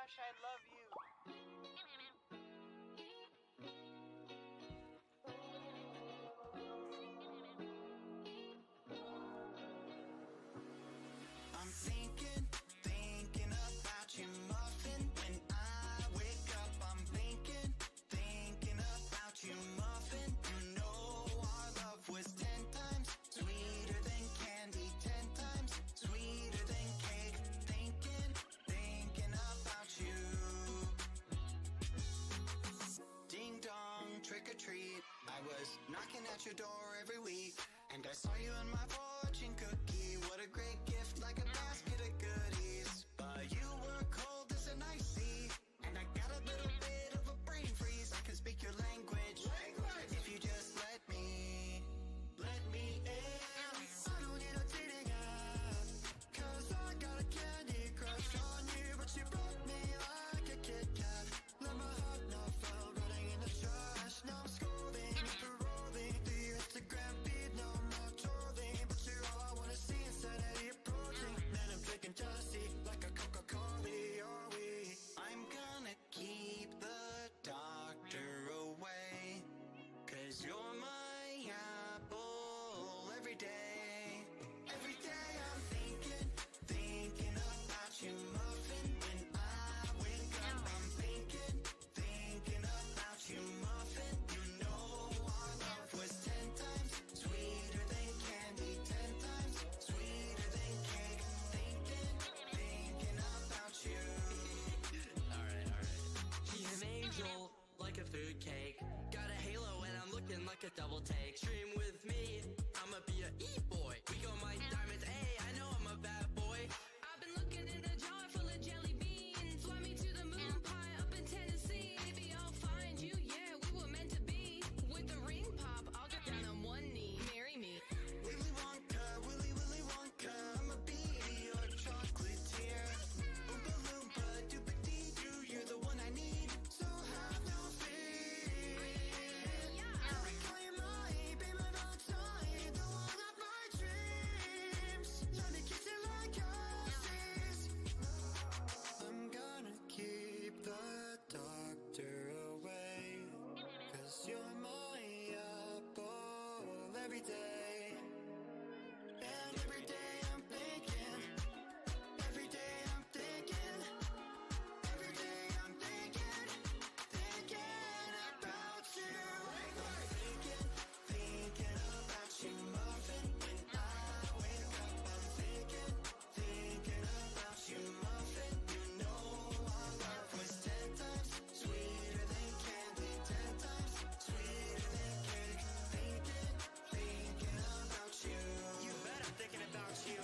gosh, I love you. I'm thinking about you, muffin. When I wake up, I'm thinking about you, muffin. You know our love was 10 times sweeter than candy, 10 times sweeter than cake. Thinking about you. Ding dong, trick or treat. I was knocking at your door every week, and I saw you in my fortune cookie. What a great gift, like a basket of goodies. But you were cold as an ice sea, and I got a little bit of a brain freeze. I can speak your language, if you just let me in. I don't need a dating app, 'cause I got a candy crush on you. But you broke me like a Kit Kat. Let my heart not fall, running in the trash. Now I'm scrolling, scrolling through your Instagram feed. No, I'm not trolling, but you're all I wanna see instead of the approaching. Man, I'm drinking dusty like a Coca-Cola, are we? I'm gonna keep the doctor away, 'cause you're my apple every day. Every day I'm thinking about you, muffin. When I wake up, I'm thinking about you, muffin. You know our love was 10 times sweeter than candy, 10 times sweeter than cake. Thinking about you. Alright. He's an angel, like a food cake. Got a halo and I'm looking like a double take. Stream with me, I'ma be a e-boy. We got my diamonds, hey, I know I'm a bad boy. I've been looking in a jar full of jelly beans. Fly me to the moon pie up in Tennessee. Maybe I'll find you, yeah, we were meant to be. With the ring pop, I'll get down on one knee. Marry me. Willy Wonka, Willy Wonka, I'ma be your chocolatier. Oompa Loompa, Doopa-Dee-Doo, you're the one I need, so have no fear. I call you my, be my Valentine, the one of my dreams. Let me kiss you like Aussies. I'm gonna keep the doctor away, 'cause you're my apple every day. And every day I'm thinking, every day I'm thinking, every day I'm thinking about you. Thinking about you, muffin. When I wake up, I'm thinking about you, muffin. You know our love was 10 times sweeter than candy, 10 times sweeter than cake. Thinking about you. You bet I'm thinking about you.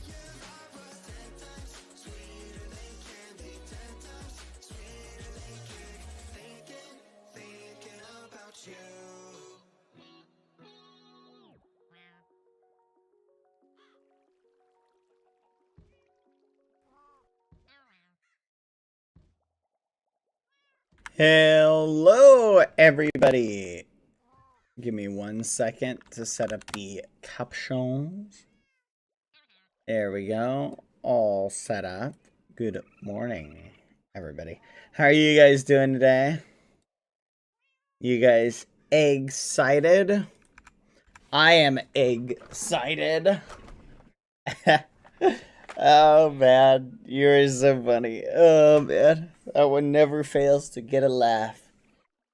Your love was 10 times sweeter than candy, 10 times sweeter than cake. Thinking about you. Hello, everybody. Give me 1 second to set up the captions. There we go. All set up. Good morning, everybody. How are you guys doing today? You guys excited? I am excited. Oh, man. You're so funny. Oh, man. That one never fails to get a laugh.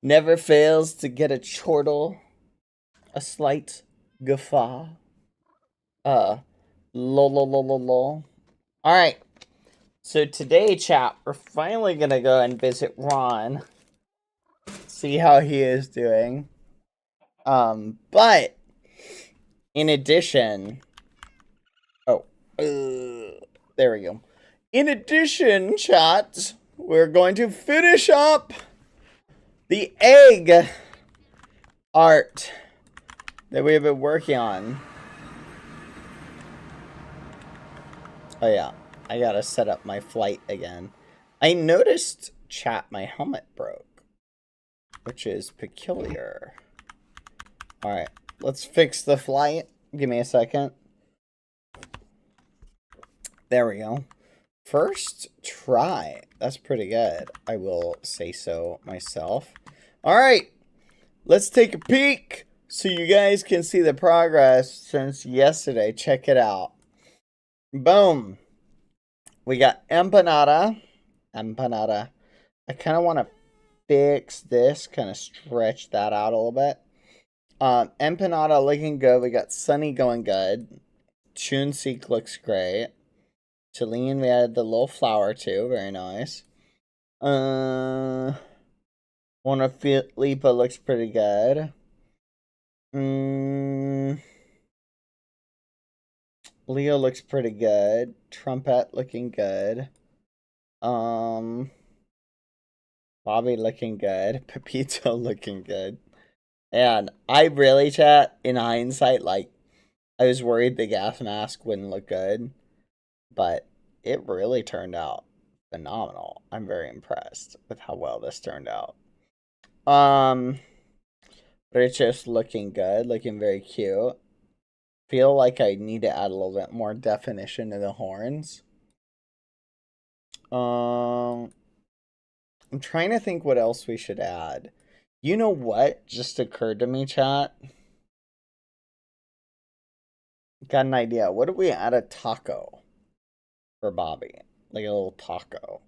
Never fails to get a chortle. A slight guffaw. Lol. Alright. So today, chat, we're finally gonna go and visit Ron. See how he is doing. But in addition... Oh. There we go. In addition, chat, we're going to finish up the egg art that we have been working on. Oh yeah, I gotta set up my flight again. I noticed, chat, my helmet broke, which is peculiar. Alright, let's fix the flight. Give me a second. There we go. First try. That's pretty good. I will say so myself. Alright, let's take a peek so you guys can see the progress since yesterday. Check it out. Boom. We got empanada. Empanada. I kind of want to fix this, kind of stretch that out a little bit. Empanada looking good. We got Sunny going good. Chunseek looks great. Celine, we added the little flower too. Very nice. Mona Lipa looks pretty good. Leo looks pretty good. Trumpet looking good. Bobby looking good. Pepito looking good. And I really, chat, in hindsight, like, I was worried the gas mask wouldn't look good. But it really turned out phenomenal. I'm very impressed with how well this turned out. Rich's looking good, looking very cute. Feel like I need to add a little bit more definition to the horns. I'm trying to think what else we should add. You know what just occurred to me, chat? Got an idea. What if we add a taco for Bobby? Like a little taco.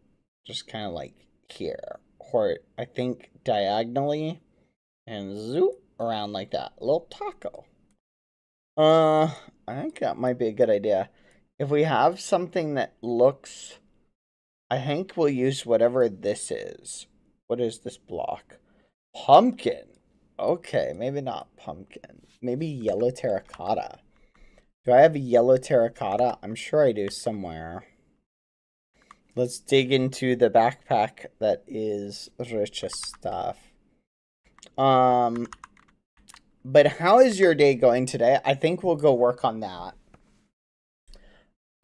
Just kind of like here. Or I think diagonally. And zoop around like that. A little taco. I think that might be a good idea. If we have something that looks... I think we'll use whatever this is. What is this block? Pumpkin. Okay, maybe not pumpkin. Maybe yellow terracotta. Do I have yellow terracotta? I'm sure I do somewhere. Let's dig into the backpack that is Rich's stuff. But how is your day going today? I think we'll go work on that.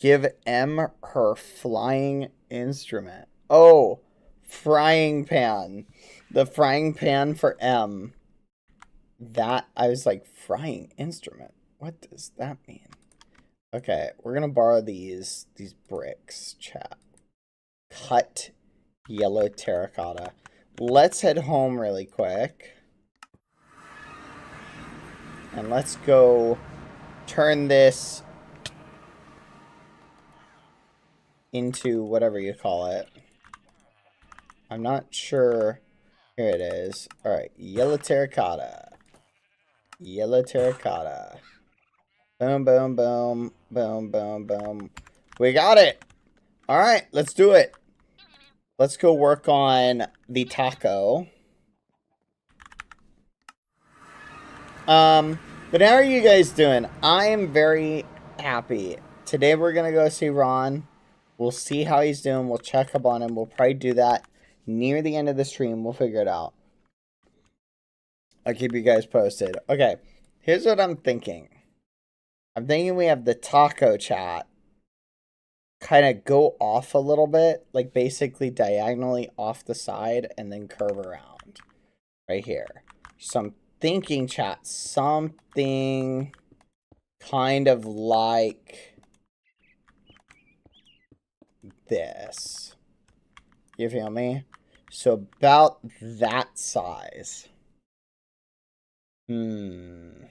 Give M her flying instrument. Oh, frying pan. The frying pan for M. That, I was like, frying instrument. What does that mean? Okay, we're gonna borrow these bricks, chat. Cut yellow terracotta. Let's head home really quick. And let's go turn this into whatever you call it. I'm not sure. Here it is. Alright, yellow terracotta. Yellow terracotta. Boom, boom, boom. Boom, boom, boom. We got it! Alright, let's do it. Let's go work on the taco. But how are you guys doing? I am very happy. Today we're gonna go see Ron. We'll see how he's doing. We'll check up on him. We'll probably do that near the end of the stream. We'll figure it out. I'll keep you guys posted. Okay, here's what I'm thinking. I'm thinking we have the taco chat kind of go off a little bit, like basically diagonally off the side and then curve around right here. So I'm thinking, chat, something kind of like this. You feel me? So about that size. You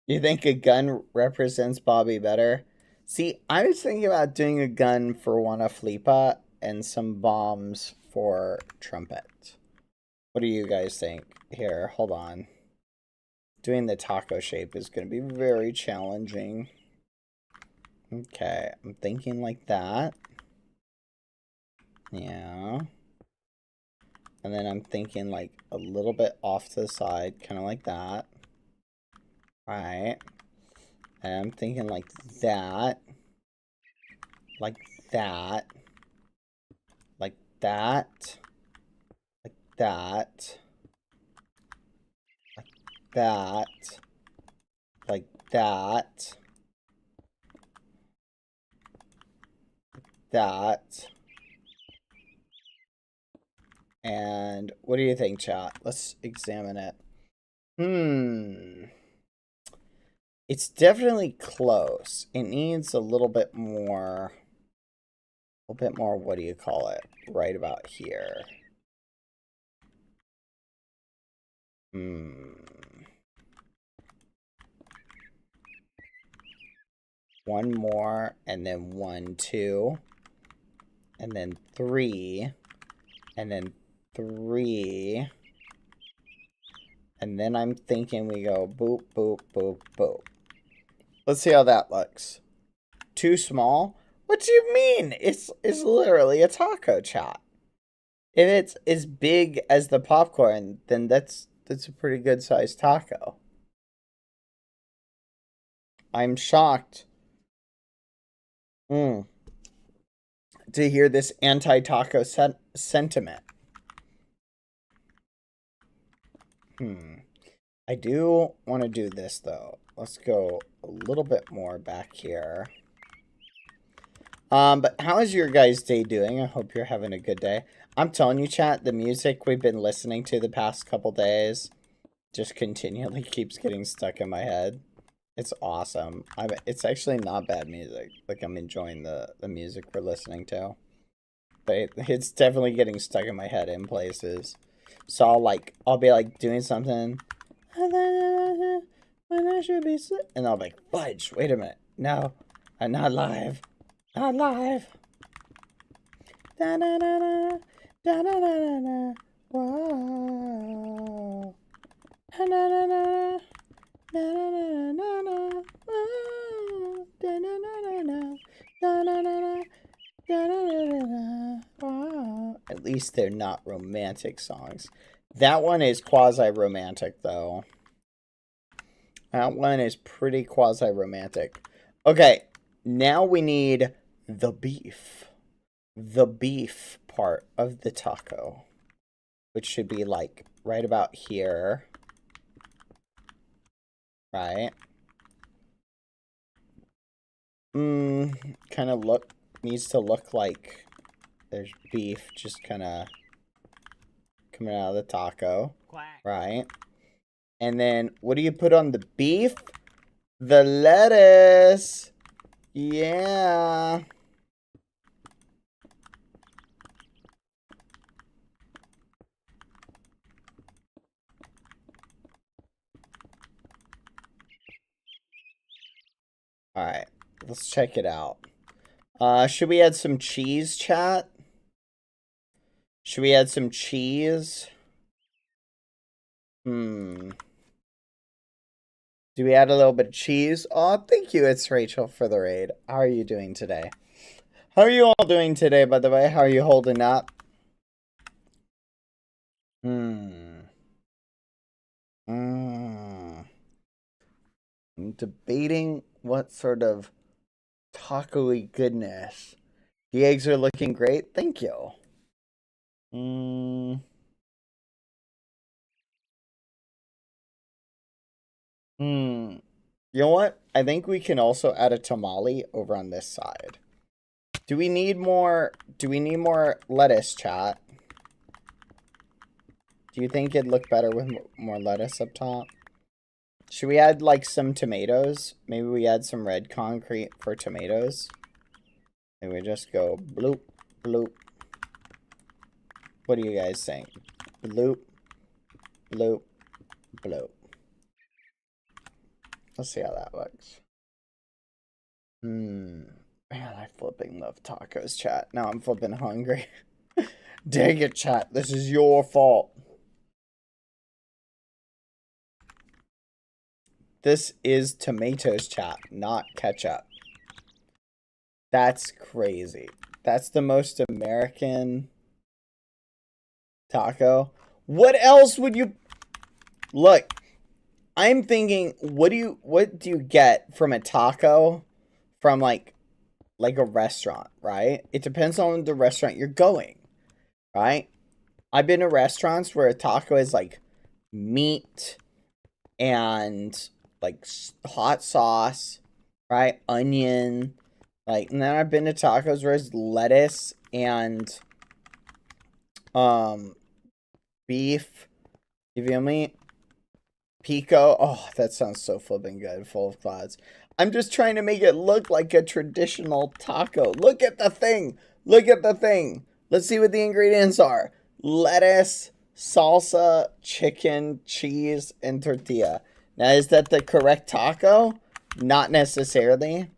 think a gun represents Bobby better? See, I was thinking about doing a gun for Juana Flipa and some bombs for Trumpet. What do you guys think? Here, hold on. Doing the taco shape is going to be very challenging. Okay, I'm thinking like that. Yeah. And then I'm thinking like a little bit off to the side, kind of like that. Alright. And I'm thinking like that. Like that. Like that. Like that. Like that. Like that. Like that. And what do you think, chat? Let's examine it. It's definitely close. It needs a little bit more, what do you call it? Right about here. One more, and then 1, 2, and then 3, and then 3, and then I'm thinking we go boop, boop, boop, boop. Let's see how that looks. Too small? What do you mean? It's literally a taco, chat. If it's as big as the popcorn, then that's a pretty good sized taco. I'm shocked. To hear this anti-taco sentiment. I do want to do this, though. Let's go a little bit more back here. But how is your guys' day doing? I hope you're having a good day. I'm telling you, chat, the music we've been listening to the past couple days just continually keeps getting stuck in my head. It's awesome. It's actually not bad music. Like, I'm enjoying the music we're listening to. But it's definitely getting stuck in my head in places. So I'll be like doing something. When I should be sleep. And I'll be like, fudge, wait a minute. No, I'm not live. Not live. Da da da da. Da da da da da. Whoa. Da da da da. Da da da da da. Whoa. Da da da da da. Da da da da. Da da da da da. Wow. At least they're not romantic songs. That one is quasi-romantic, though. That one is pretty quasi-romantic. Okay, now we need the beef. The beef part of the taco. Which should be, like, right about here. Right? Kind of needs to look like there's beef just kind of coming out of the taco. Quack. Right? And then, what do you put on the beef? The lettuce. Yeah. Alright, let's check it out. Should we add some cheese, chat? Should we add some cheese? Do we add a little bit of cheese? Oh, thank you, it's Rachel for the raid. How are you doing today? How are you all doing today, by the way? How are you holding up? I'm debating what sort of taco-y goodness. The eggs are looking great. Thank you. You know what? I think we can also add a tamale over on this side. Do we need more lettuce, chat? Do you think it'd look better with more lettuce up top? Should we add, like, some tomatoes? Maybe we add some red concrete for tomatoes. And we just go bloop, bloop. What do you guys think? Bloop, bloop, bloop. Let's see how that looks. Man, I flipping love tacos, chat. Now I'm flipping hungry. Dang it, chat. This is your fault. This is tomatoes, chat, not ketchup. That's crazy. That's the most American taco. What else would you... Look, I'm thinking, what do you get from a taco from like a restaurant, right? It depends on the restaurant you're going, right? I've been to restaurants where a taco is like meat and like hot sauce, right? Onion, like, and then I've been to tacos where it's lettuce and beef, you feel me? Pico. Oh, that sounds so flipping good. Full of clouds. I'm just trying to make it look like a traditional taco. Look at the thing. Look at the thing. Let's see what the ingredients are. Lettuce, salsa, chicken, cheese, and tortilla. Now, is that the correct taco? Not necessarily.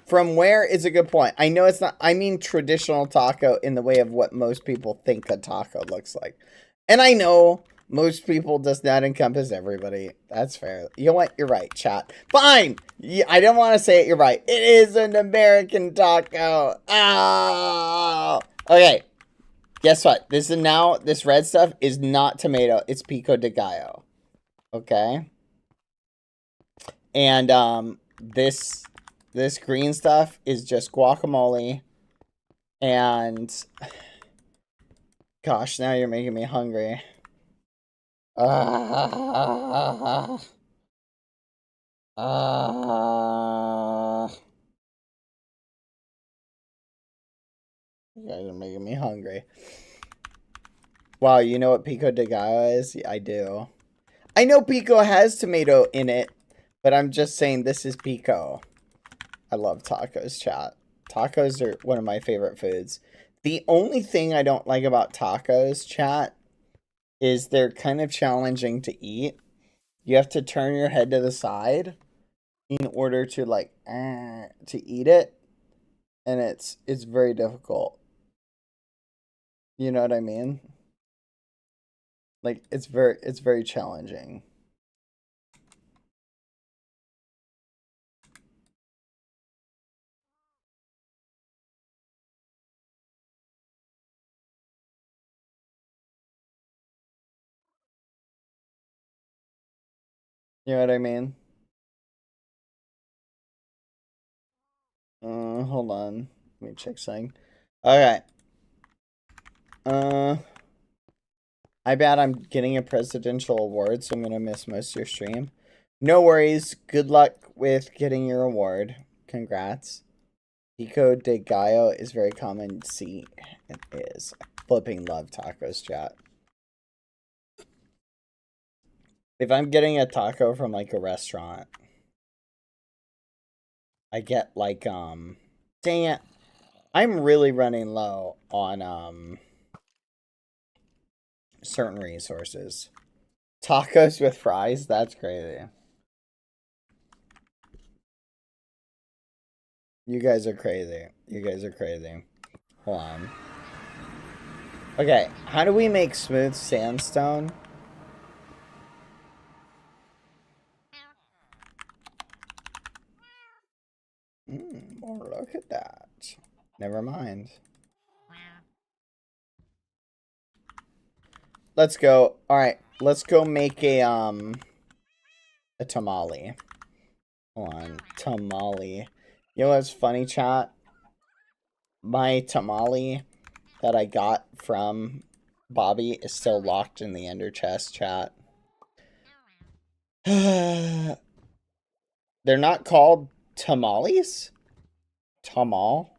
From where is a good point. I know it's not. I mean traditional taco in the way of what most people think a taco looks like. And I know most people does not encompass everybody. That's fair. You know what? You're right, chat. Fine. Yeah, I didn't want to say it. You're right. It is an American taco. Oh. Okay. Guess what? This red stuff is not tomato. It's pico de gallo. Okay. And this green stuff is just guacamole. And gosh, now you're making me hungry. You guys are making me hungry. Wow, you know what pico de gallo is? Yeah, I do. I know pico has tomato in it, but I'm just saying this is pico. I love tacos, chat. Tacos are one of my favorite foods. The only thing I don't like about tacos, chat, is they're kind of challenging to eat. You have to turn your head to the side in order to like to eat it, and it's very difficult. You know what I mean? Like it's very challenging. You know what I mean? Hold on. Let me check something. Okay. I bet I'm getting a presidential award, so I'm gonna miss most of your stream. No worries. Good luck with getting your award. Congrats. Pico de gallo is very common. See, it is. I flipping love tacos, chat. If I'm getting a taco from like a restaurant, I get like dang it. I'm really running low on certain resources. Tacos with fries? That's crazy. You guys are crazy. You guys are crazy. Hold on. Okay, how do we make smooth sandstone? Oh, look at that. Never mind. Let's go. All right, let's go make a tamale. Hold on, tamale. You know what's funny, chat? My tamale that I got from Bobby is still locked in the ender chest, chat. They're not called tamales? Tamal?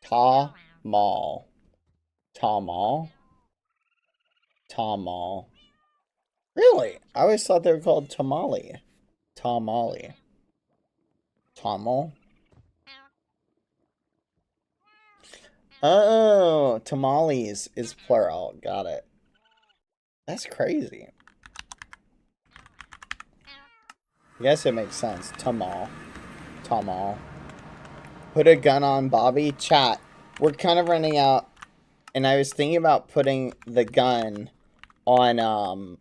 Tamal. Tamal? Tamal. Really? I always thought they were called tamale. Tamale. Tamal? Oh, tamales is plural. Got it. That's crazy. I guess it makes sense. Tamal. Tamal. Put a gun on Bobby. Chat. We're kind of running out. And I was thinking about putting the gun on, the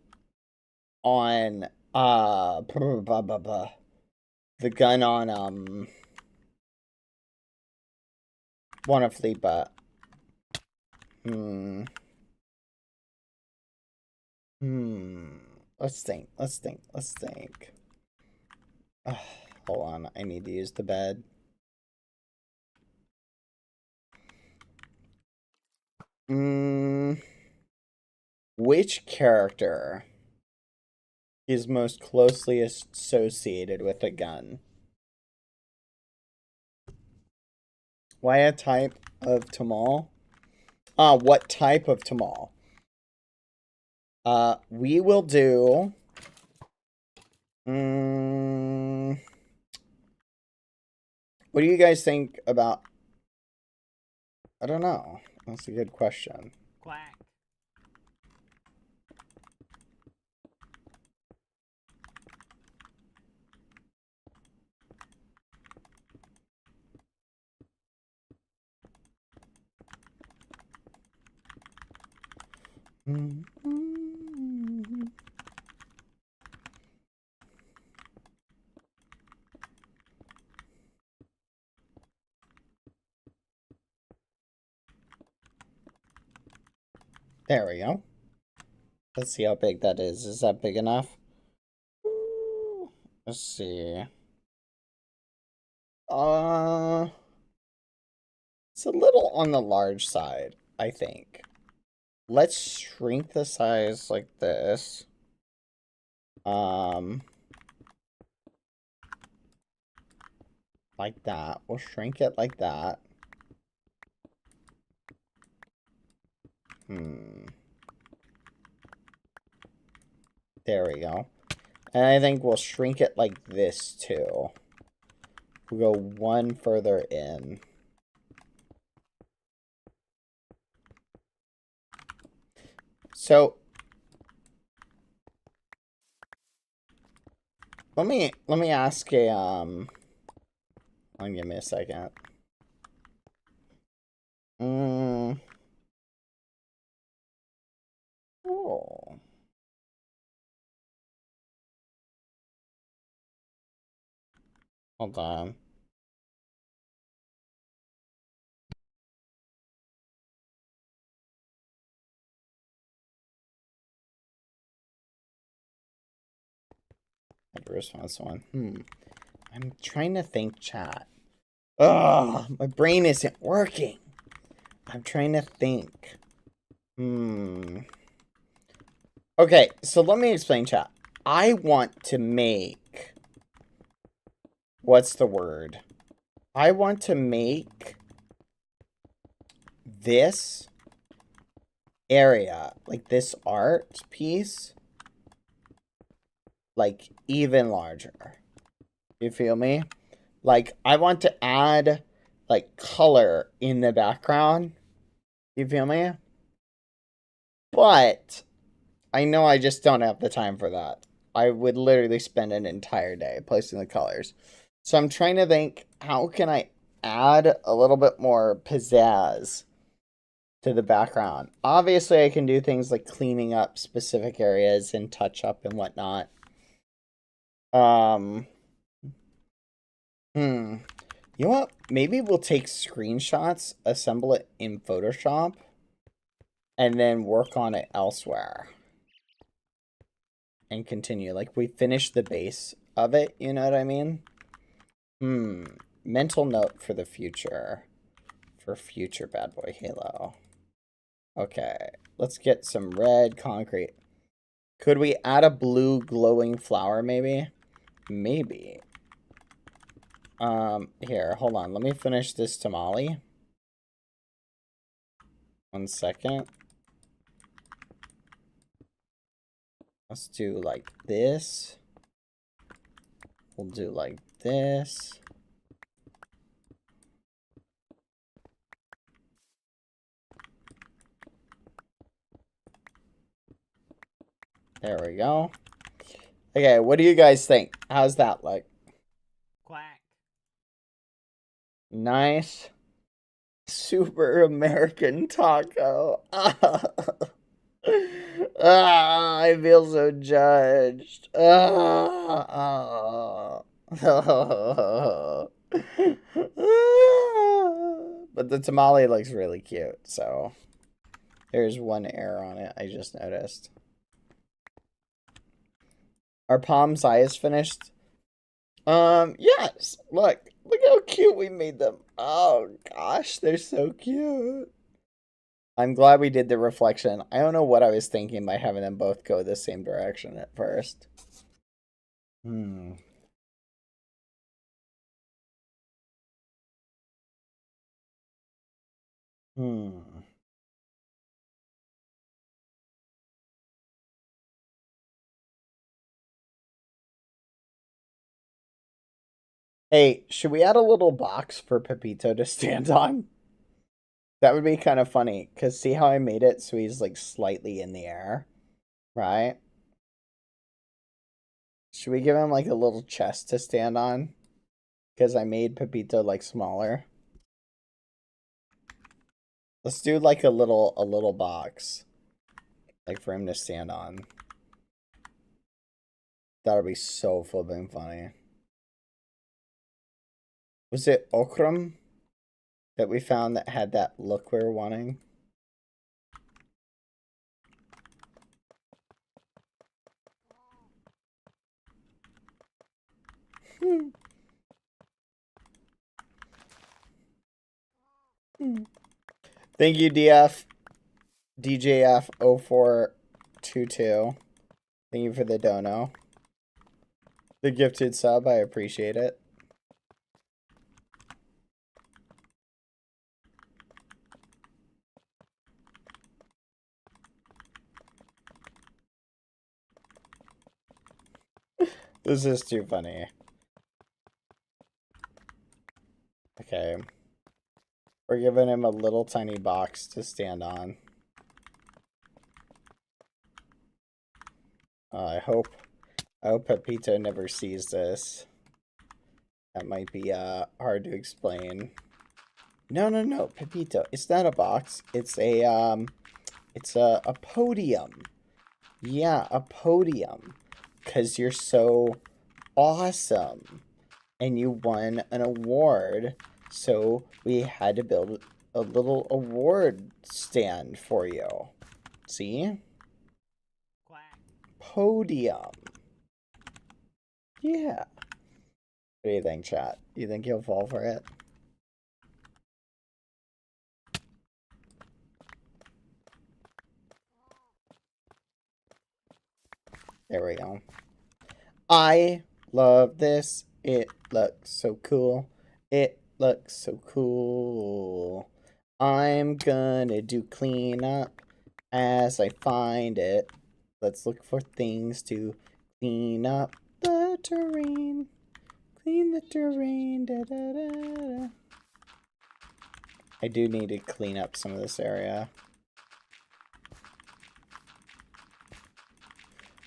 gun on, one of the, let's think. Hold on, I need to use the bed. Which character is most closely associated with a gun? Why a type of tamal? What type of tamal? We will do... what do you guys think about... I don't know. That's a good question. Quack. There we go. Let's see how big that is. Is that big enough? Let's see. It's a little on the large side, I think. Let's shrink the size like this. Like that. We'll shrink it like that. There we go. And I think we'll shrink it like this too. We'll go one further in. So let me ask a give me a second. Oh. Hold on. Response one. I'm trying to think, chat. Ugh, my brain isn't working. I'm trying to think. Okay, so let me explain, chat. I want to make... What's the word? I want to make this area, like this art piece, like even larger. You feel me? Like, I want to add, like, color in the background. You feel me? But I know I just don't have the time for that. I would literally spend an entire day placing the colors. So I'm trying to think, how can I add a little bit more pizzazz to the background? Obviously, I can do things like cleaning up specific areas and touch up and whatnot. You know what? Maybe we'll take screenshots, assemble it in Photoshop, and then work on it elsewhere. And continue. Like, we finished the base of it, you know what I mean? Mental note for the future. For future Bad Boy Halo. Okay, let's get some red concrete. Could we add a blue glowing flower, maybe? Maybe. Here, hold on. Let me finish this tamale. 1 second. Let's do like this. We'll do like this. There we go. Okay, what do you guys think? How's that look? Quack. Nice. Super American taco. I feel so judged. But the tamale looks really cute, so there's one error on it I just noticed. Our palm's eye is finished. Yes. Look how cute we made them. Oh gosh, they're so cute. I'm glad we did the reflection. I don't know what I was thinking by having them both go the same direction at first. Hey, should we add a little box for Pepito to stand on? That would be kind of funny, because see how I made it so he's like slightly in the air, right? Should we give him like a little chest to stand on? Because I made Pepito like smaller. Let's do like a little box. Like for him to stand on. That would be so flipping funny. Was it Okram that we found that had that look we were wanting? Thank you, DJF0422. Thank you for the dono. The gifted sub, I appreciate it. This is too funny. Okay. We're giving him a little tiny box to stand on. I hope Pepito never sees this. That might be hard to explain. No, Pepito. It's not a box. It's a podium. Yeah, a podium. 'Cause you're so awesome. And you won an award. So we had to build a little award stand for you. See? Podium. Yeah. What do you think, chat? You think you'll fall for it? There we go. I love this. It looks so cool. It looks so cool. I'm gonna do cleanup as I find it. Let's look for things to clean up the terrain. Clean the terrain. Da, da, da, da. I do need to clean up some of this area.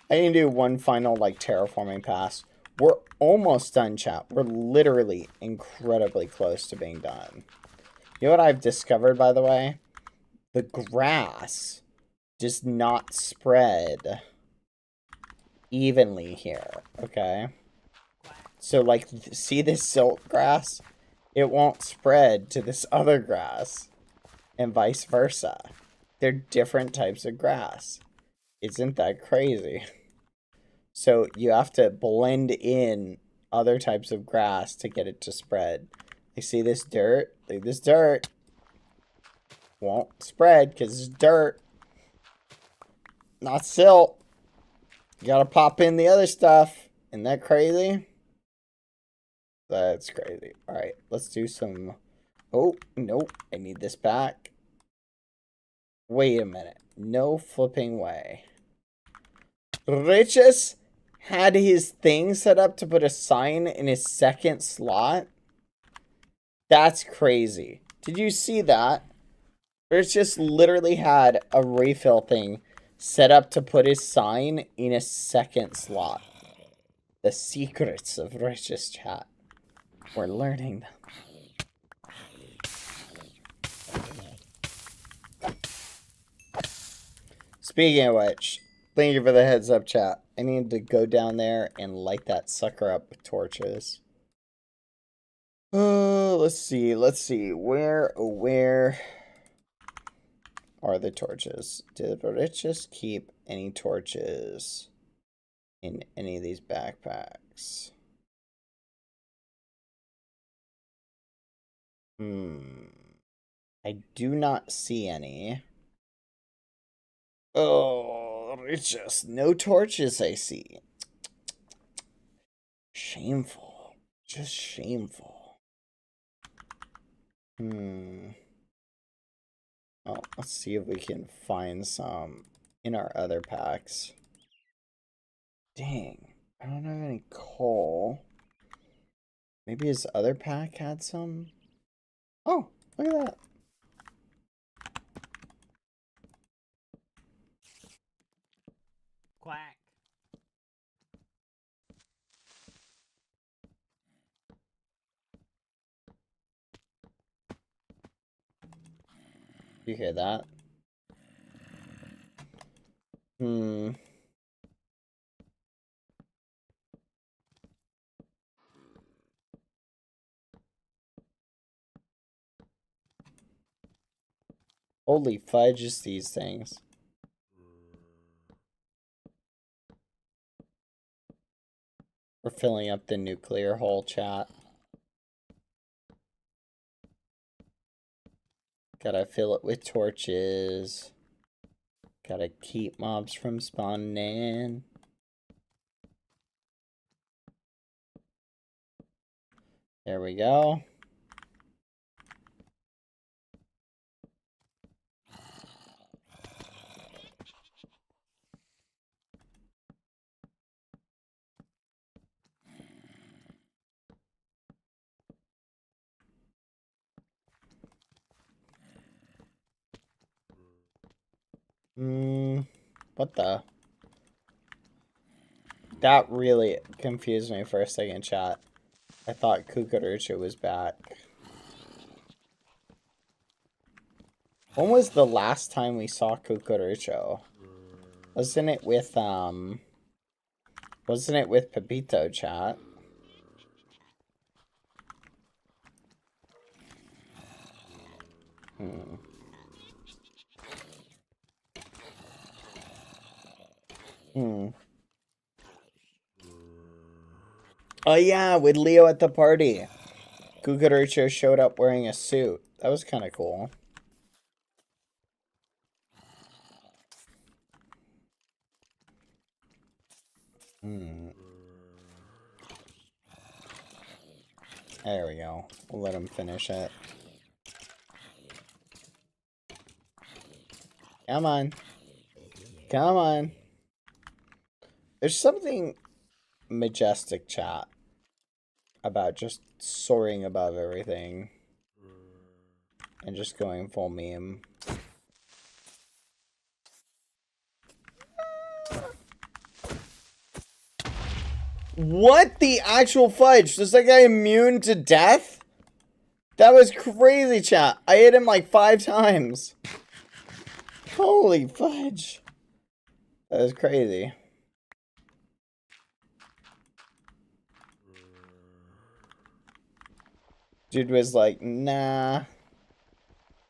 I need to do one final, like, terraforming pass. We're almost done, chat. We're literally incredibly close to being done. You know what I've discovered, by the way? The grass does not spread evenly here, okay? So, like, see this silk grass? It won't spread to this other grass, and vice versa. They're different types of grass. Isn't that crazy? So you have to blend in other types of grass to get it to spread. You see this dirt? Like this dirt won't spread because it's dirt, not silt. You gotta pop in the other stuff. Isn't that crazy? That's crazy. Alright, let's do some... Oh, nope. I need this back. Wait a minute. No flipping way. Riches had his thing set up to put a sign in his second slot. That's crazy. Did you see that? Riches literally had a refill thing set up to put his sign in a second slot. The secrets of Riches, chat. We're learning them. Speaking of which, thank you for the heads up, chat. I need to go down there and light that sucker up with torches. Let's see. Where are the torches? Did Riches keep any torches in any of these backpacks? I do not see any. Oh, Riches. No torches I see. Shameful. Just shameful. Oh, let's see if we can find some in our other packs. Dang. I don't have any coal. Maybe his other pack had some. Oh, look at that. Quack. You hear that? Hmm. Holy fudge is these things. We're filling up the nuclear hole chat. Gotta fill it with torches. Gotta keep mobs from spawning in. There we go. What the? That really confused me for a second, chat. I thought Kukurucha was back. When was the last time we saw Kukurucho? Wasn't it with Pepito, chat? Oh yeah, with Leo at the party. Kukurucho showed up wearing a suit. That was kind of cool. There we go. We'll let him finish it. Come on. Come on. There's something majestic, chat, about just soaring above everything and just going full meme. What the actual fudge? Was that guy immune to death? That was crazy, chat. I hit him like 5 times. Holy fudge. That was crazy. Dude was like, nah.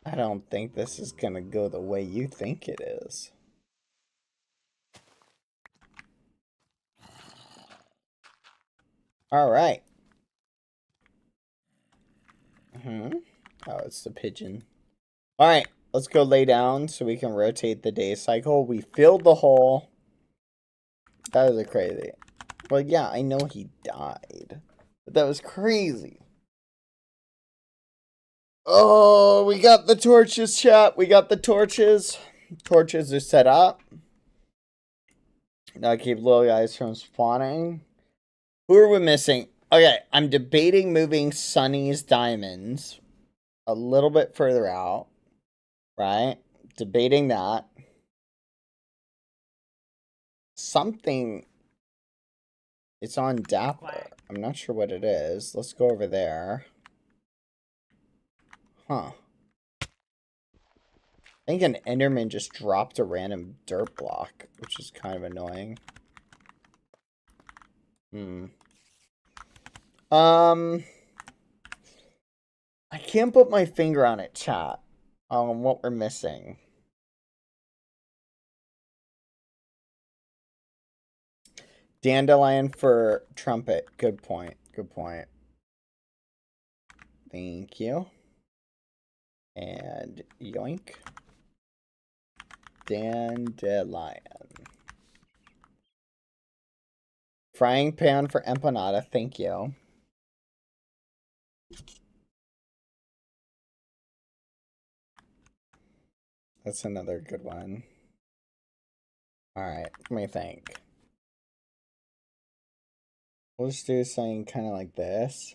I don't think this is gonna go the way you think it is. Alright. Oh, it's the pigeon. Alright, let's go lay down so we can rotate the day cycle. We filled the hole. That was crazy. Well, yeah, I know he died. But that was crazy. Oh, we got the torches, chat. We got the torches. Torches are set up. Now keep little guys from spawning. Who are we missing? Okay, I'm debating moving Sunny's diamonds a little bit further out. Right? Debating that. Something. It's on Dapper. I'm not sure what it is. Let's go over there. Huh. I think an Enderman just dropped a random dirt block, which is kind of annoying. I can't put my finger on it, chat, on what we're missing. Dandelion for trumpet. Good point. Good point. Thank you. And yoink. Dandelion. Frying pan for empanada. Thank you. That's another good one. Alright, let me think. We'll just do something kind of like this.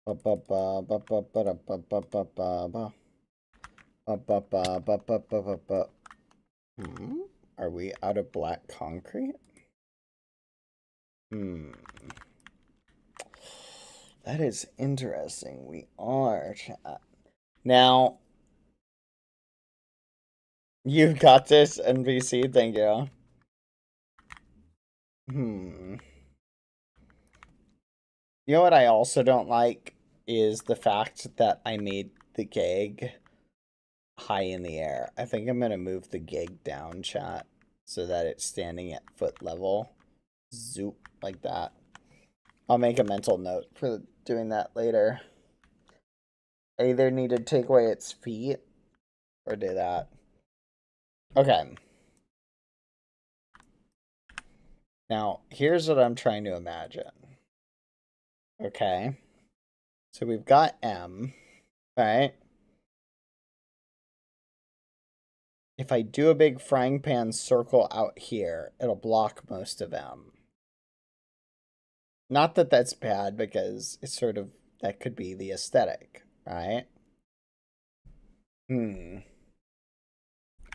Ba ba ba ba ba ba da ba ba ba ba ba. Ba ba ba ba ba ba ba ba. Are we out of black concrete? That is interesting. We are, chat. Now, you've got this, NBC. Thank you. You know what I also don't like is the fact that I made the gig high in the air. I think I'm going to move the gig down, chat, so that it's standing at foot level. Zoop, like that. I'll make a mental note for doing that later. I either need to take away its feet or do that. Okay. Now, here's what I'm trying to imagine. Okay. So we've got M, right? If I do a big frying pan circle out here, it'll block most of M. Not that that's bad, because it's sort of, that could be the aesthetic, right?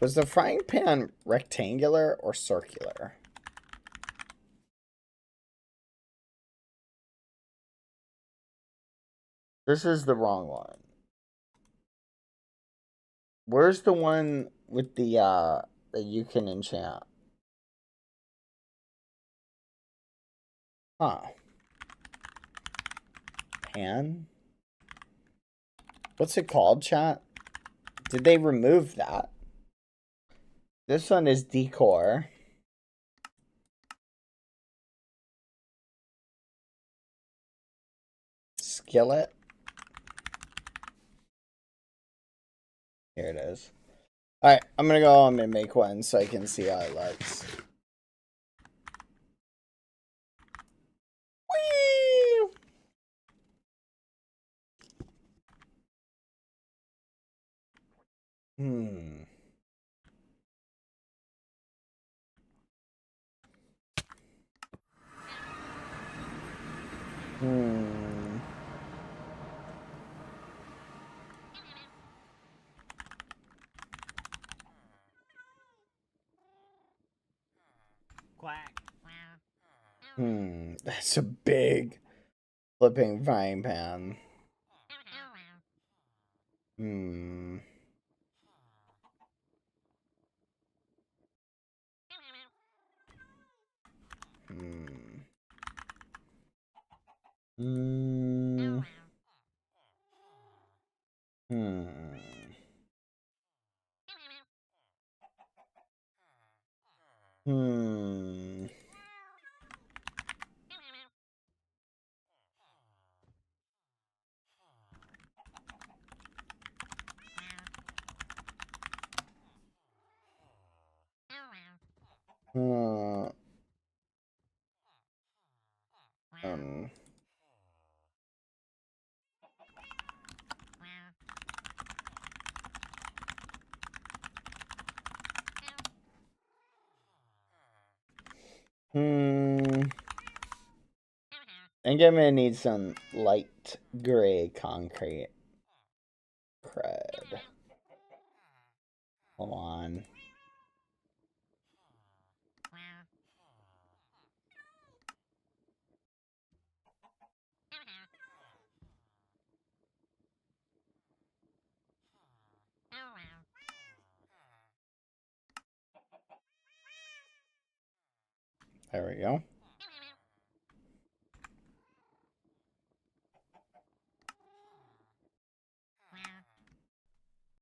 Was the frying pan rectangular or circular? This is the wrong one. Where's the one with the, that you can enchant? Huh. Pan? What's it called, chat? Did they remove that? This one is decor. Skillet. Here it is. Alright, I'm gonna go home and make one so I can see how it looks. Whee! Quack. That's a big flipping frying pan. Hmm. I think I'm gonna need some light gray concrete. Crud. Hold on. There we go.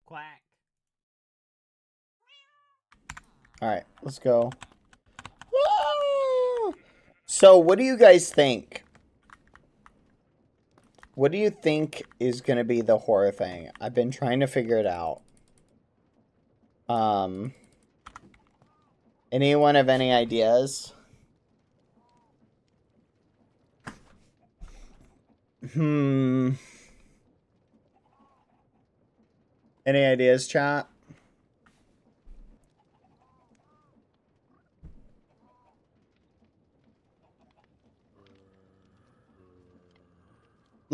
Quack. Alright, let's go. So, what do you guys think? What do you think is going to be the horror thing? I've been trying to figure it out. Anyone have any ideas? Any ideas, chat?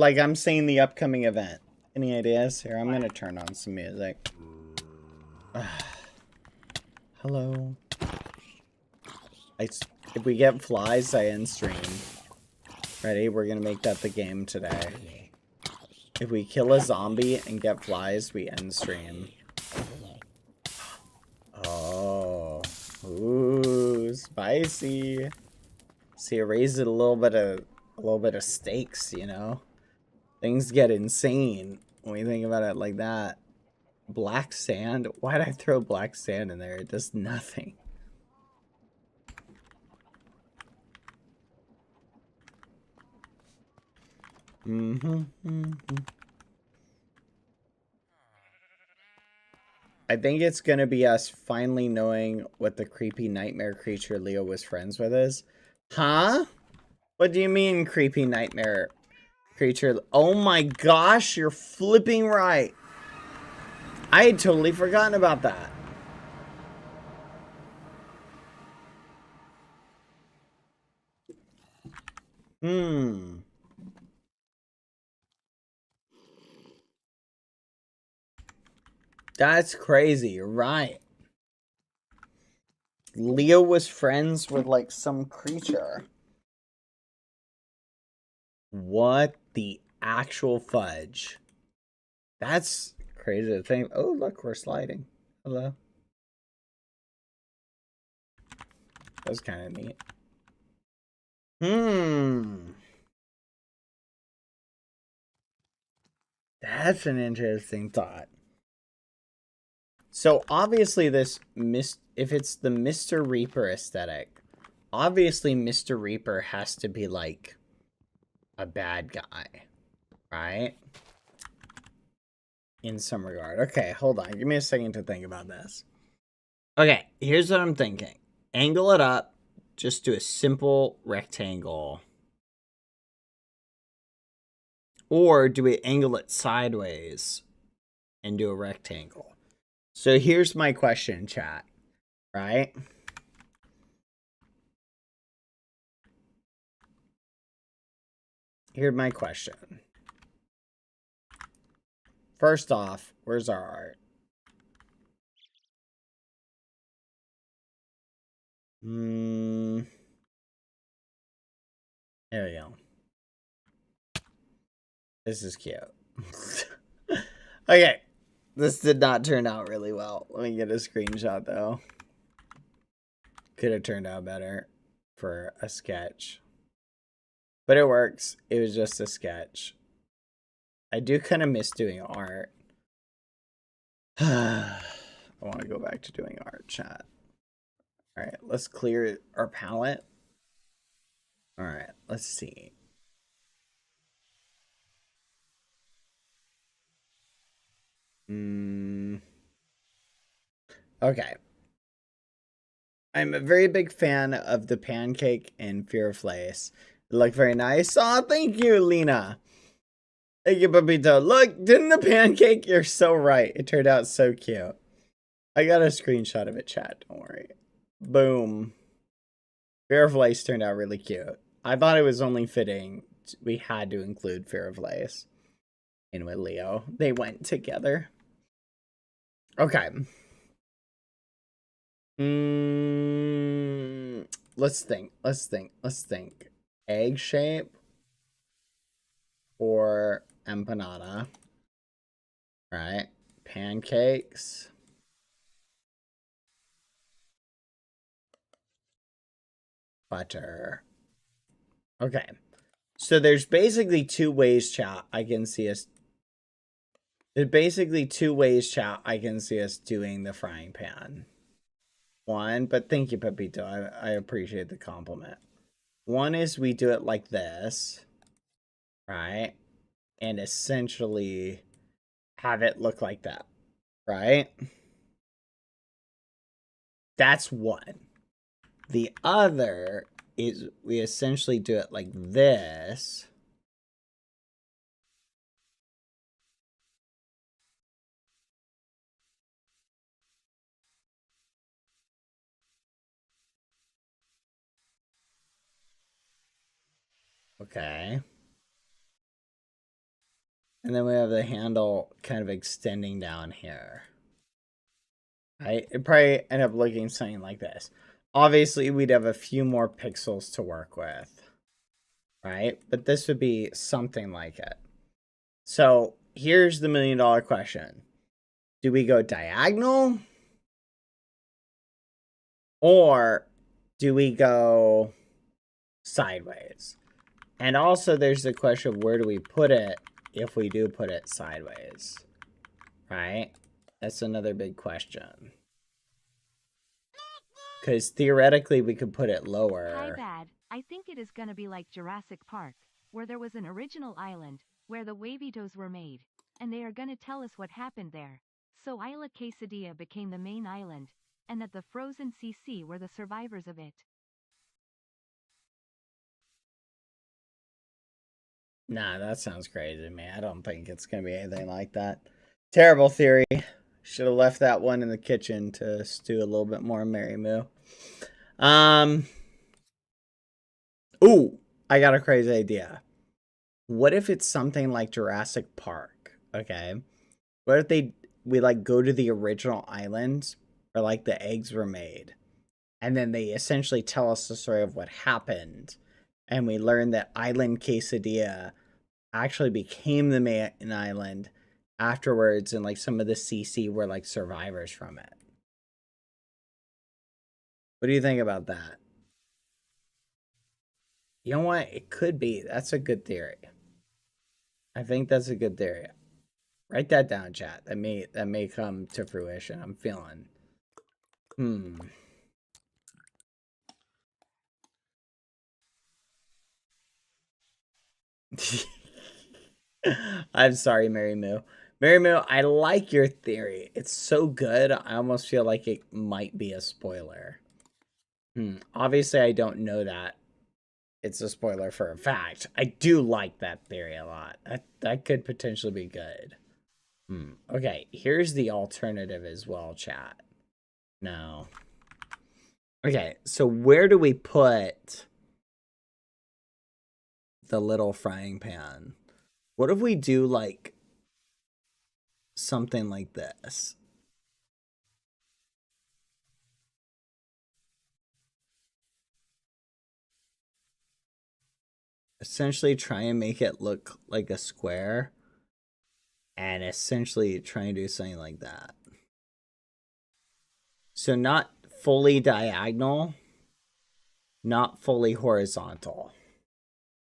Like, I'm saying the upcoming event. Any ideas? Here, I'm gonna turn on some music. Hello. If we get flies, I end stream. Ready? We're gonna make that the game today. If we kill a zombie and get flies, we end stream. Oh. Ooh, spicy. See, it raises a little bit of stakes, you know? Things get insane when you think about it like that. Black sand? Why'd I throw black sand in there? It does nothing. I think it's gonna be us finally knowing what the creepy nightmare creature Leo was friends with is. Huh? What do you mean, creepy nightmare creature? Oh my gosh, you're flipping right. I had totally forgotten about that. That's crazy. You're right. Leo was friends with, like, some creature. What the actual fudge? That's crazy to think. Oh, look, we're sliding. Hello. That's kind of neat. That's an interesting thought. So obviously if it's the Mr. Reaper aesthetic, obviously Mr. Reaper has to be like a bad guy, right? In some regard. Okay, hold on. Give me a second to think about this. Okay, here's what I'm thinking. Angle it up. Just do a simple rectangle. Or do we angle it sideways and do a rectangle? So here's my question, chat. Right? Here's my question. First off, where's our art? There we go. This is cute. Okay. This did not turn out really well. Let me get a screenshot, though. Could have turned out better for a sketch. But it works. It was just a sketch. I do kind of miss doing art. I want to go back to doing art, chat. Alright, let's clear our palette. Alright, let's see. Okay. I'm a very big fan of the pancake and Fear of Lace. It looked very nice. Oh, thank you, Lena. Thank you, Papito. Look, didn't the pancake? You're so right. It turned out so cute. I got a screenshot of it, chat. Don't worry. Boom. Fear of Lace turned out really cute. I thought it was only fitting. We had to include Fear of Lace in with Leo. They went together. Okay. Let's think. Egg shape or empanada. Right? Pancakes. Butter. Okay. So there's basically two ways, chat, I can see us. There's basically two ways, chat, I can see us doing the frying pan. One, but thank you, Pepito. I appreciate the compliment. One is we do it like this, right? And essentially have it look like that, right? That's one. The other is we essentially do it like this. Okay. And then we have the handle kind of extending down here. Right? It probably end up looking something like this. Obviously, we'd have a few more pixels to work with. Right? But this would be something like it. So here's the $1 million question. Do we go diagonal? Or do we go sideways? And also there's the question of where do we put it if we do put it sideways? Right? That's another big question. Because theoretically we could put it lower. Hi, Bad. I think it is gonna be like Jurassic Park, where there was an original island, where the Wavitos were made, and they are gonna tell us what happened there. So Isla Quesadilla became the main island, and that the frozen CC were the survivors of it. Nah, that sounds crazy to me. I don't think it's going to be anything like that. Terrible theory. Should have left that one in the kitchen to stew a little bit more Mary Moo. Ooh, I got a crazy idea. What if it's something like Jurassic Park? Okay. What if we like go to the original island where like the eggs were made, and then they essentially tell us the story of what happened, and we learn that Island Quesadilla actually became the main island afterwards, and like some of the CC were like survivors from it. What do you think about that? You know what? It could be. That's a good theory. I think that's a good theory. Write that down, chat. That may come to fruition. I'm feeling. I'm sorry, Mary Moo. Mary Moo, I like your theory. It's so good. I almost feel like it might be a spoiler. Obviously, I don't know that it's a spoiler for a fact. I do like that theory a lot. That could potentially be good. Okay, here's the alternative as well, chat. No. Okay, so where do we put the little frying pan? What if we do like something like this? Essentially try and make it look like a square, and essentially try and do something like that. So not fully diagonal, not fully horizontal.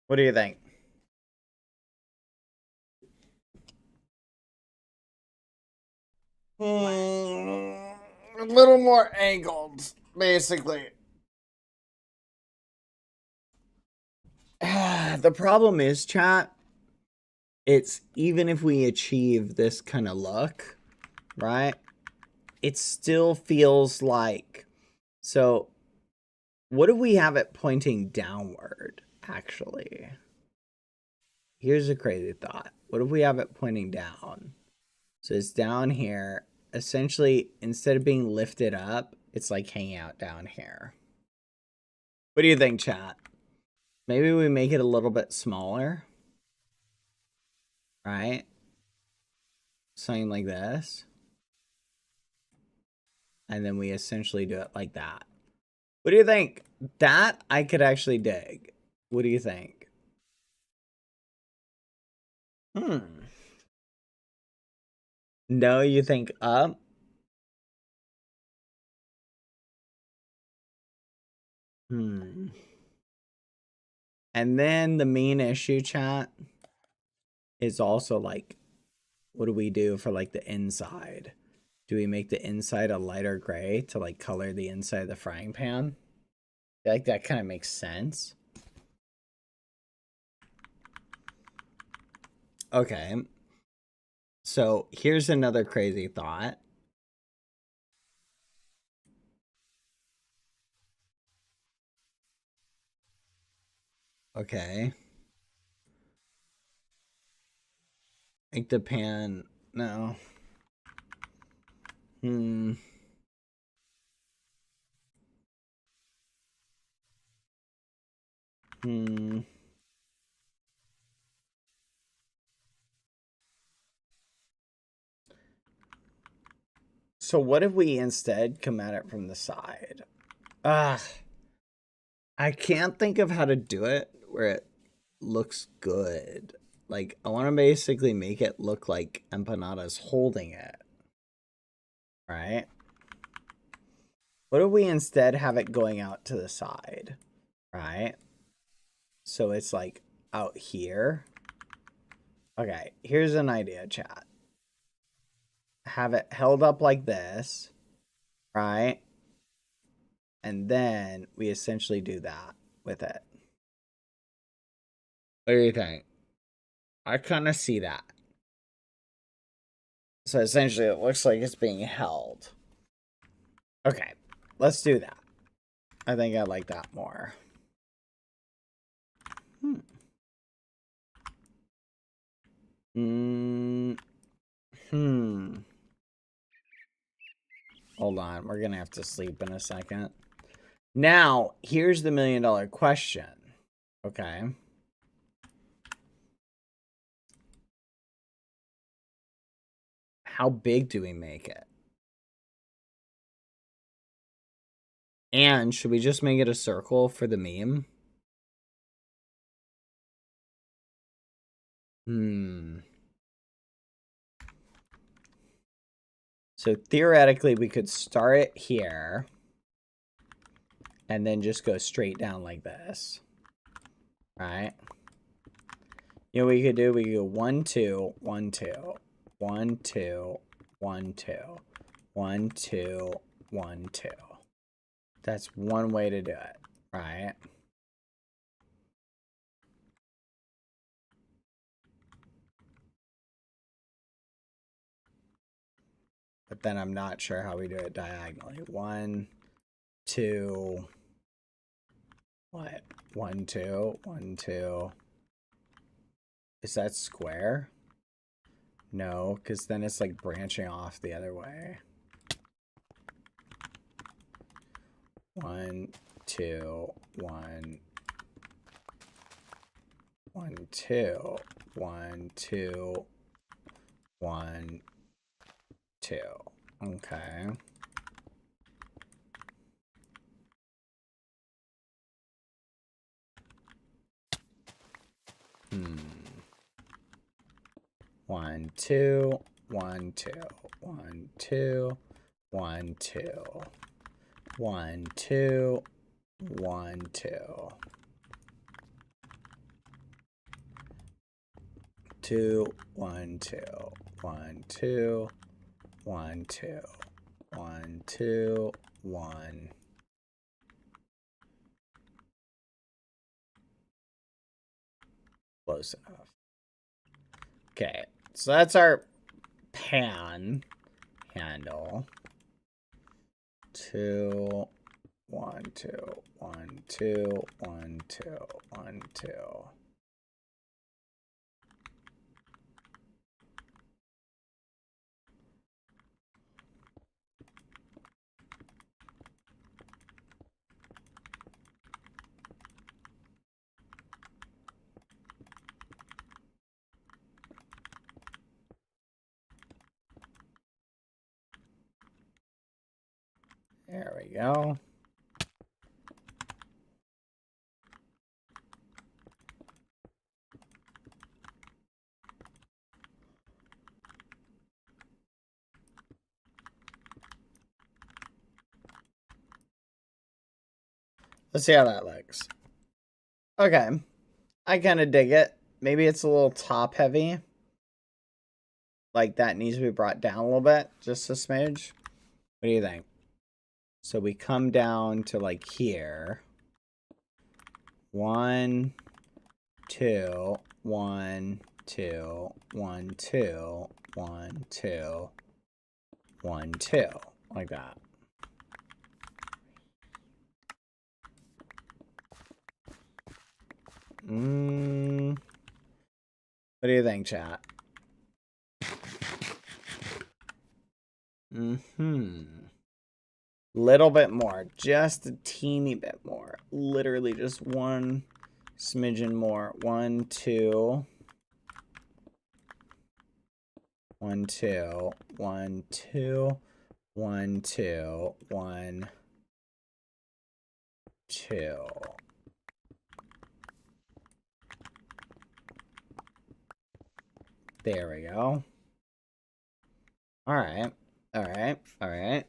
What do you think? A little more angled, basically. The problem is, chat, it's even if we achieve this kind of look, right? It still feels like, so what if we have it pointing downward, actually? Here's a crazy thought. What if we have it pointing down? So it's down here. Essentially, instead of being lifted up, it's like hanging out down here. What do you think, chat? Maybe we make it a little bit smaller. Right? Something like this. And then we essentially do it like that. What do you think? That I could actually dig. What do you think? No, you think up? And then the main issue, chat, is also like, what do we do for like the inside? Do we make the inside a lighter gray to like color the inside of the frying pan? I feel like that kind of makes sense. Okay. So here's another crazy thought. Okay. Make the pan, no. So what if we instead come at it from the side? I can't think of how to do it where it looks good. Like, I want to basically make it look like Empanada's holding it. Right? What if we instead have it going out to the side? Right? So it's like out here. Okay, here's an idea, chat. Have it held up like this. Right? And then we essentially do that with it. What do you think? I kind of see that. So essentially it looks like it's being held. Okay, let's do that. I think I like that more. Hold on, we're gonna have to sleep in a second. Now, here's the $1 million question. Okay. How big do we make it? And should we just make it a circle for the meme? So theoretically, we could start it here and then just go straight down like this. Right? You know what we could do? We could go 1, 2, 1, 2, 1, 2, 1, 2, 1, 2, 1, 2. That's one way to do it, right? But then I'm not sure how we do it diagonally. 1, 2, what? 1, 2, 1, 2. Is that square? No, because then it's like branching off the other way. 1, 2, 1, 1, 2, 1, 2, 1, 2. Okay. One, two, 1, 2, 1, 2, 1, 2, 1, 2, 1, 2. 2, 1, 2, 1, 2, 1, 2, 1, 2, 1. Close enough. Okay, so that's our pan handle. 2, 1, 2, 1, 2, 1, 2, 1, 2. There we go. Let's see how that looks. Okay. I kind of dig it. Maybe it's a little top heavy. Like that needs to be brought down a little bit. Just a smidge. What do you think? So we come down to like here. 1, 2, 1, 2, 1, 2, 1, 2, 1, 2. Like that. What do you think, chat? Little bit more. Just a teeny bit more. Literally just one smidgen more. 1, 2. 1, 2. 1, 2. 1, 2, 1, 2. There we go. Alright. Alright. Alright.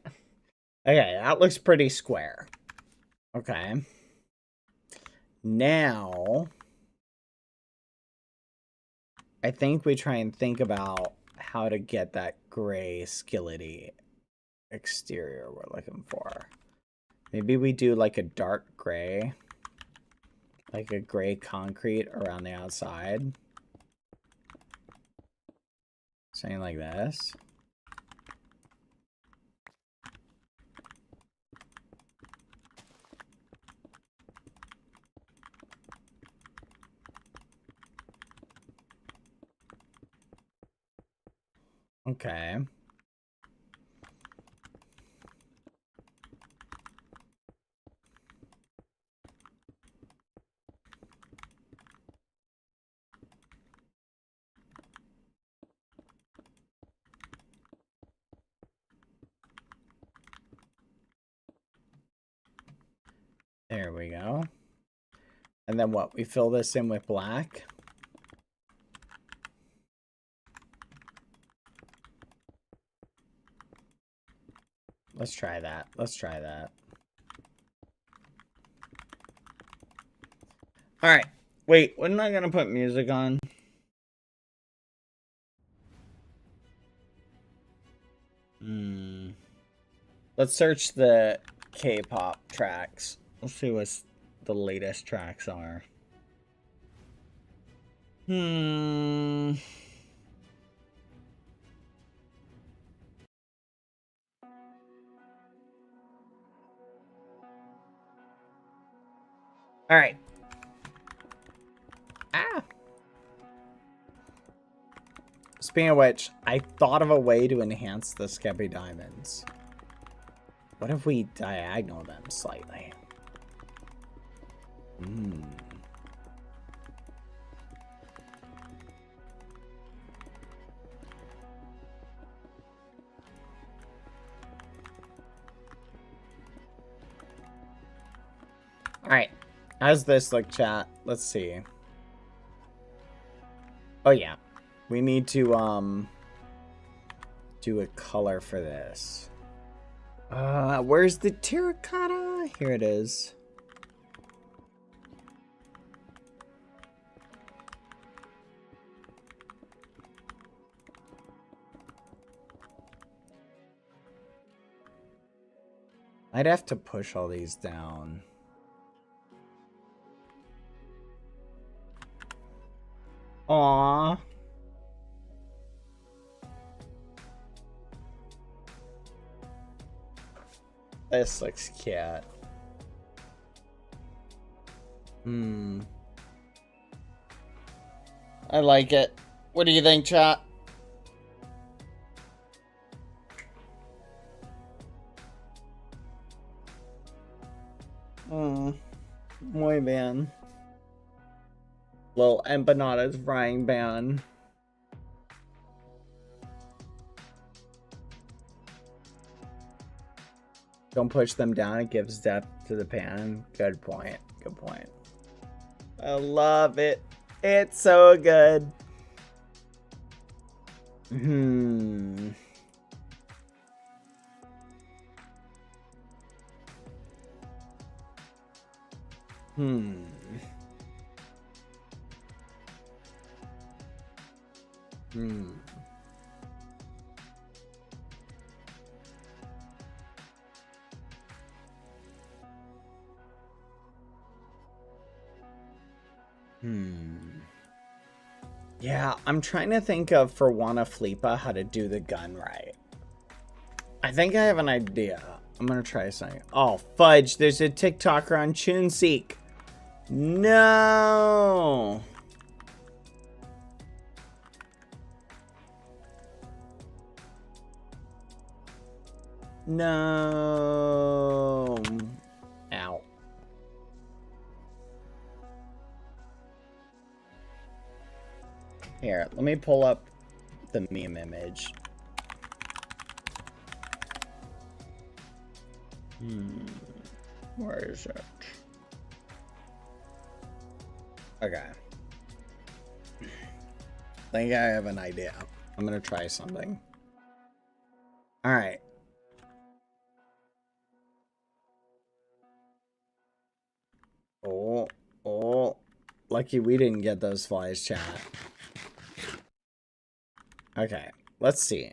Okay, that looks pretty square. Okay. Now, I think we try and think about how to get that gray skillety exterior we're looking for. Maybe we do like a dark gray. Like a gray concrete around the outside. Something like this. Okay. There we go. And then what? We fill this in with black. Let's try that. Let's try that. Alright. Wait, wasn't I gonna put music on? Let's search the K-pop tracks. Let's see what the latest tracks are. Alright. Ah! Speaking of which, I thought of a way to enhance the Skeppy Diamonds. What if we diagonal them slightly? Alright. How's this look, chat? Let's see. Oh, yeah. We need to, do a color for this. Where's the terracotta? Here it is. I'd have to push all these down. Aww. This looks cute. I like it. What do you think, chat? Muy bien. Little empanadas frying pan. Don't push them down, it gives depth to the pan. Good point. Good point. I love it. It's so good. Yeah, I'm trying to think of, for Wanna Flipa, how to do the gun right. I think I have an idea. I'm gonna try something. Oh, fudge, there's a TikToker on Choonseek. No! No! Ow. Here, let me pull up the meme image. Where is it? Okay. I think I have an idea. I'm gonna try something. Alright. Oh. Lucky we didn't get those flies, chat. Okay, let's see.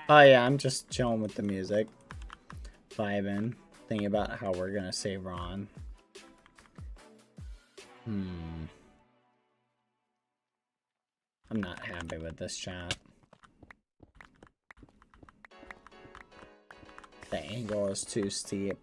Oh yeah, I'm just chilling with the music. Vibing. Thinking about how we're gonna save Ron. I'm not happy with this chat. The angle is too steep.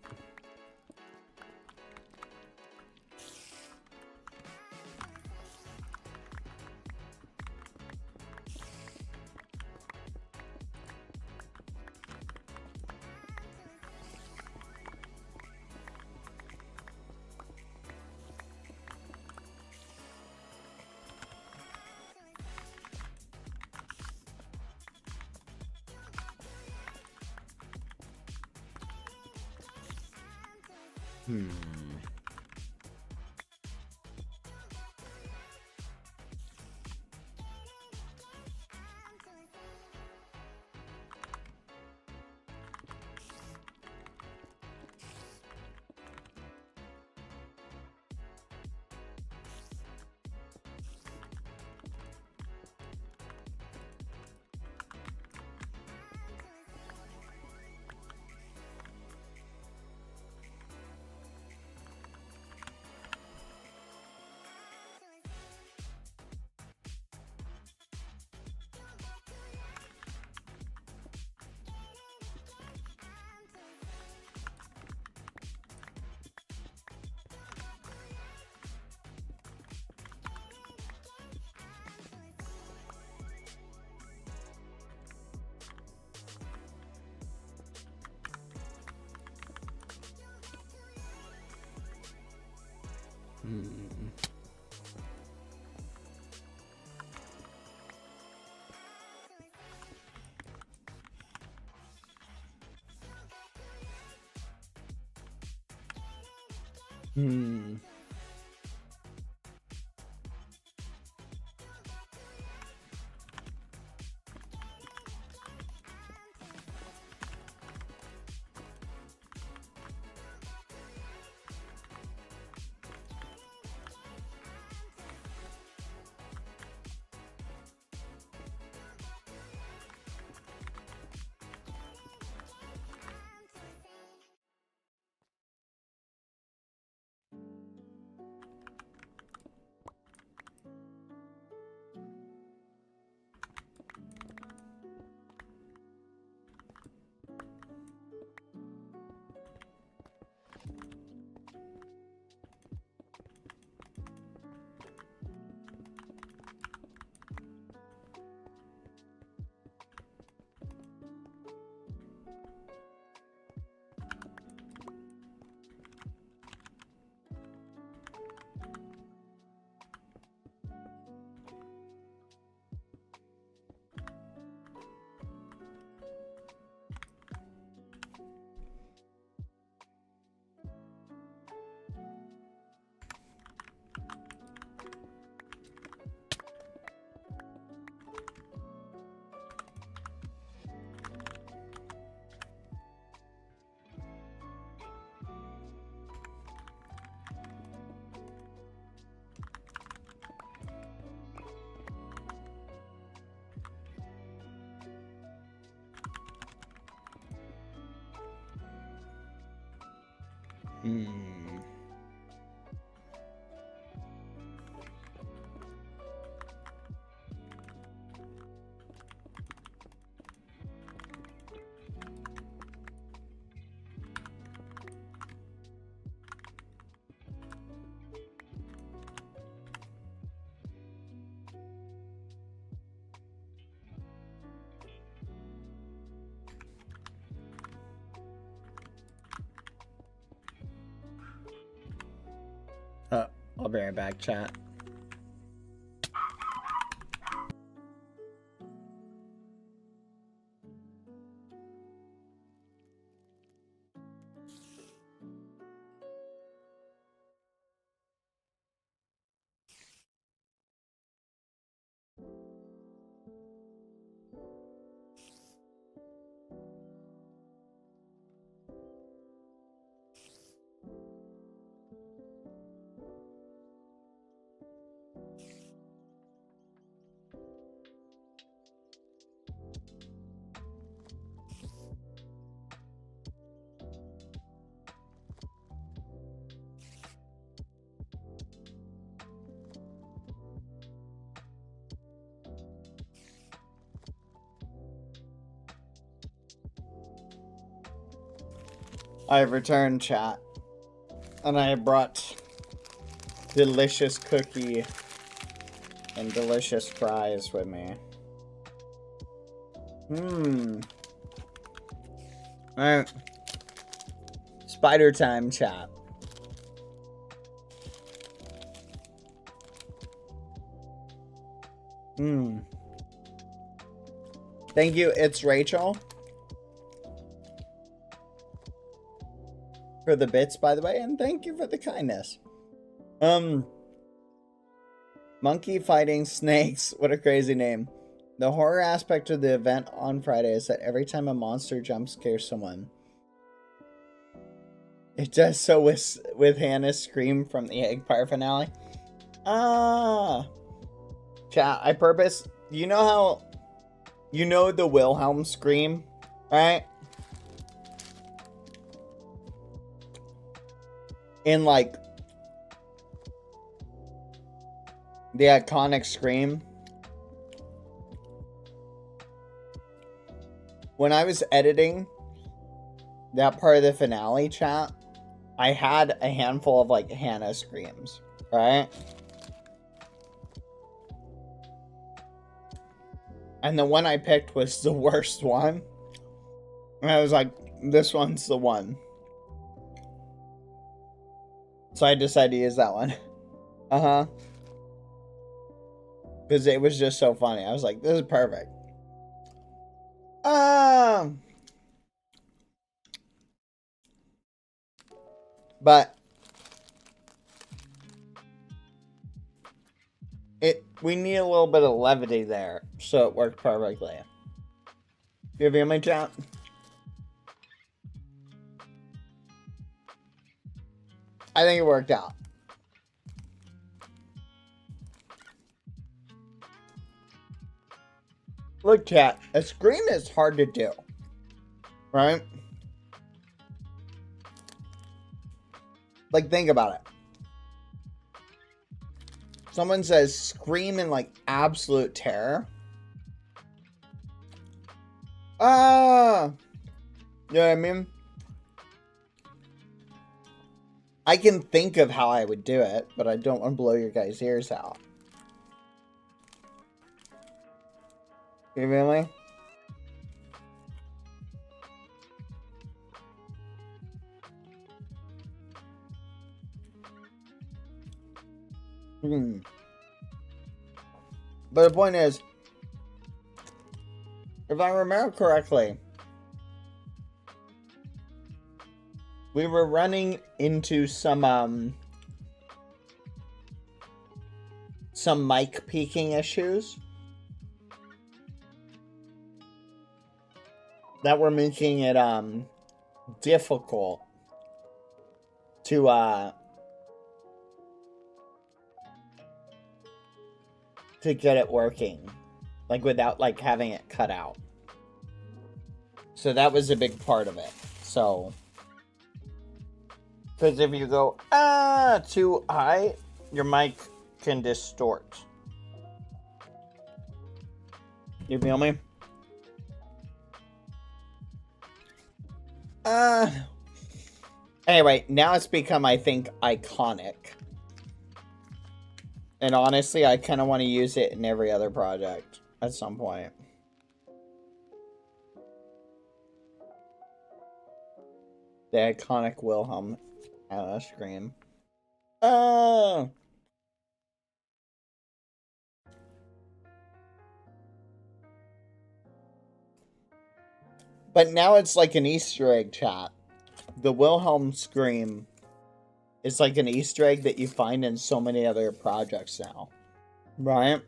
I'll be right back, chat. I've returned, chat, and I brought delicious cookie and delicious fries with me. Alright. Spider time, chat. Thank you, it's Rachel. For the bits, by the way, and thank you for the kindness. Monkey fighting snakes. What a crazy name. The horror aspect of the event on Friday is that every time a monster jump scares someone, it does so with Hannah's scream from the egg pie finale. Chat, I purpose. You know how, you know the Wilhelm scream, right? In like the iconic scream. When I was editing that part of the finale, chat, I had a handful of like Hannah screams, right? And the one I picked was the worst one. And I was like, this one's the one. So I decided to use that one. Because it was just so funny. I was like, this is perfect. But we need a little bit of levity there, so it worked perfectly. You hear me, chat? I think it worked out. Look, chat, a scream is hard to do, right? Like, think about it. Someone says scream in like absolute terror. You know what I mean? I can think of how I would do it, but I don't want to blow your guys' ears out. You feel me? But the point is, if I remember correctly, we were running into some mic peaking issues that were making it difficult to get it working, like without like having it cut out. So that was a big part of it. So Because if you go, too high, your mic can distort. You feel me? Anyway, now it's become, I think, iconic. And honestly, I kind of want to use it in every other project at some point. The iconic Wilhelm scream. But now it's like an Easter egg, chat. The Wilhelm scream is like an Easter egg that you find in so many other projects now. Right?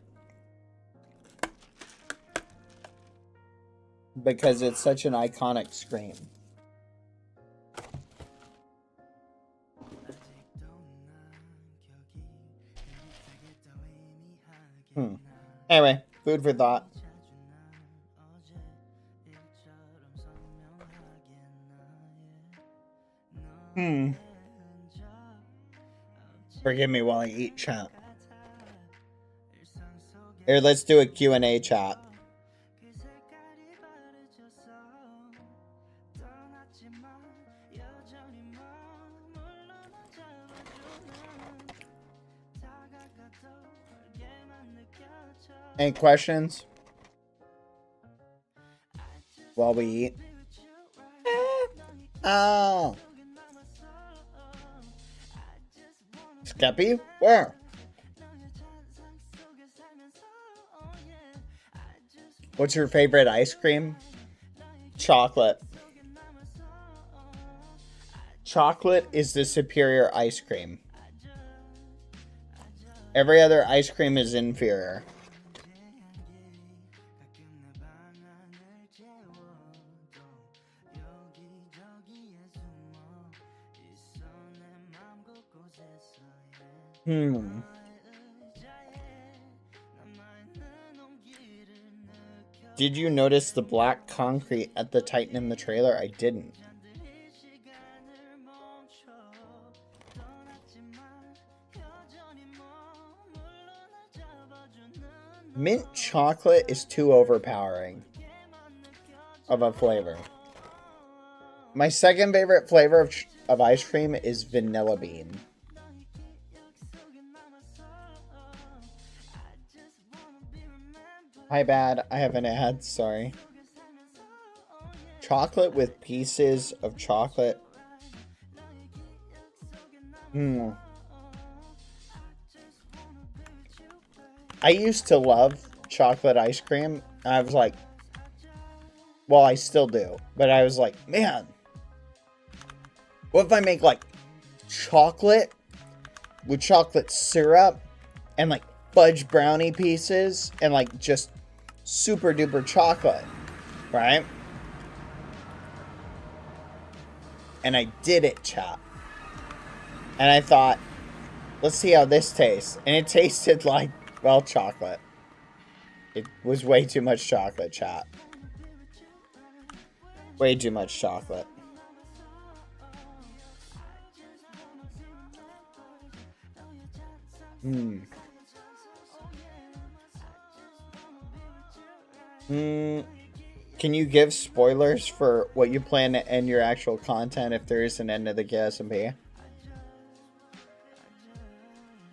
Because it's such an iconic scream. Anyway, food for thought. Forgive me while I eat, chat. Here, let's do a Q&A, chat. Any questions while we eat? Oh. Skeppy? Where? What's your favorite ice cream? Chocolate. Chocolate is the superior ice cream. Every other ice cream is inferior. Did you notice the black concrete at the Titan in the trailer? I didn't. Mint chocolate is too overpowering of a flavor. My second favorite flavor of ice cream is vanilla bean. Hi, Bad. I have an ad. Sorry. Chocolate with pieces of chocolate. I used to love chocolate ice cream. I was like, well, I still do. But I was like, man, what if I make like chocolate with chocolate syrup and like fudge brownie pieces and like just super duper chocolate, right? And I did it, chat. And I thought, let's see how this tastes. And it tasted like, well, chocolate. It was way too much chocolate, chat. Way too much chocolate. Can you give spoilers for what you plan to end your actual content if there is an end to the QSMP?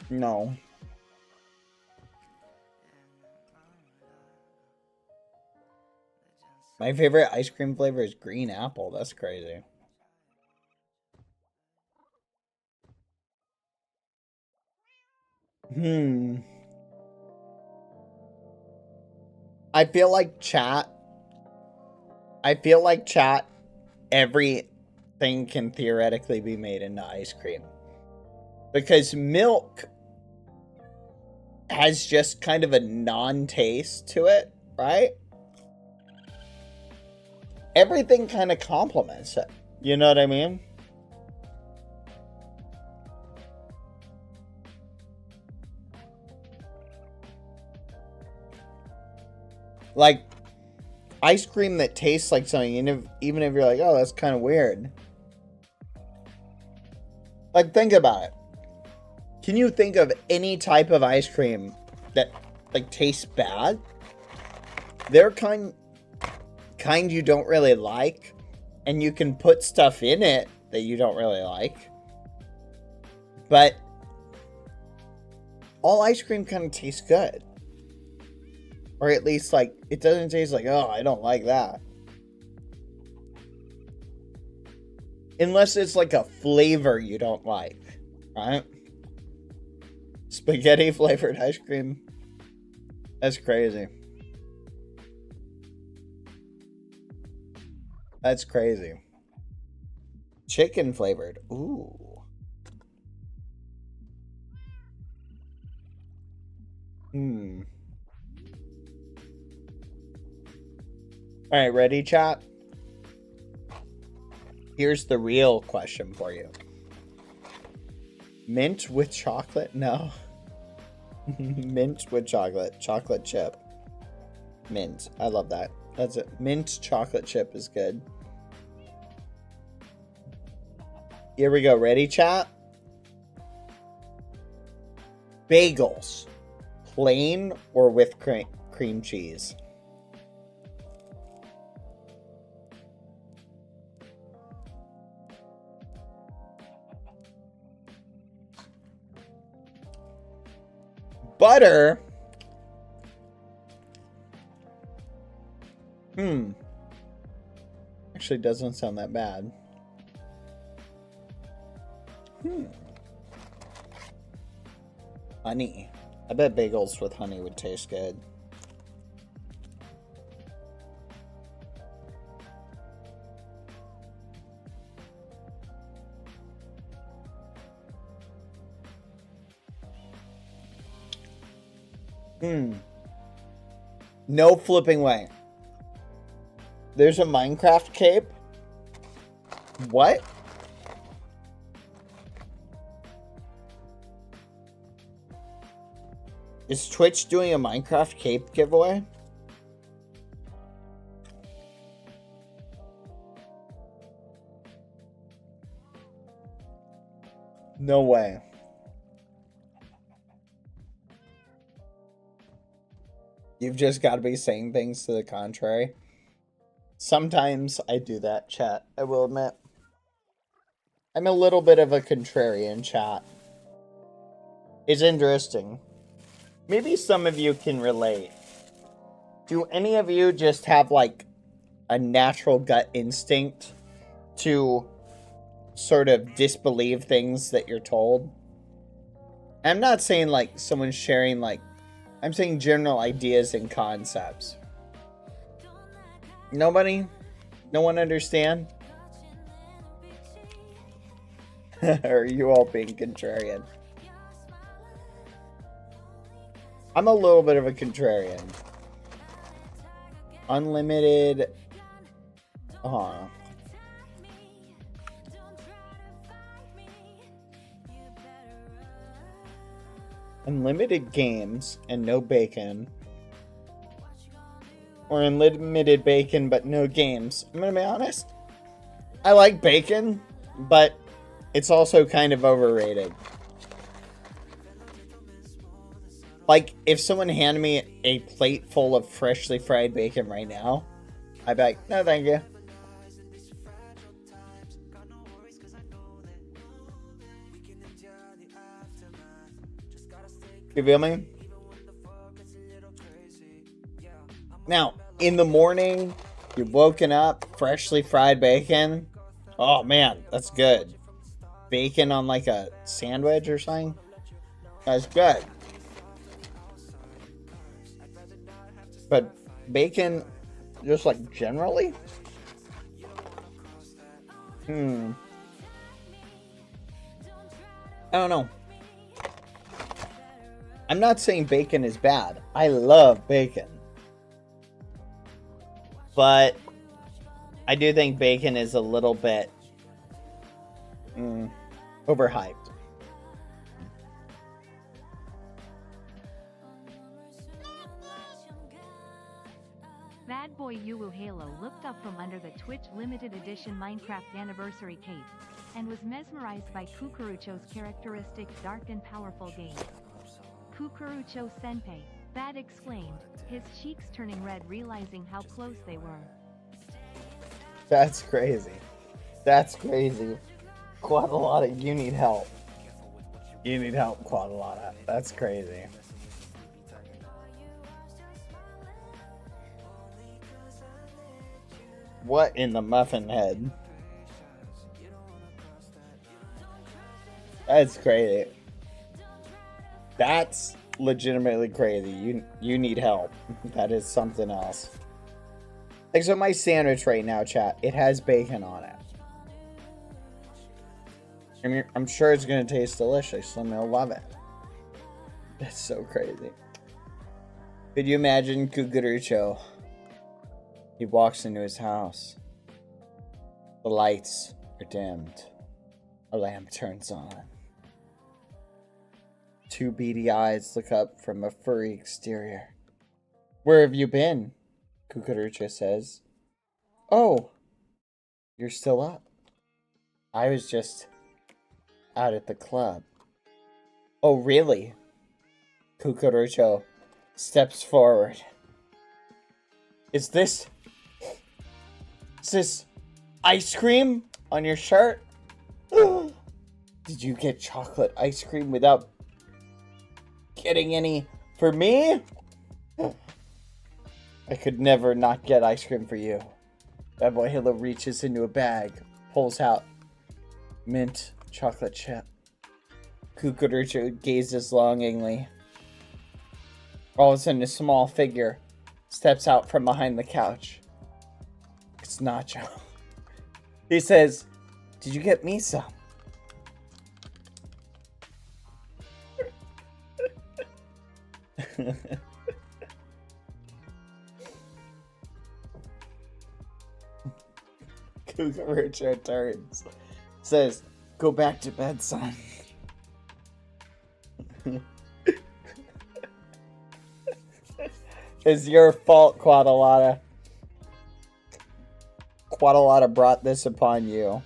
No. My favorite ice cream flavor is green apple. That's crazy. I feel like chat, everything can theoretically be made into ice cream. Because milk has just kind of a non-taste to it, right? Everything kind of complements it. You know what I mean? Like, ice cream that tastes like something, even if you're like, oh, that's kind of weird. Like, think about it. Can you think of any type of ice cream that, like, tastes bad? They're kind you don't really like, and you can put stuff in it that you don't really like. But all ice cream kind of tastes good. Or at least, like, it doesn't taste like, oh, I don't like that. Unless it's like a flavor you don't like, right? Spaghetti flavored ice cream. That's crazy. That's crazy. Chicken flavored. Ooh. Alright, ready, chat? Here's the real question for you. Mint with chocolate? No. Mint with chocolate. Chocolate chip. Mint. I love that. That's it. Mint chocolate chip is good. Here we go. Ready, chat? Bagels. Plain or with cream cheese? Butter. Actually doesn't sound that bad. Honey. I bet bagels with honey would taste good. No flipping way. There's a Minecraft cape? What? Is Twitch doing a Minecraft cape giveaway? No way. You've just got to be saying things to the contrary. Sometimes I do that, chat. I will admit. I'm a little bit of a contrarian, chat. It's interesting. Maybe some of you can relate. Do any of you just have, like, a natural gut instinct to sort of disbelieve things that you're told? I'm not saying, like, someone's sharing, like, I'm saying general ideas and concepts. Nobody? No one understand? Are you all being contrarian? I'm a little bit of a contrarian. Unlimited. Unlimited games and no bacon. Or unlimited bacon but no games. I'm gonna be honest. I like bacon, but it's also kind of overrated. Like, if someone handed me a plate full of freshly fried bacon right now, I'd be like, no thank you. You feel me? Now, in the morning, you're woken up, freshly fried bacon. Oh man, that's good. Bacon on like a sandwich or something. That's good. But bacon, just like generally? I don't know. I'm not saying bacon is bad. I love bacon. But I do think bacon is a little bit overhyped. BadBoyHalo looked up from under the Twitch limited edition Minecraft anniversary cape. and was mesmerized by Cucurucho's characteristic dark and powerful gaze. Cucurucho-senpai, Bad exclaimed, his cheeks turning red realizing how close they were. That's crazy. That's crazy. Quadalata, you need help. You need help, Quadalata. That's crazy. What in the muffin head? That's crazy. That's legitimately crazy. You need help. That is something else. Like, so my sandwich right now, chat, it has bacon on it. I mean, I'm sure it's gonna taste delicious. I'm gonna love it. That's so crazy. Could you imagine Cucurucho? He walks into his house. The lights are dimmed. A lamp turns on. Two beady eyes look up from a furry exterior. Where have you been? Cucurucho says. Oh, you're still up. I was just out at the club. Oh, really? Cucurucho steps forward. Is this ice cream on your shirt? Did you get chocolate ice cream without getting any for me? I could never not get ice cream for you. BadBoyHalo reaches into a bag, pulls out mint chocolate chip. Cucurucho gazes longingly. All of a sudden, a small figure steps out from behind the couch. It's Nacho. He says, "Did you get me some?" Cucurucho turns. Says, "Go back to bed, son." It's your fault, Quadalata. Quadalata brought this upon you.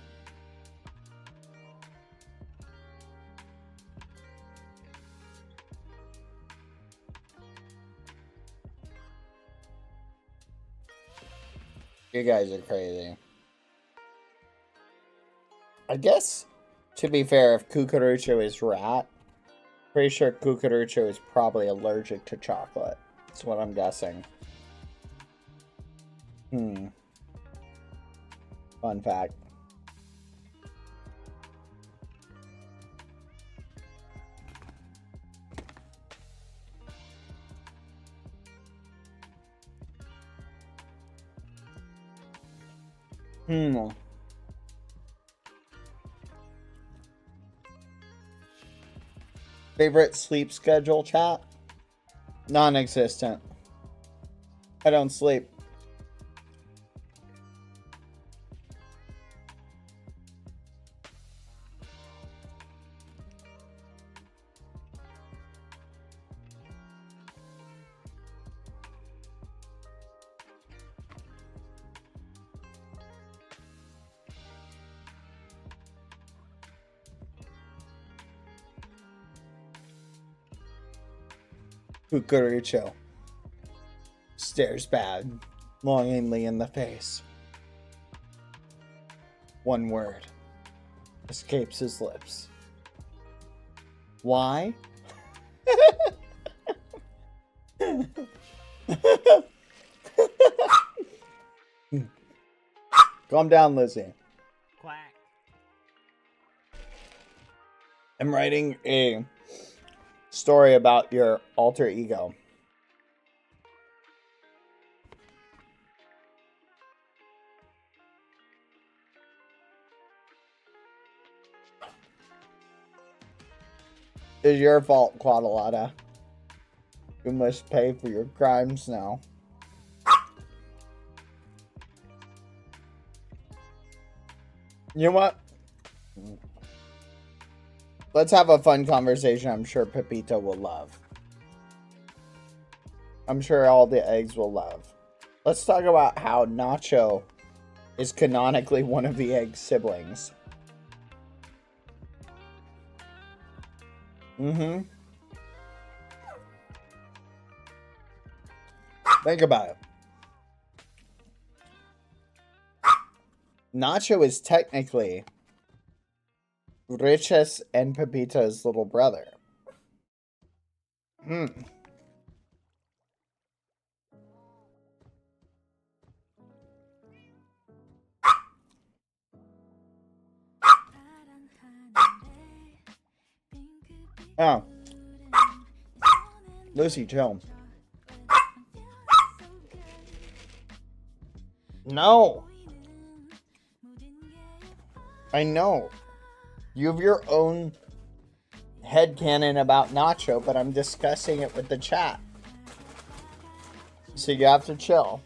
You guys are crazy. I guess, to be fair, if Cucurucho is rat, pretty sure Cucurucho is probably allergic to chocolate. That's what I'm guessing. Fun fact. Favorite sleep schedule, chat? Non-existent. I don't sleep. Cucurucho stares Bad longingly in the face. One word escapes his lips. Why? Calm down, Lizzie. Quack. I'm writing a story about your alter ego. It's your fault, Quadalata. You must pay for your crimes now. You know what? Let's have a fun conversation I'm sure Pepito will love. I'm sure all the eggs will love. Let's talk about how Nacho is canonically one of the egg siblings. Mm-hmm. Think about it. Nacho is technically Rich's and Pepito's little brother. Hmm. Oh. Lucy, chill. No. I know. You have your own headcanon about Nacho, but I'm discussing it with the chat. So you have to chill.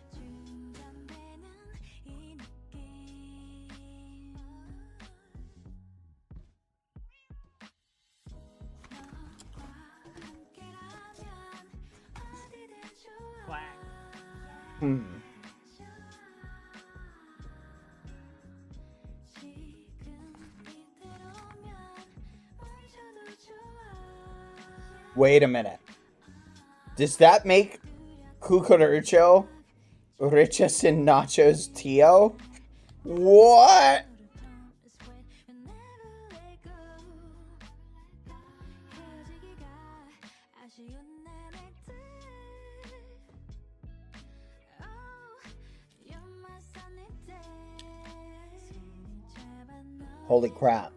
Hmm. Wait a minute. Does that make Cucurucho Rich's and Nacho's Tio? What? Holy crap.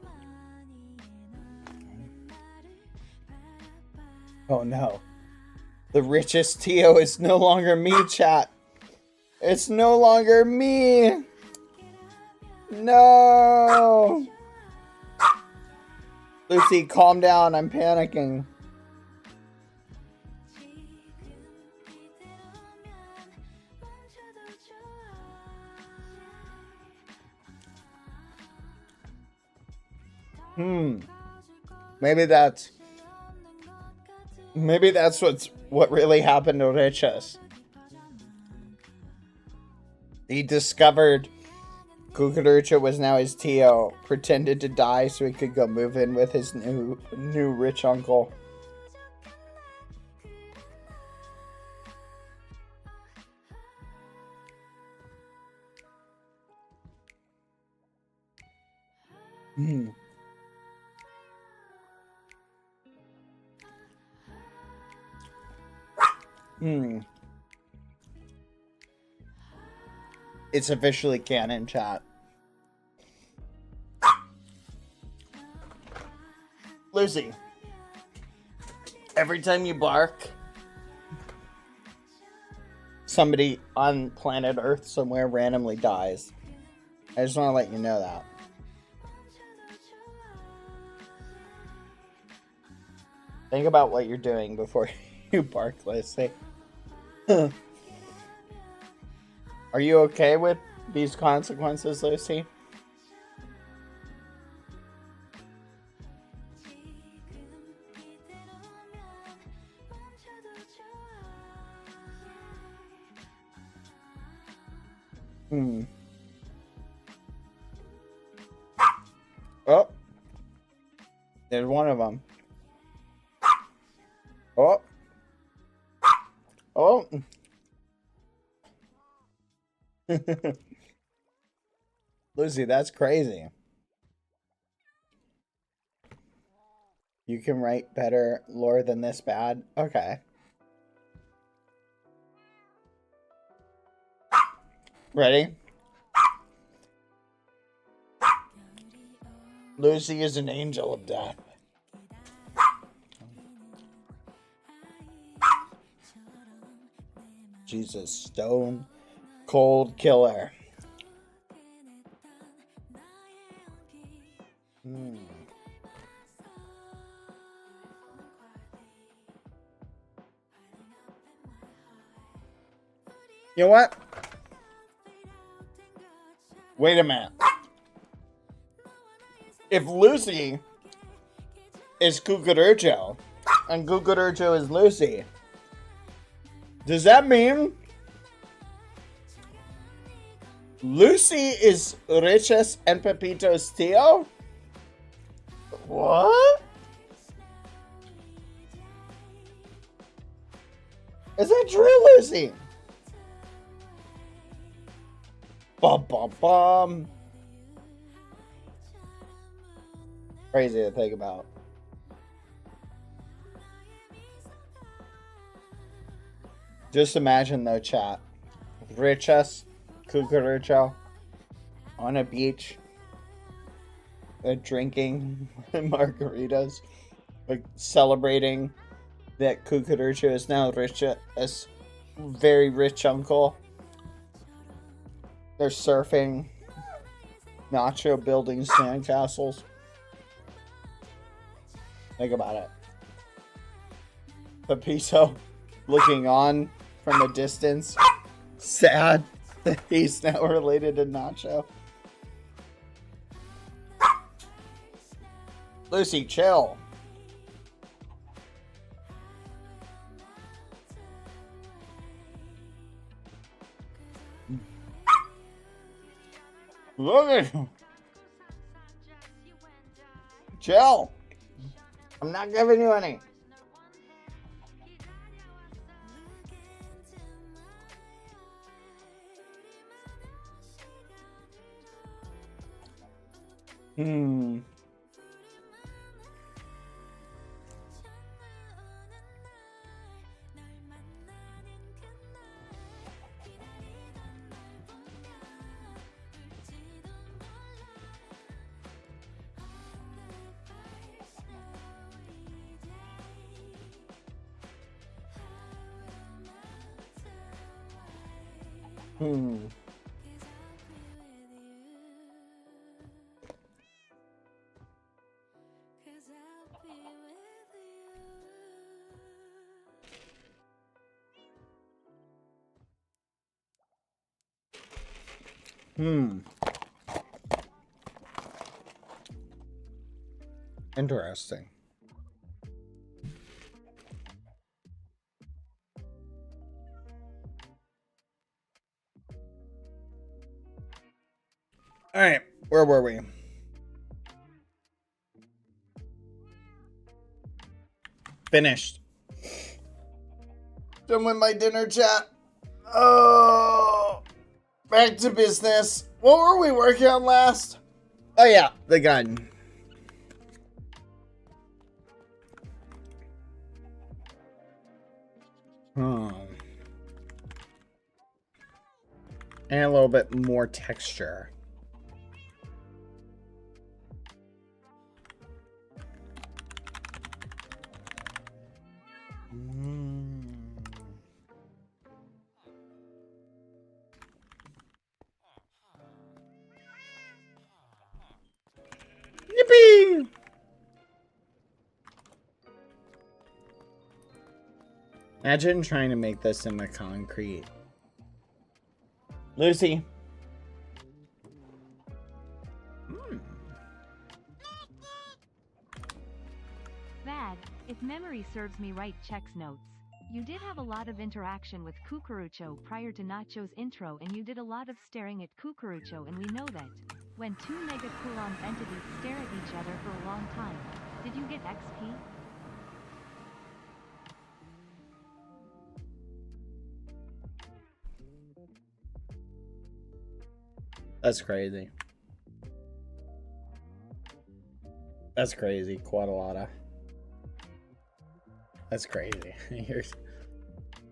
Oh no. The richest Tio is no longer me, chat. It's no longer me. No. Lucy, calm down. I'm panicking. Maybe that's what really happened to Rich's. He discovered Cucurucho was now his Tio, pretended to die so he could go move in with his new rich uncle. It's officially canon, chat. Lucy, every time you bark, somebody on planet Earth somewhere randomly dies. I just want to let you know that. Think about what you're doing before you bark, Lucy. Are you okay with these consequences, Lucy? Oh. There's one of them. Oh. Oh. Lucy, that's crazy. You can write better lore than this bad? Okay. Ready? Lucy is an angel of death. Jesus, stone cold killer. You know what? Wait a minute. If Lucy is Cucurucho and Cucurucho is Lucy, does that mean Lucy is Rich's and Pepito's Tio? What? Is that true, Lucy? Bum bum bum. Crazy to think about. Just imagine though, chat. Richas, Cucurucho, on a beach, drinking margaritas, like celebrating that Cucurucho is now rich, as very rich uncle. They're surfing, Nacho building sandcastles. Think about it. Pepito looking on from a distance, sad that he's now related to Nacho. Lucy, chill. Look at him. Chill. I'm not giving you any. Interesting. All right, where were we? Finished. Done with my dinner, chat. Oh, back to business. What were we working on last? Oh yeah, the gun. And a little bit more texture. Yippee! Imagine trying to make this in the concrete. Lucy. Bad, if memory serves me right, checks notes. You did have a lot of interaction with Cucurucho prior to Nacho's intro, and you did a lot of staring at Cucurucho, and we know that when two Mega Coulomb entities stare at each other for a long time. Did you get XP? That's crazy. That's crazy. Quite a lot of. That's crazy.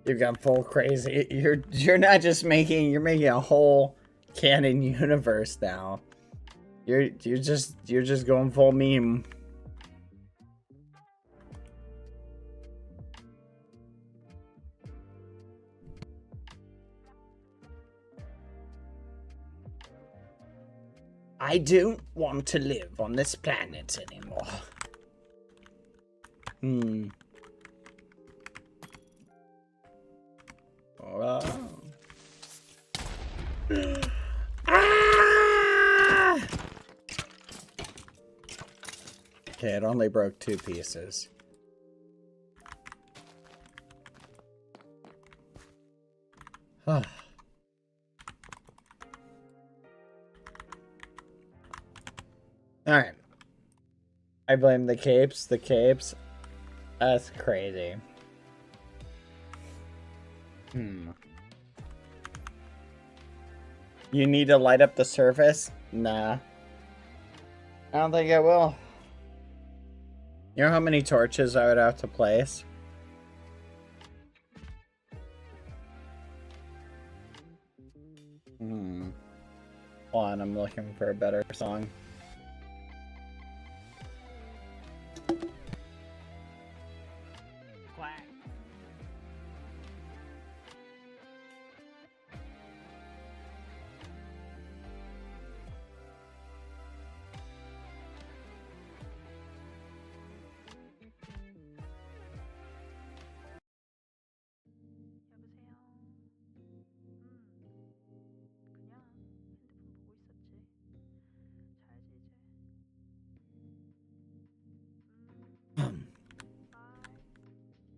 You've gone full crazy. You're not just making. You're making a whole canon universe now. You're just going full meme. I don't want to live on this planet anymore. Oh. Ah! Okay, it only broke 2 pieces. Alright. I blame the capes. The capes. That's crazy. You need to light up the surface? Nah. I don't think I will. You know how many torches I would have to place? Hold on, I'm looking for a better song. Quack.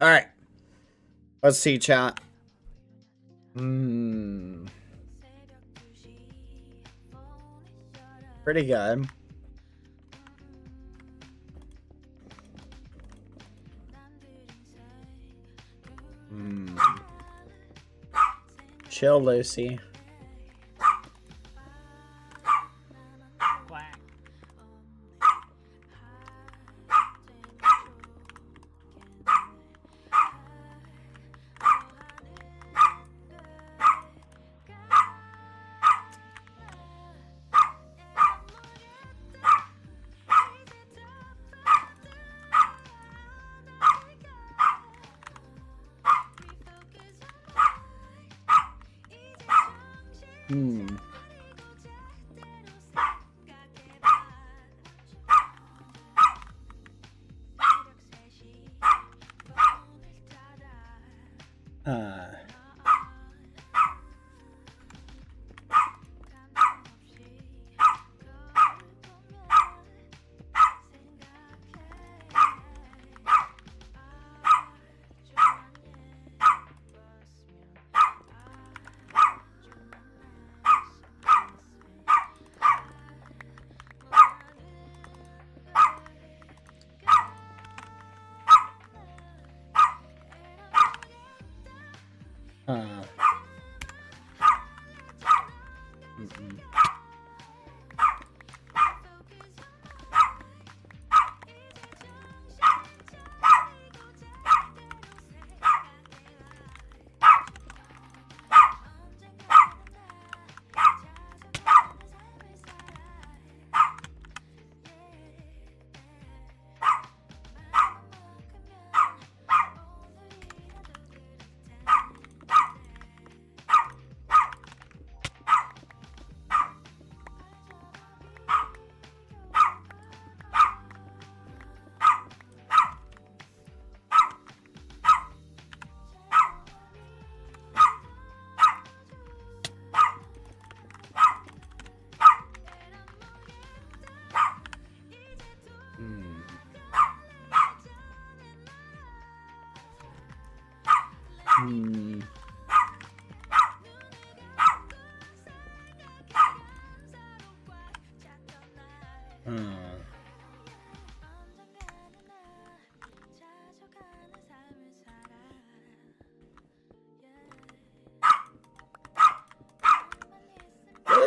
All right. Let's see, chat. Pretty good. Chill, Lucy. Quack.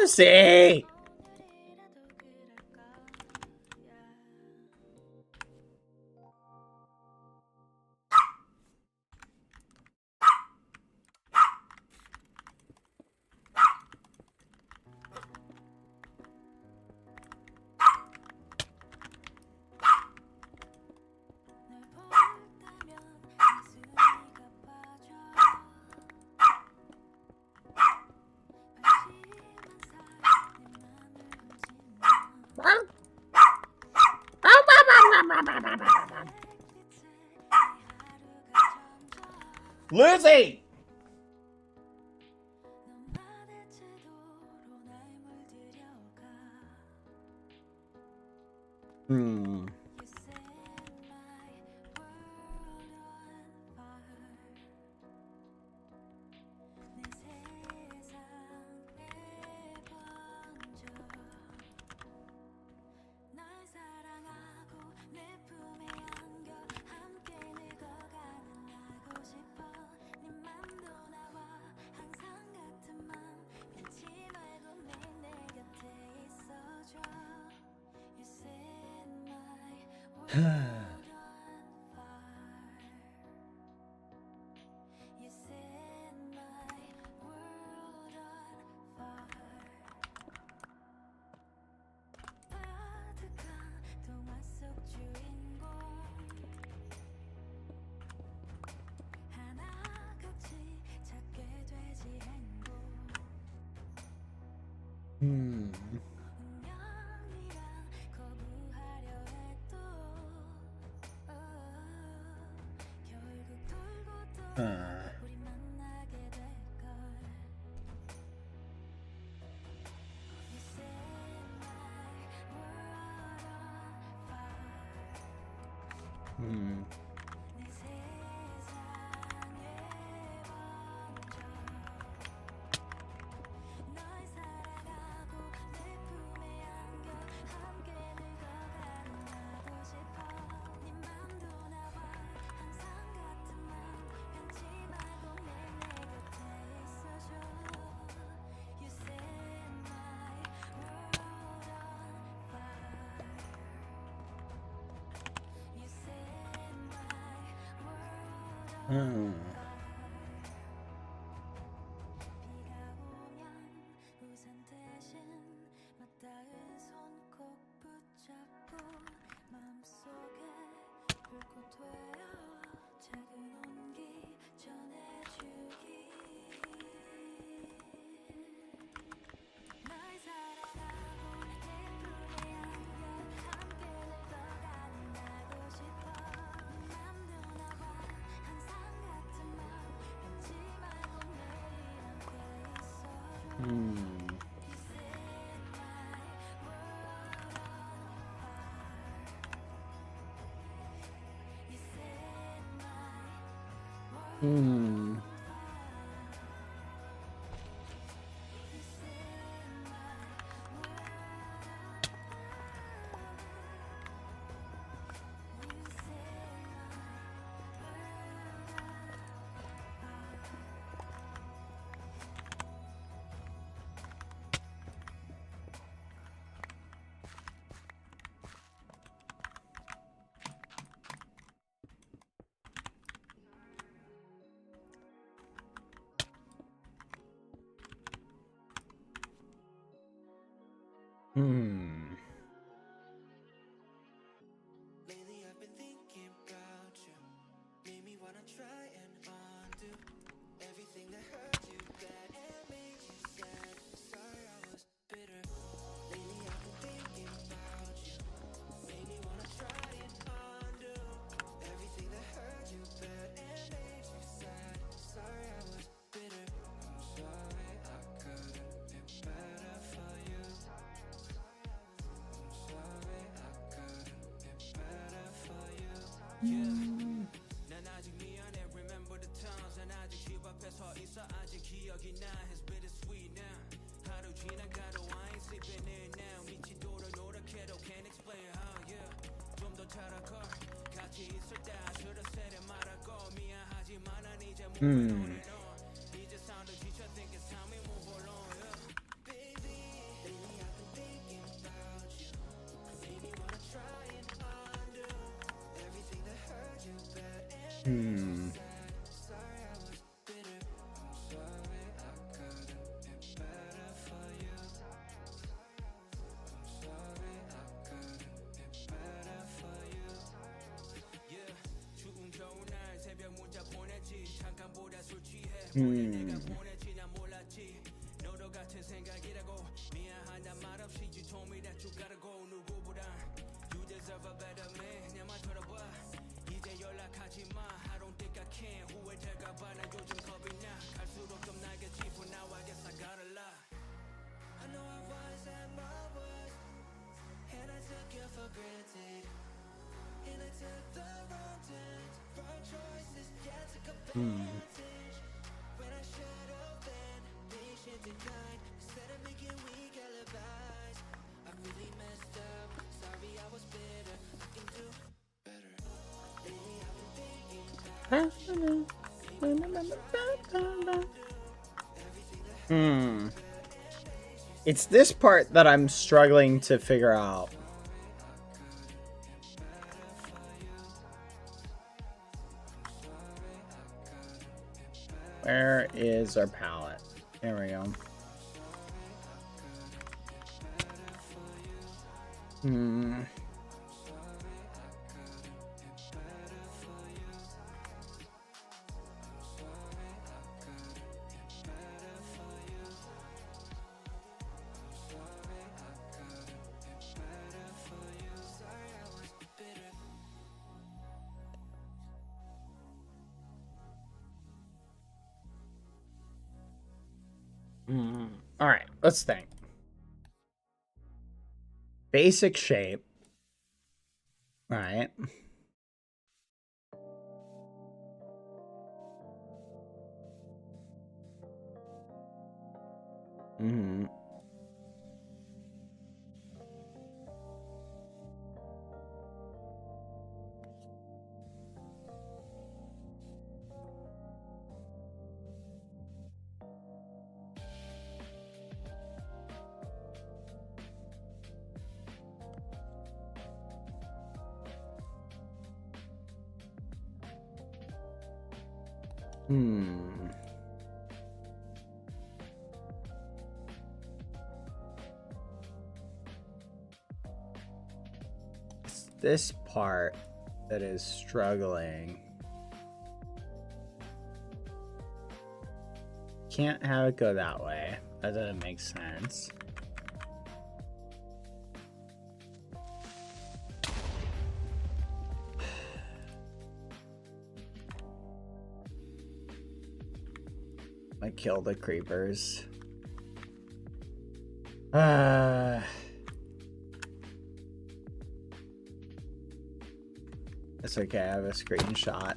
Lucy! Lucy! Lately I've been thinking about you. Made me wanna try and undo everything that hurt you bad and made you sad. Sorry I was bitter. Lately I've been thinking about you. Made me wanna try and undo everything that hurt you bad and made you sad. Sorry I was bitter. I'm sorry I couldn't be better for you. I'm sorry I couldn't be better for you. 난 아직 미안해. Remember the times. 난 아직 집 앞에 서 있어. 아직 기억이 나. It's bittersweet now. 하루 지나가도 I ain't sleeping in now. 미치도록 노력해도 can't explain how. Yeah. 좀 더 잘할걸. 같이 있을 때 should have said it 말하고. 미안하지만 난 이제 moving on and on. 이제 사운드 지쳐 think it's time we move along. Yeah. Baby, lately I've been thinking about you. Made me wanna try and undo everything that hurt you bad and sad. Sorry I was bitter. I'm sorry I couldn't be better for you. I'm sorry I couldn't be better for you. Yeah. 추운 겨울날 새벽 문자 보냈지. 잠깐보다 술 취해. 뭐야 내가 보냈지 난 몰랐지. 너도 같은 생각이라고. 미안하단 말 없이 you told me that you gotta go. 누구보다 you deserve a better man. 내 말 들어봐. 이제 연락하지 마. I don't think I can. 후회될까봐 난 요즘 겁이 나. 갈수록 좀 날겠지. For now I guess I gotta lie. I know I was at my worst, and I took you for granted. And I took the wrong turns, wrong choices, yeah, I took advantage. When I should have been patient and kind, instead of making weak alibis. I really messed up, sorry I was bitter, I can do better. Lately I've been thinking about It's this part that I'm struggling to figure out. Where is our palette? There we go. Hmm. All right, let's think. Basic shape. All right. Mm-hmm. It's this part that is struggling. Can't have it go that way. That doesn't make sense. I kill the creepers. It's okay, I have a screenshot.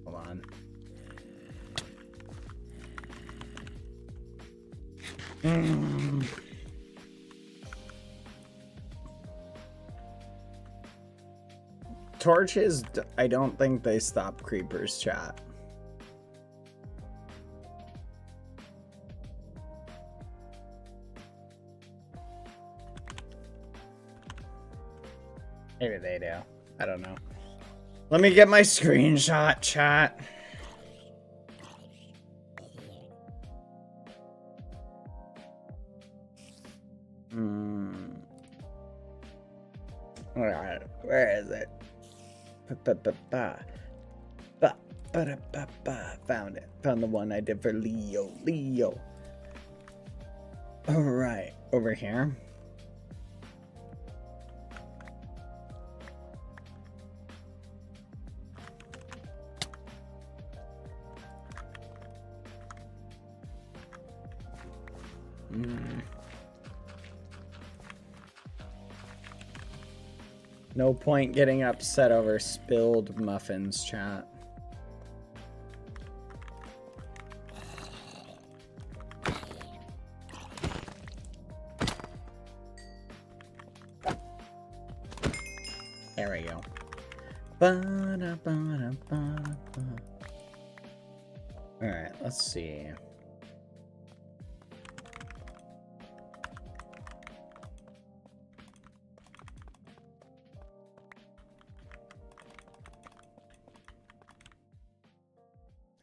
Hold on. Torches, I don't think they stop creepers, chat. Maybe they do. I don't know. Let me get my screenshot, chat. Alright, where is it? Found it. Found the one I did for Leo. Alright, over here. No point getting upset over spilled muffins, chat. There we go. Alright, let's see.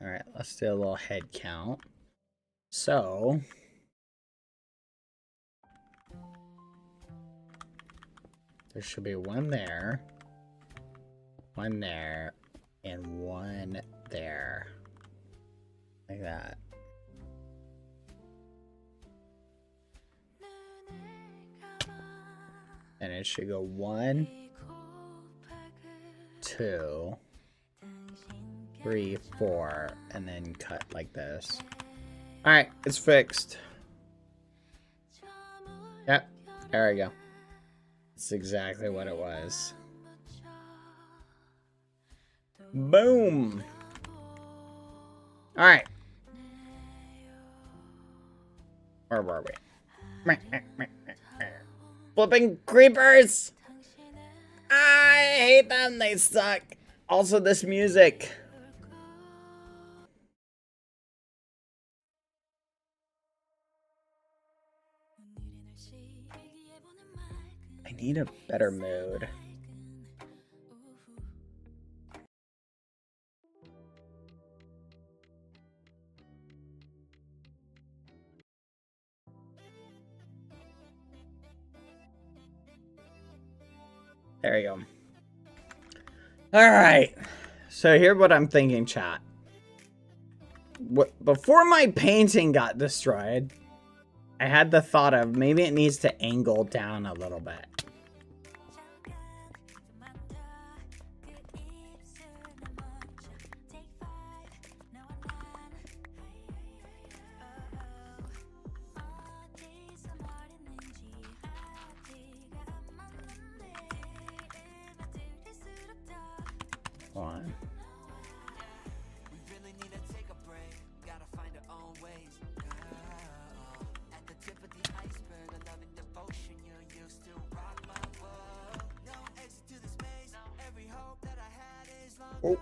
Alright, let's do a little head count. So, there should be one there, and one there. Like that. And it should go 1, 2, 3, 4, and then cut like this. Alright, it's fixed. Yep, there we go. It's exactly what it was. Boom! Alright. Where were we? Flipping creepers! I hate them, they suck. Also, this music. I need a better mood. There you go. All right. So here's what I'm thinking, chat. Before my painting got destroyed, I had the thought of maybe it needs to angle down a little bit. One. Oh.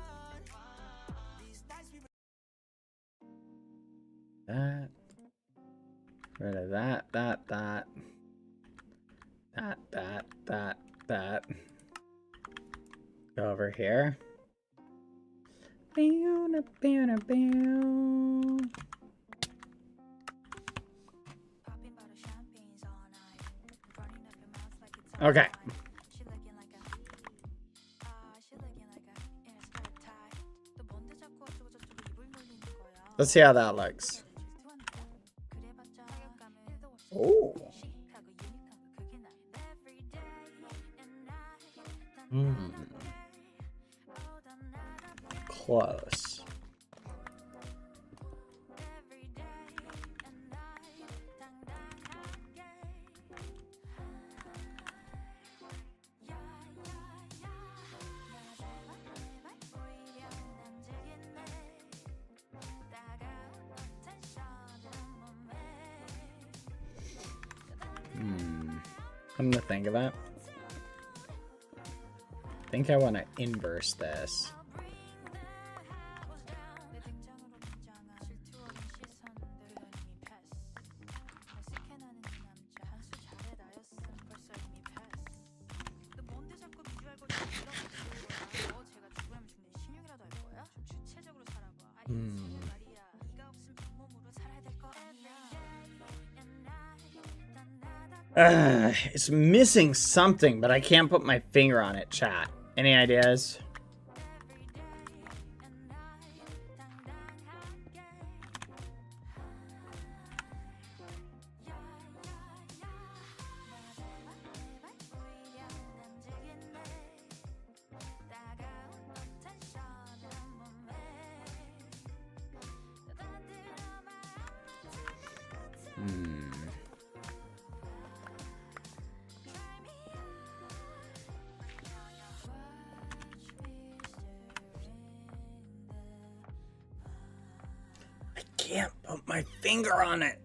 That. Rid of that. That. Go over here. Okay. Let's see how that looks. Oh. Close. Come to think of it, I think I want to inverse this. It's missing something, but I can't put my finger on it, chat. Any ideas? Can't put my finger on it.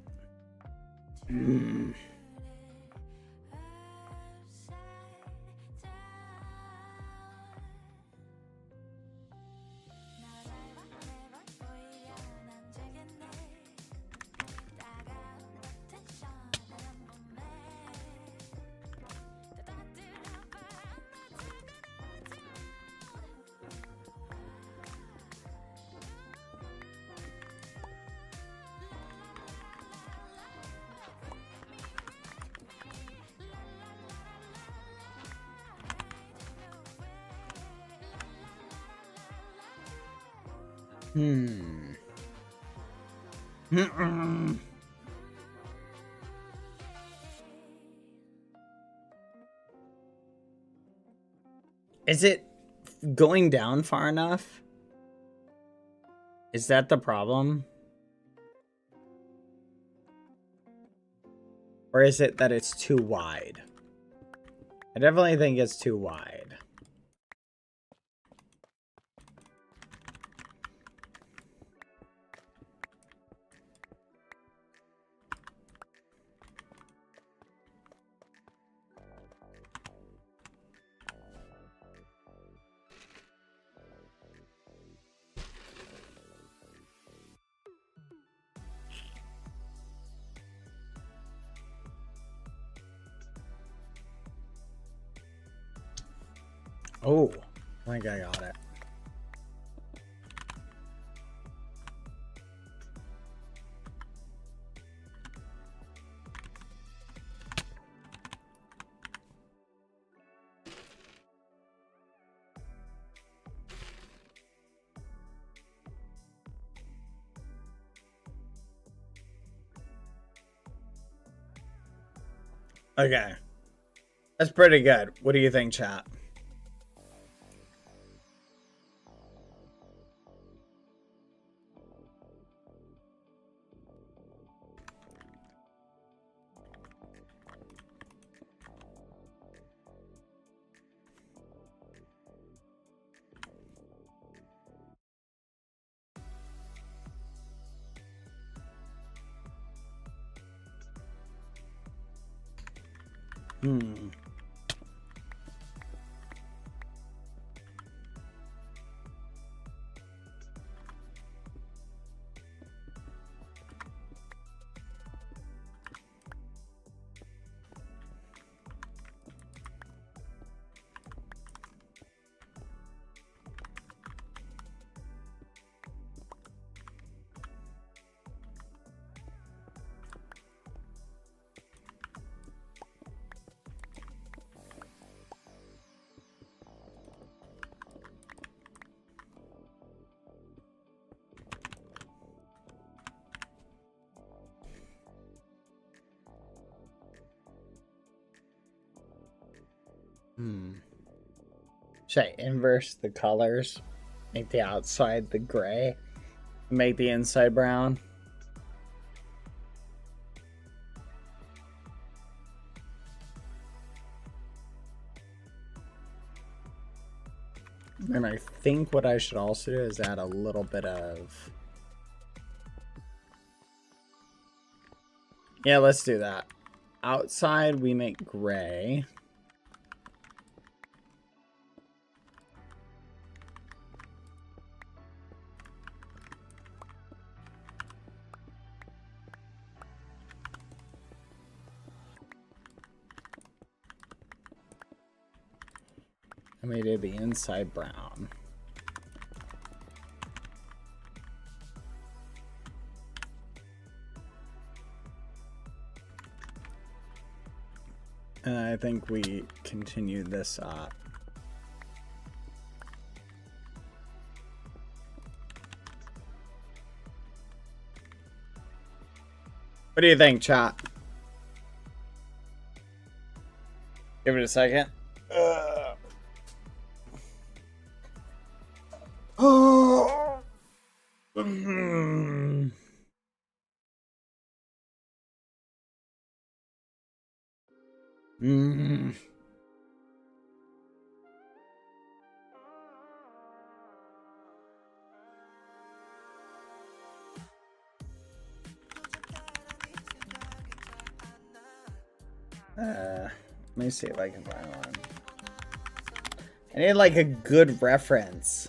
Is it going down far enough? Is that the problem? Or is it that it's too wide? I definitely think it's too wide. Oh, I think I got it. Okay. That's pretty good. What do you think, chat? Hmm. Should I inverse the colors? Make the outside the gray? Make the inside brown? And I think what I should also do is add a little bit of... Yeah, let's do that. Outside we make gray. And we do the inside brown. And I think we continue this up. What do you think, chat? Give it a second. Oh. Let me see if I can find one. I need like a good reference.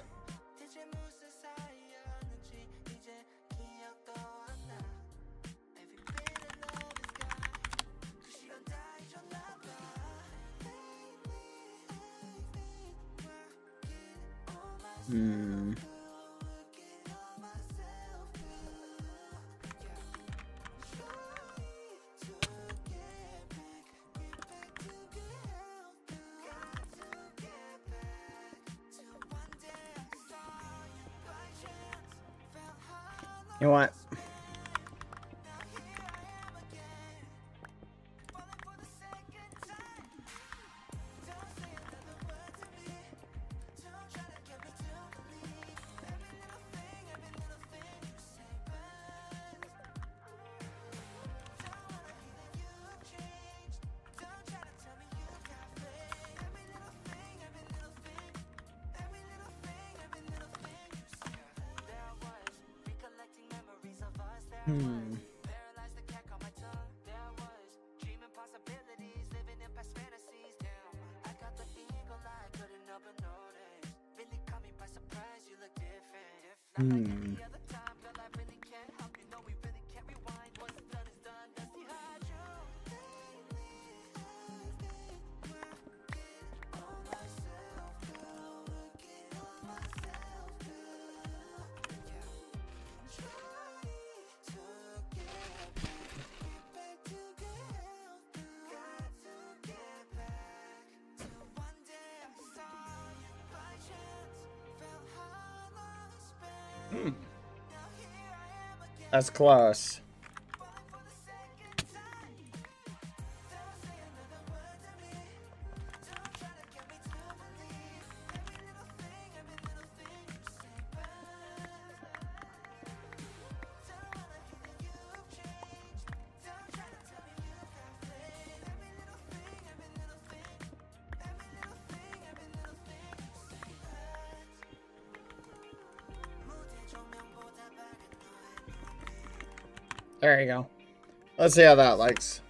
You know what? That's close. There you go. Let's see how that likes.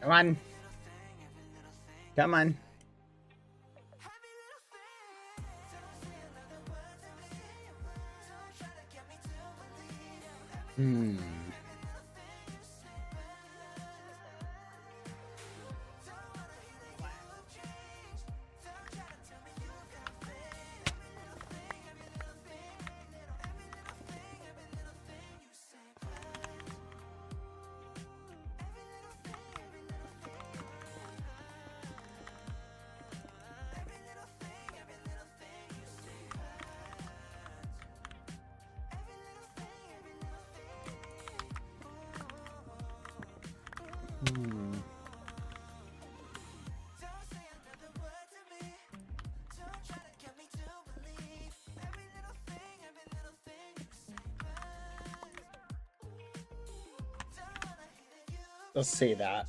Come on. Come on. Let's see that.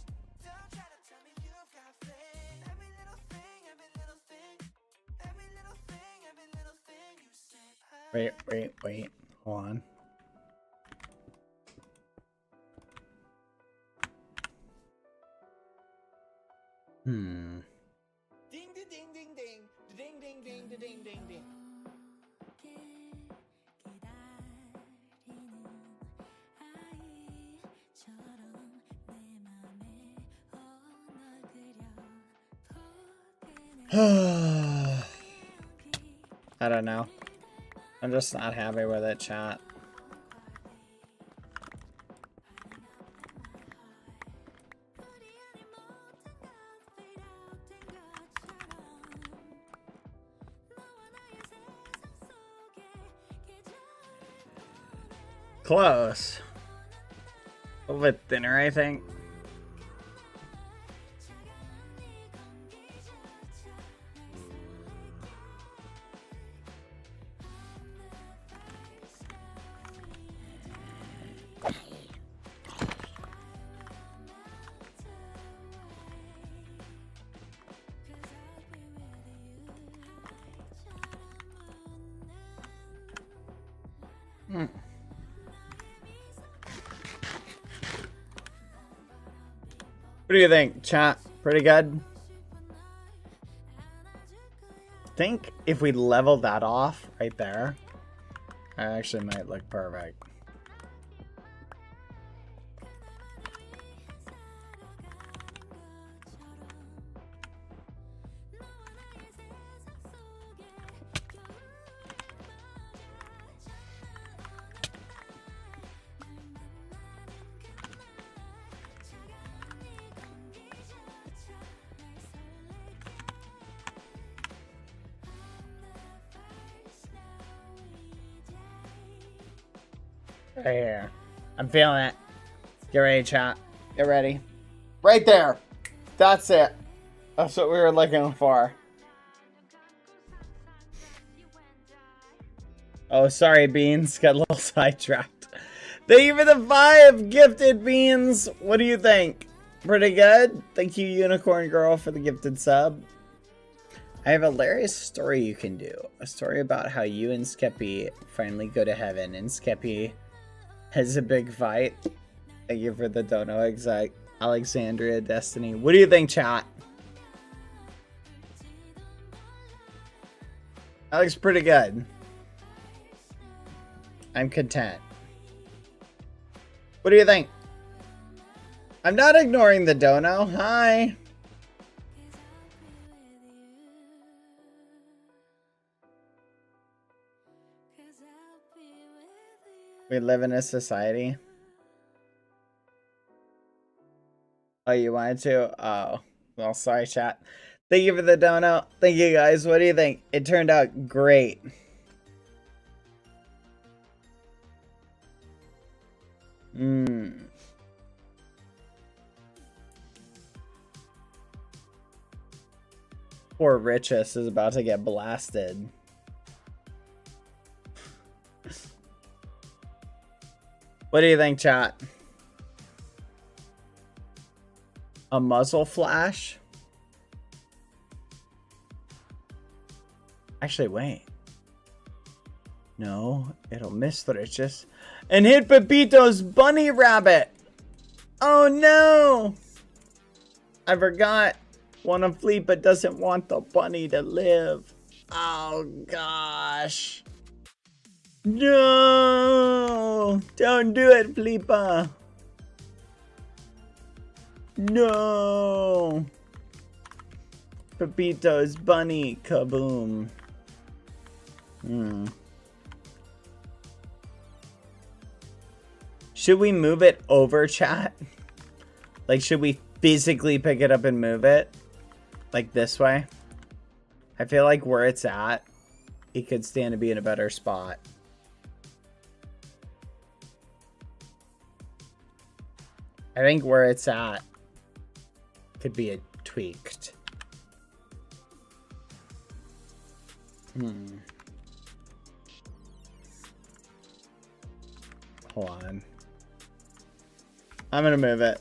Wait. Hold on. Ding ding ding ding ding ding ding ding ding ding ding. I don't know. I'm just not happy with it, chat. Close. A little bit thinner, I think. What do you think, chat? Pretty good? I think if we leveled that off right there, it actually might look perfect. Right here. I'm feeling it. Get ready, chat. Get ready. Right there. That's it. That's what we were looking for. Oh, sorry, Beans. Got a little sidetracked. Thank you for the 5 gifted, Beans. What do you think? Pretty good? Thank you, Unicorn Girl, for the gifted sub. I have a hilarious story you can do. A story about how you and Skeppy finally go to heaven, and Skeppy has a big fight. Thank you for the dono, exact Alexandria Destiny. What do you think, chat? That looks pretty good. I'm content. What do you think? I'm not ignoring the dono. Hi. We live in a society. Oh, you wanted to? Oh, well, sorry, chat. Thank you for the donut. Thank you, guys. What do you think? It turned out great. Poor Richus is about to get blasted. What do you think, chat? A muzzle flash? Actually, wait. No, it'll miss the Richus. And hit Pepito's bunny rabbit! Oh no! I forgot. Wanna flee but doesn't want the bunny to live. Oh gosh. No! Don't do it, Flipa! No! Pepito's bunny, kaboom. Should we move it over, chat? Like, should we physically pick it up and move it? Like this way? I feel like where it's at, it could stand to be in a better spot. I think where it's at could be tweaked. Hold on. I'm gonna move it.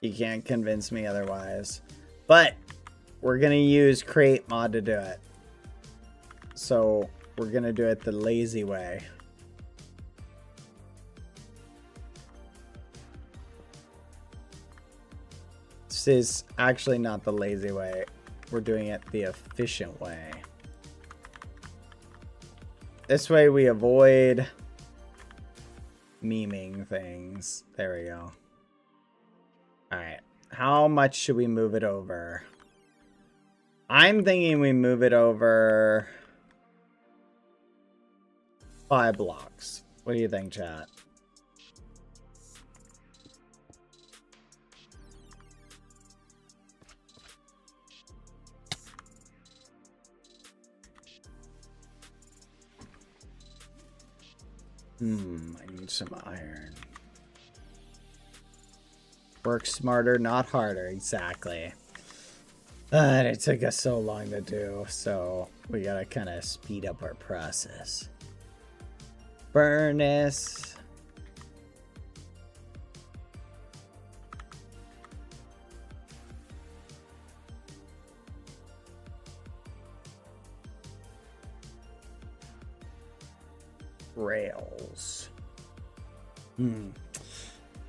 You can't convince me otherwise. But we're gonna use create mod to do it. So we're gonna do it the lazy way. This is actually not the lazy way. We're doing it the efficient way. This way we avoid memeing things. There we go. Alright. How much should we move it over? I'm thinking we move it over 5 blocks. What do you think, chat? I need some iron. Work smarter, not harder. Exactly. But it took us so long to do, so we gotta kind of speed up our process. Furnace. Rails.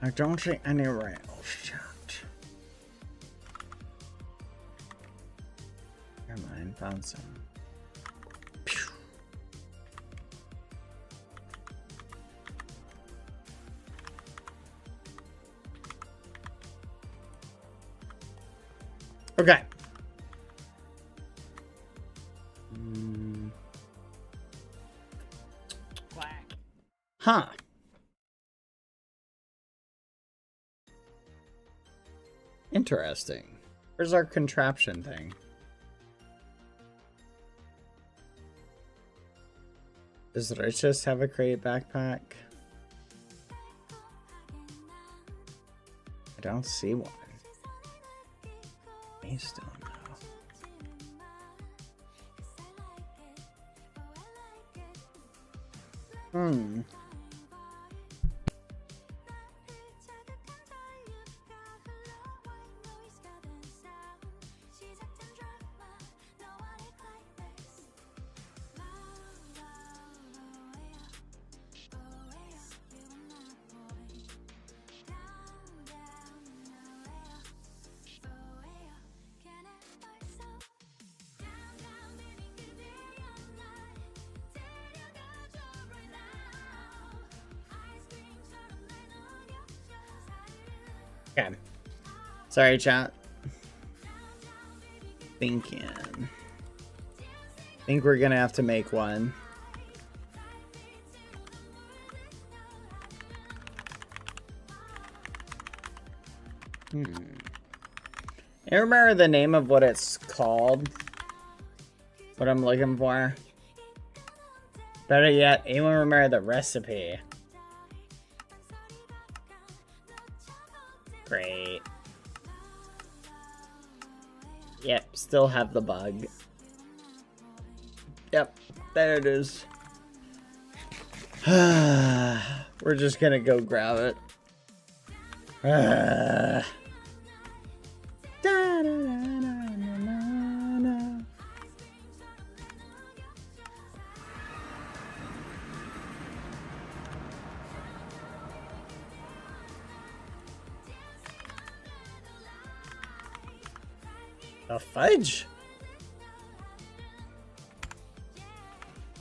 I don't see any rails, chat. Never mind, found some. Pew. Okay. Huh. Interesting. Where's our contraption thing? Does Richus have a crate backpack? I don't see one. Me still no. Okay. Sorry, chat. Thinking. Think we're gonna have to make one. I remember the name of what it's called. What I'm looking for. Better yet, anyone remember the recipe? Great. Yep, still have the bug. Yep, there it is. We're just gonna go grab it. The fudge?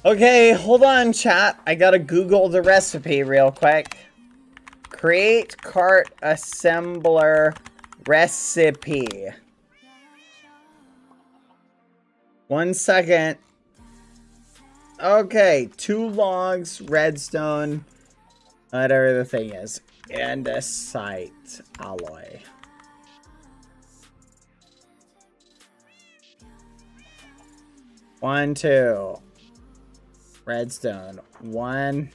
Okay, hold on, chat. I gotta Google the recipe real quick. Create cart assembler recipe. 1 second. Okay, 2 logs, redstone, whatever the thing is, andesite alloy. One, 2. Redstone. 1.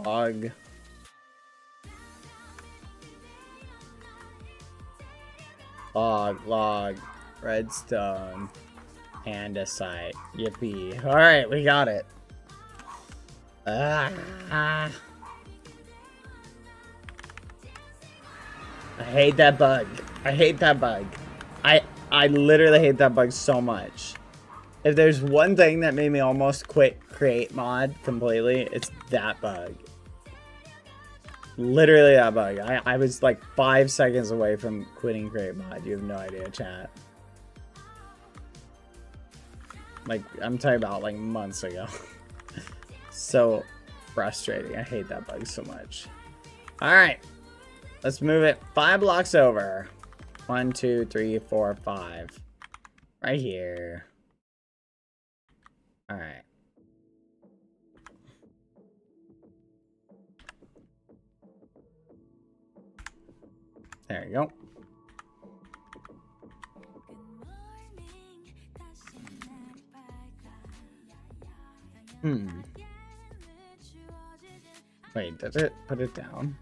Log. Log. Redstone. Andesite. Yippee. Alright, we got it. I hate that bug. I hate that bug. I literally hate that bug so much. If there's one thing that made me almost quit create mod completely, it's that bug. Literally that bug. I was like 5 seconds away from quitting create mod. You have no idea, chat. Like, I'm talking about like months ago. So frustrating. I hate that bug so much. Alright. Let's move it 5 blocks over. 1, 2, 3, 4, 5. Right here. Alright. There you go. Wait, does it put it down?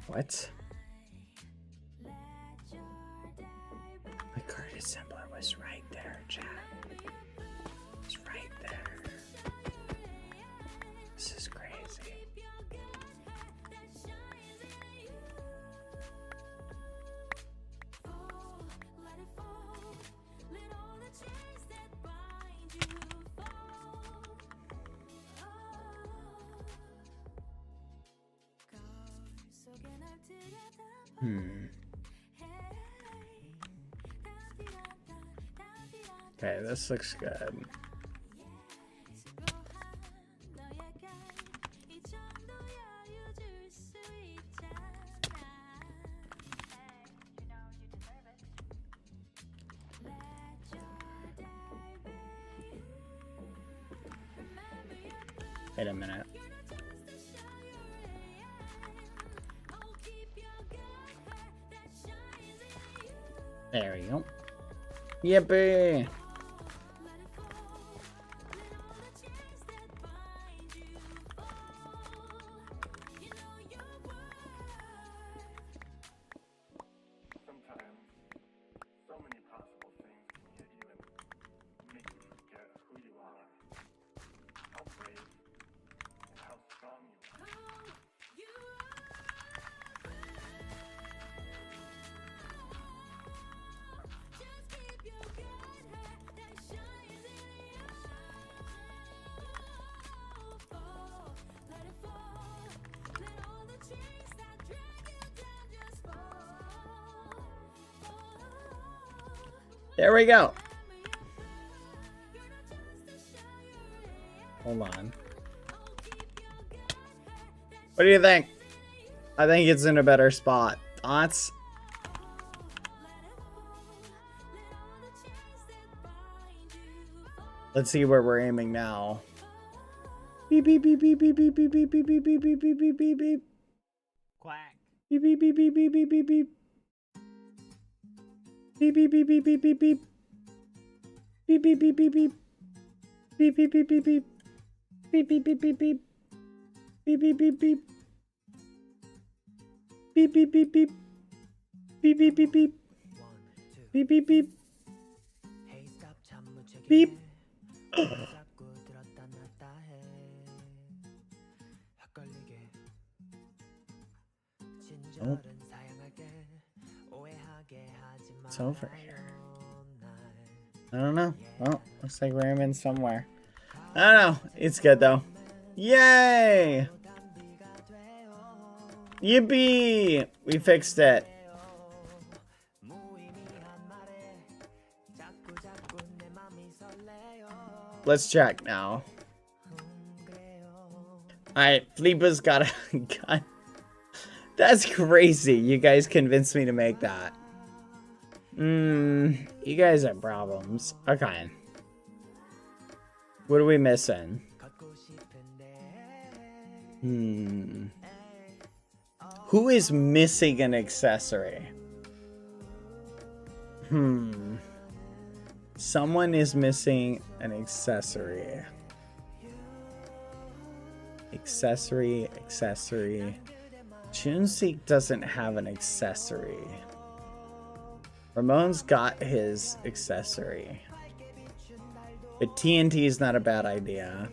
What? My card assembler was right there, chat. It's right there. This is crazy. Okay, this looks good. Wait a minute. There we go. Yippee! There we go. Hold on. What do you think? I think it's in a better spot. Thoughts? Let's see where we're aiming now. Beep beep beep beep beep beep beep beep beep beep beep beep beep beep beep beep. Quack. Beep beep beep beep beep beep beep beep. Beep beep beep beep beep beep beep. Beep beep beep beep beep. Beep beep beep beep beep. Beep beep beep beep beep. Beep beep beep beep. Beep beep beep beep. Beep beep beep beep. Beep beep beep. Beep. Oh. It's over here. I don't know. Well, looks like we're aiming somewhere. I don't know. It's good though. Yay! Yippee! We fixed it. Let's check now. Alright, Flipa's got a gun. That's crazy. You guys convinced me to make that. You guys have problems. Okay. What are we missing? Who is missing an accessory? Someone is missing an accessory. Accessory. Chunseek doesn't have an accessory. Ramon's got his accessory. But TNT is not a bad idea.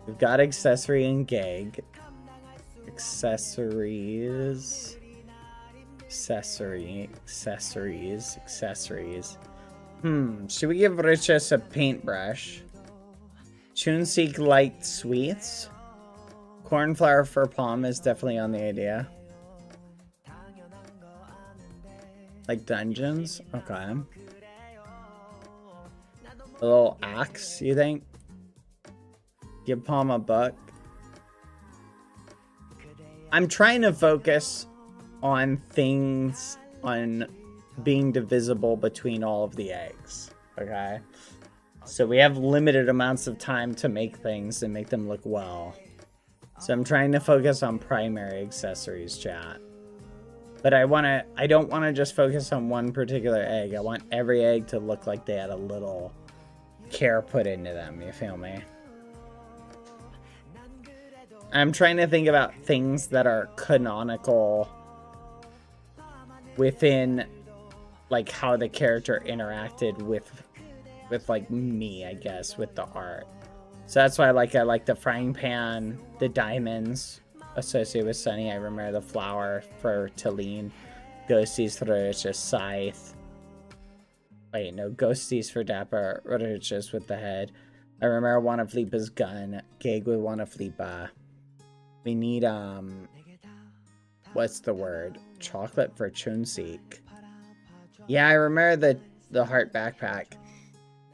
We've got accessory and gag. Accessories. Should we give Riches a paintbrush? Chunseek liked sweets. Cornflower for palm is definitely on the idea. Like dungeons? Okay. A little axe, you think? Give Palm a book. I'm trying to focus on things, on being divisible between all of the eggs. Okay? So we have limited amounts of time to make things and make them look well. So I'm trying to focus on primary accessories, chat. But I don't want to just focus on one particular egg. I want every egg to look like they had a little care put into them, you feel me? I'm trying to think about things that are canonical within, like, how the character interacted with like, me, I guess, with the art. So that's why I like the frying pan, the diamonds associated with Sunny. I remember the flower for Talene. Ghosties for Riches, scythe. Wait, no, ghosties for Dapper, Riches with the head. I remember one of Flipa's gun. Gag with one of Flipa. We need, what's the word? Chocolate for Chunseek. Yeah, I remember the heart backpack.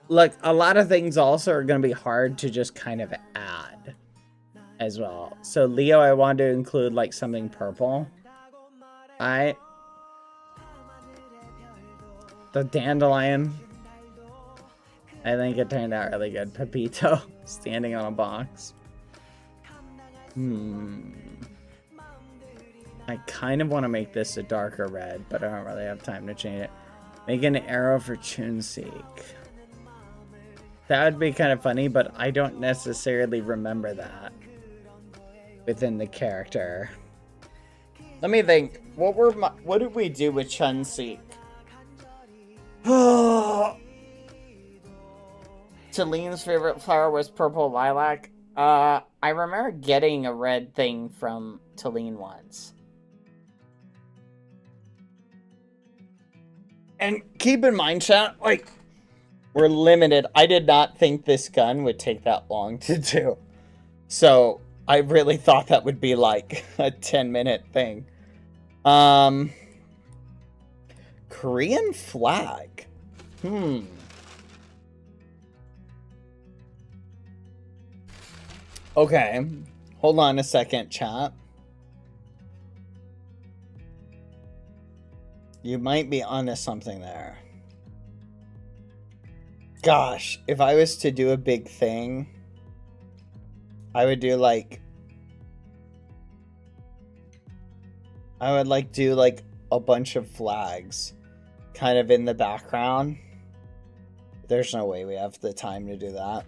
Look, a lot of things also are going to be hard to just kind of add as well. So Leo, I want to include like something purple. The dandelion. I think it turned out really good. Pepito standing on a box. I kind of want to make this a darker red, but I don't really have time to change it. Make an arrow for Chunseek. That would be kind of funny, but I don't necessarily remember that within the character. Let me think. What did we do with Chunseek? Talene's favorite flower was purple lilac. I remember getting a red thing from Talene once. And keep in mind, chat, like, we're limited. I did not think this gun would take that long to do. So, I really thought that would be like a 10-minute thing. Korean flag. Okay. Hold on a second, chat. You might be onto something there. Gosh, if I was to do a big thing, I would do like... I would like do like a bunch of flags kind of in the background. There's no way we have the time to do that.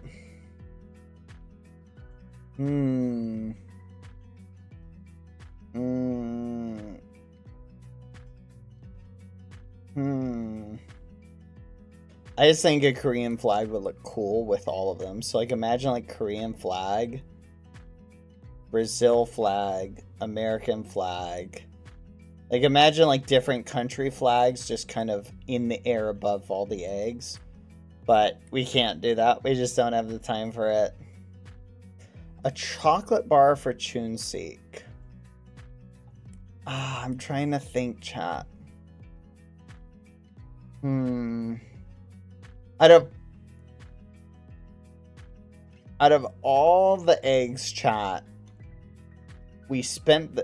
I just think a Korean flag would look cool with all of them. So like imagine like Korean flag, Brazil flag, American flag. Like imagine like different country flags just kind of in the air above all the eggs. But we can't do that. We just don't have the time for it. A chocolate bar for Chunseek. I'm trying to think, chat. Out of all the eggs, chat, we spent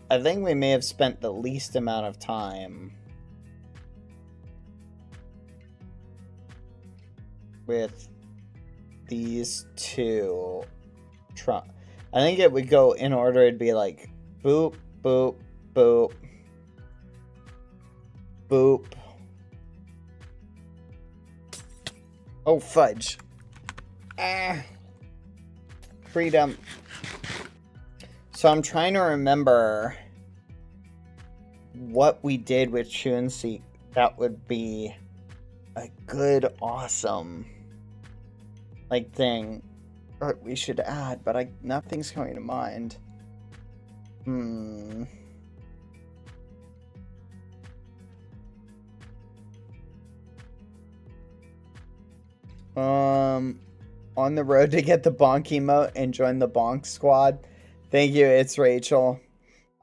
I think we may have spent the least amount of time with these two. I think it would go in order. It'd be like boop, boop, boop, boop. Oh, fudge. Freedom. So I'm trying to remember what we did with Chunseek. That would be a good, awesome, like, thing. Or we should add, but nothing's coming to mind. On the road to get the bonk emote and join the bonk squad. Thank you, it's Rachel.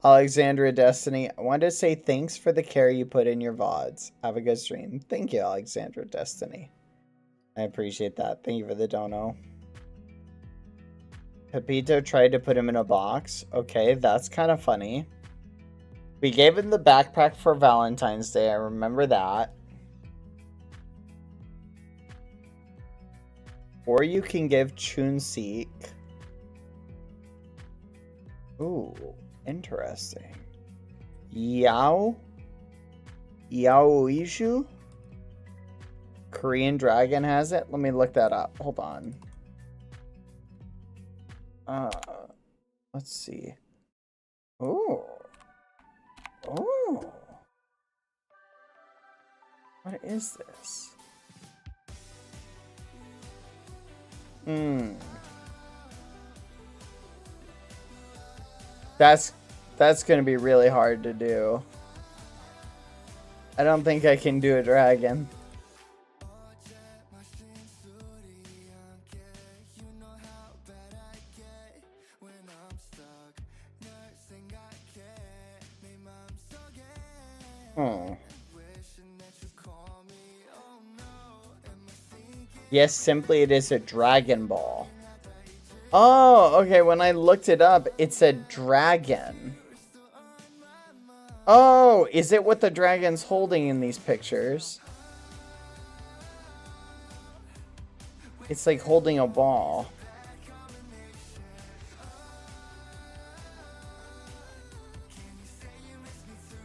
Alexandra Destiny, I wanted to say thanks for the care you put in your VODs. Have a good stream. Thank you, Alexandra Destiny. I appreciate that. Thank you for the dono. Pepito tried to put him in a box. Okay, that's kind of funny. We gave him the backpack for Valentine's Day. I remember that. Or you can give Chunseek. Ooh, interesting. Yaoishu? Korean Dragon has it? Let me look that up. Hold on. Let's see. Oh. Oh. What is this? That's gonna be really hard to do. I don't think I can do a dragon. Yes, simply it is a Dragon Ball. Oh, okay, when I looked it up, it said dragon. Oh, is it what the dragon's holding in these pictures? It's like holding a ball.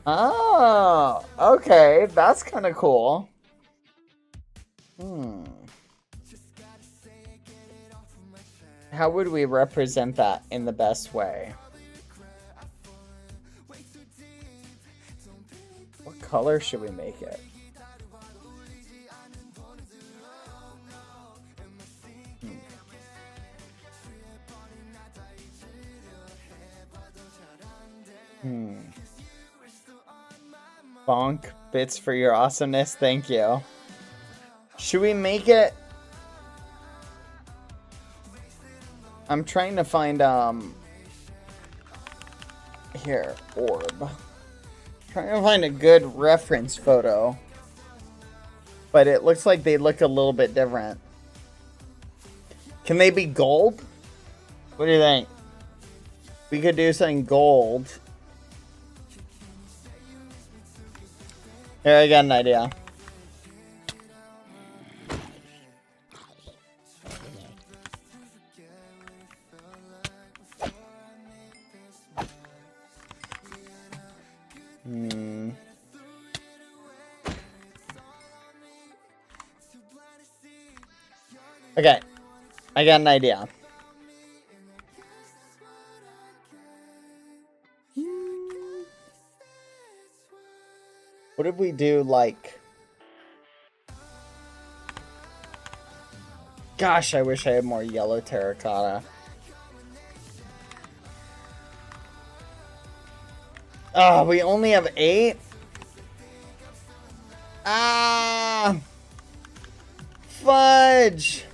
Oh, okay, that's kind of cool. How would we represent that in the best way? What color should we make it? Bonk bits for your awesomeness. Thank you. Should we make it? I'm trying to find, here, orb. Trying to find a good reference photo. But it looks like they look a little bit different. Can they be gold? What do you think? We could do something gold. Here, I got an idea. Okay, I got an idea. What if we do like... Gosh, I wish I had more yellow terracotta. Oh, we only have 8? Ah! Fudge!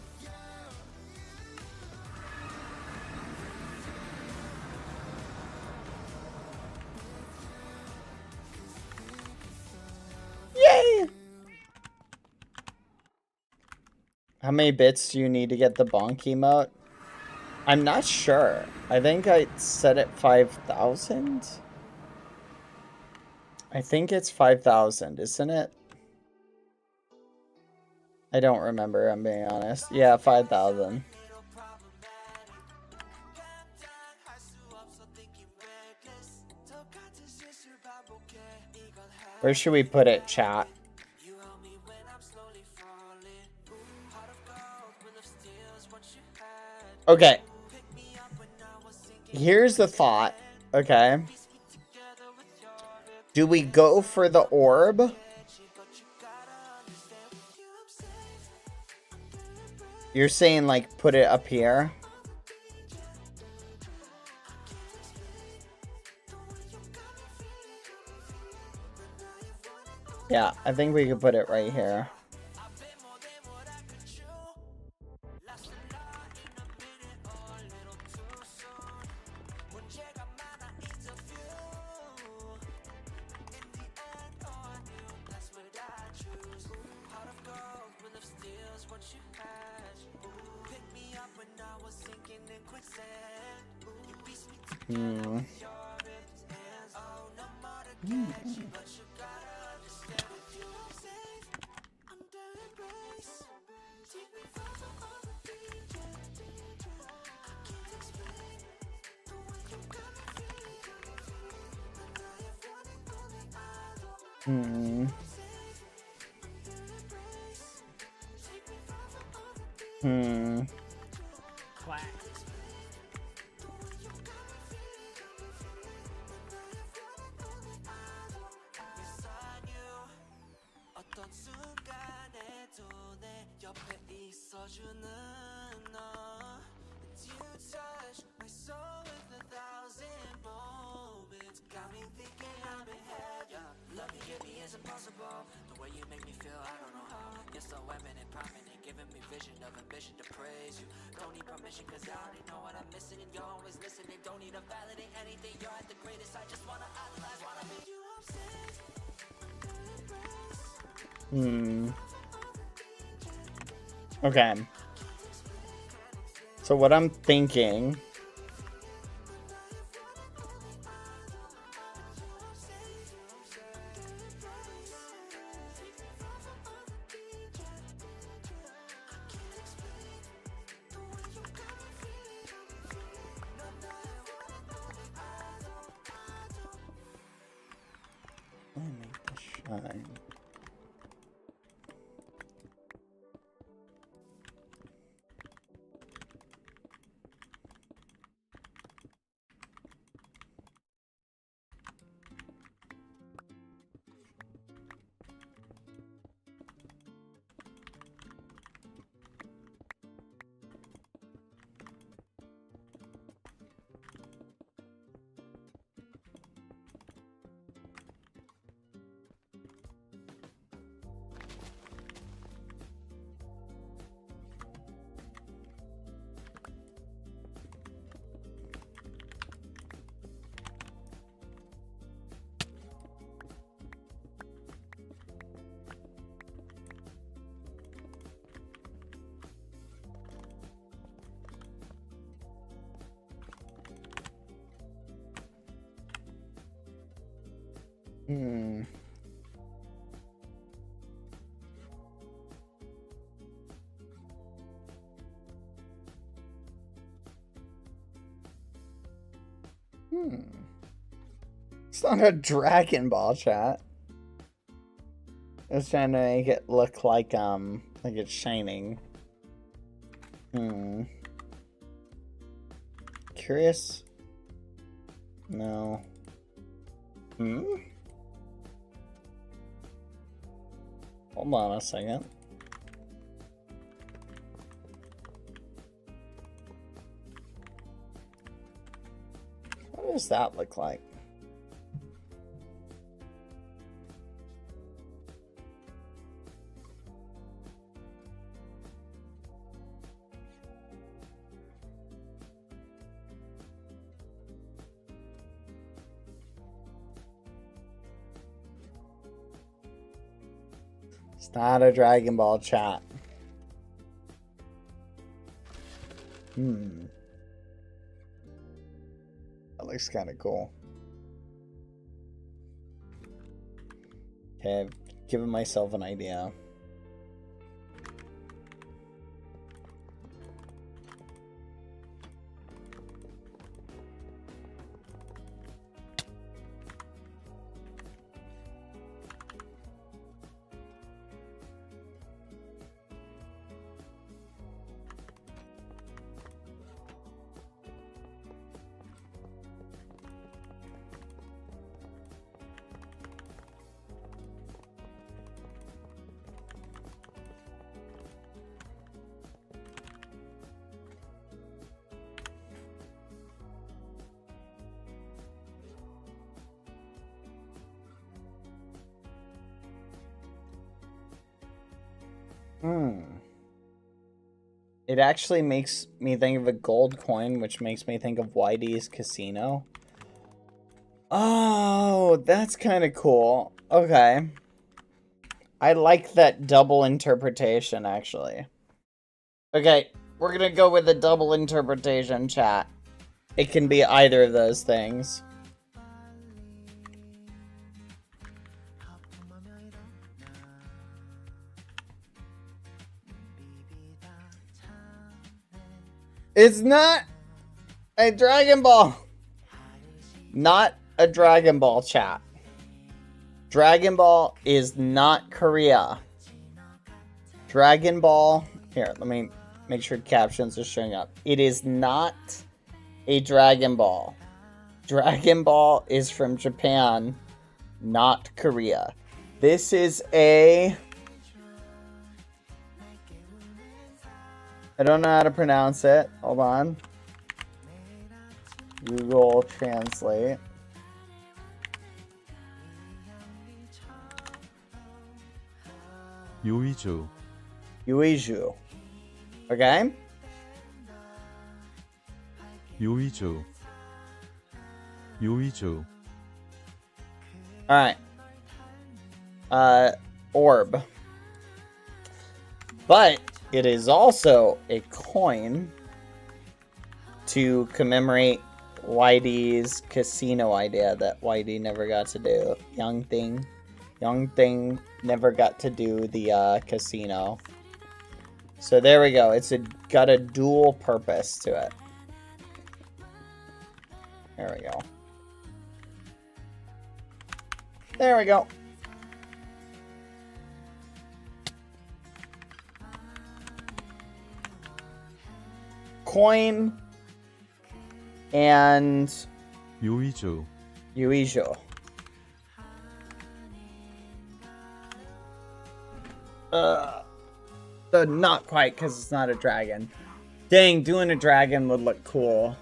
Yay! How many bits do you need to get the bonk emote? I'm not sure. I think I set it 5,000. I think it's 5,000, isn't it? I don't remember, I'm being honest. Yeah, 5,000. Where should we put it, chat? Okay. Here's the thought, okay? Do we go for the orb? You're saying, like, put it up here? Yeah, I think we could put it right here. Okay. So what I'm thinking... Let me make this shine. It's not a Dragon Ball, chat. I was trying to make it look like it's shining. Hmm. Curious? No. Hmm? Hold on a second. What does that look like? It's not a Dragon Ball chat. Hmm. That looks kind of cool. Okay, I've given myself an idea. It actually makes me think of a gold coin, which makes me think of YD's casino. Oh, that's kind of cool. Okay. I like that double interpretation, actually. Okay, we're gonna go with a double interpretation, chat. It can be either of those things. It's not a Dragon Ball. Not a Dragon Ball, chat. Dragon Ball is not Korea. Dragon Ball... Here, let me make sure captions are showing up. It is not a Dragon Ball. Dragon Ball is from Japan, not Korea. This is a... I don't know how to pronounce it. Hold on. Google Translate. Yuiju. Yuiju. Okay? Yuiju. Yuiju. Alright. Orb. But it is also a coin to commemorate YD's casino idea that YD never got to do. Young Thing never got to do the casino. So there we go. It's got a dual purpose to it. There we go. There we go. Coin and Yuiju. Not quite, because it's not a dragon. Dang, doing a dragon would look cool.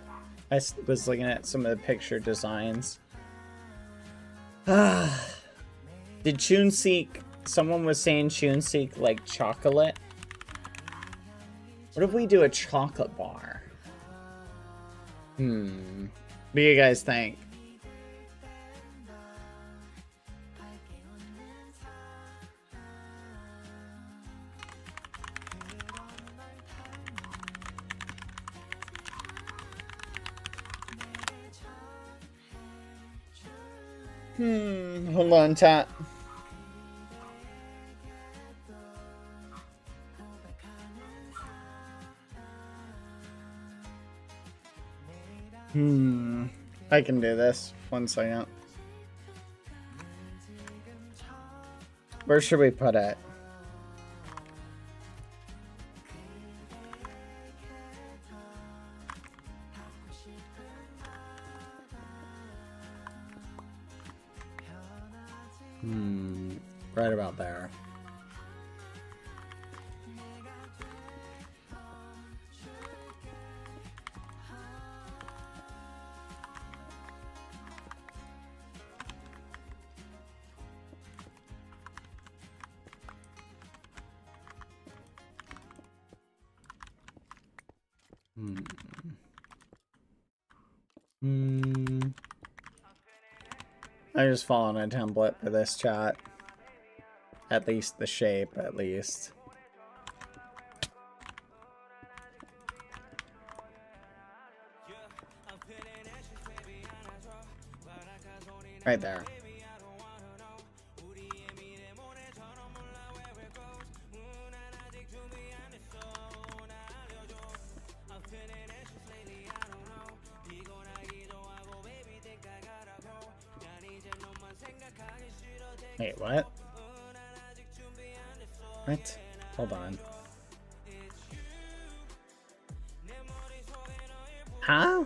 I was looking at some of the picture designs. Did Chunseek... Someone was saying Chunseek like chocolate. What if we do a chocolate bar? What do you guys think? Hold on, chat. I can do this. 1 second. Where should we put it? Right about there. I just followed a template for this chat. At least the shape, at least. Right there. Wait, what? What? Hold on. Huh?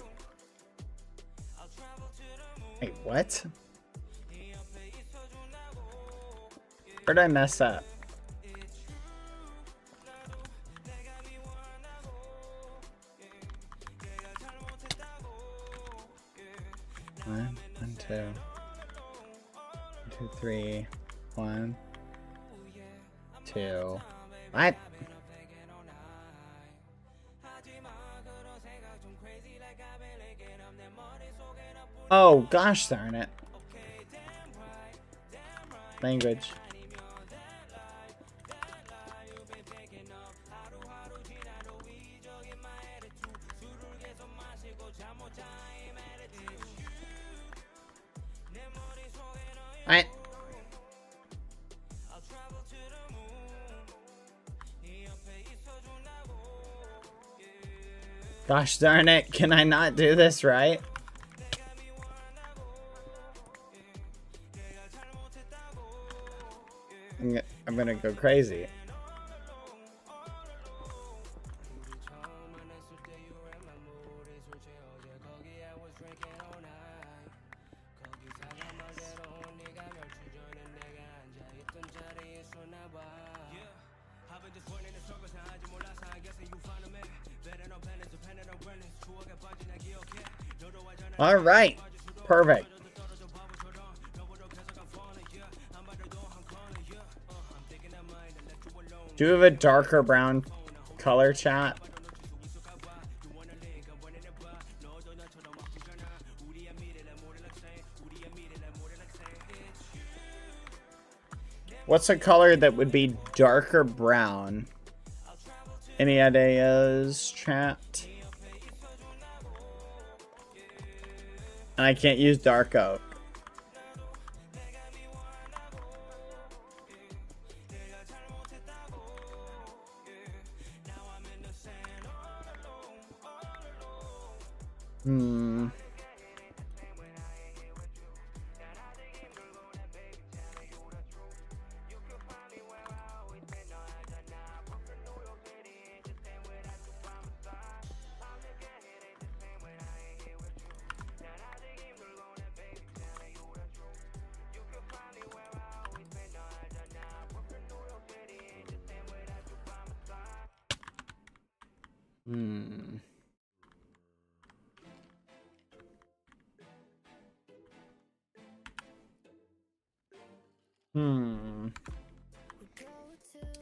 Wait, what? Where'd I mess up? One, 2, 3, 1, 2. What? Oh, gosh darn it. Language. What? Gosh darn it, can I not do this right? I'm gonna go crazy. All right, perfect. Do you have a darker brown color, chat? What's a color that would be darker brown? Any ideas, chat? And I can't use dark oak.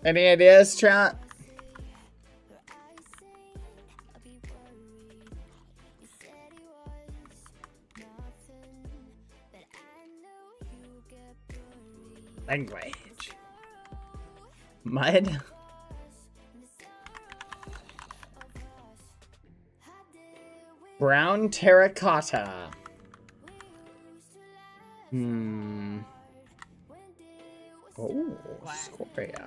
Any ideas, chat? Language. Mud. Brown terracotta. Oh, Scorpio.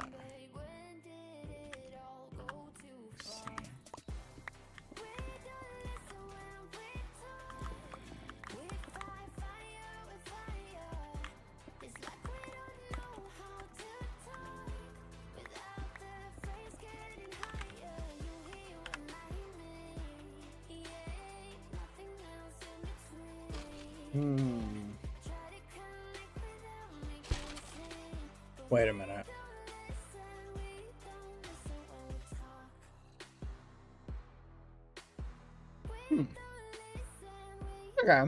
Wait a minute. Okay.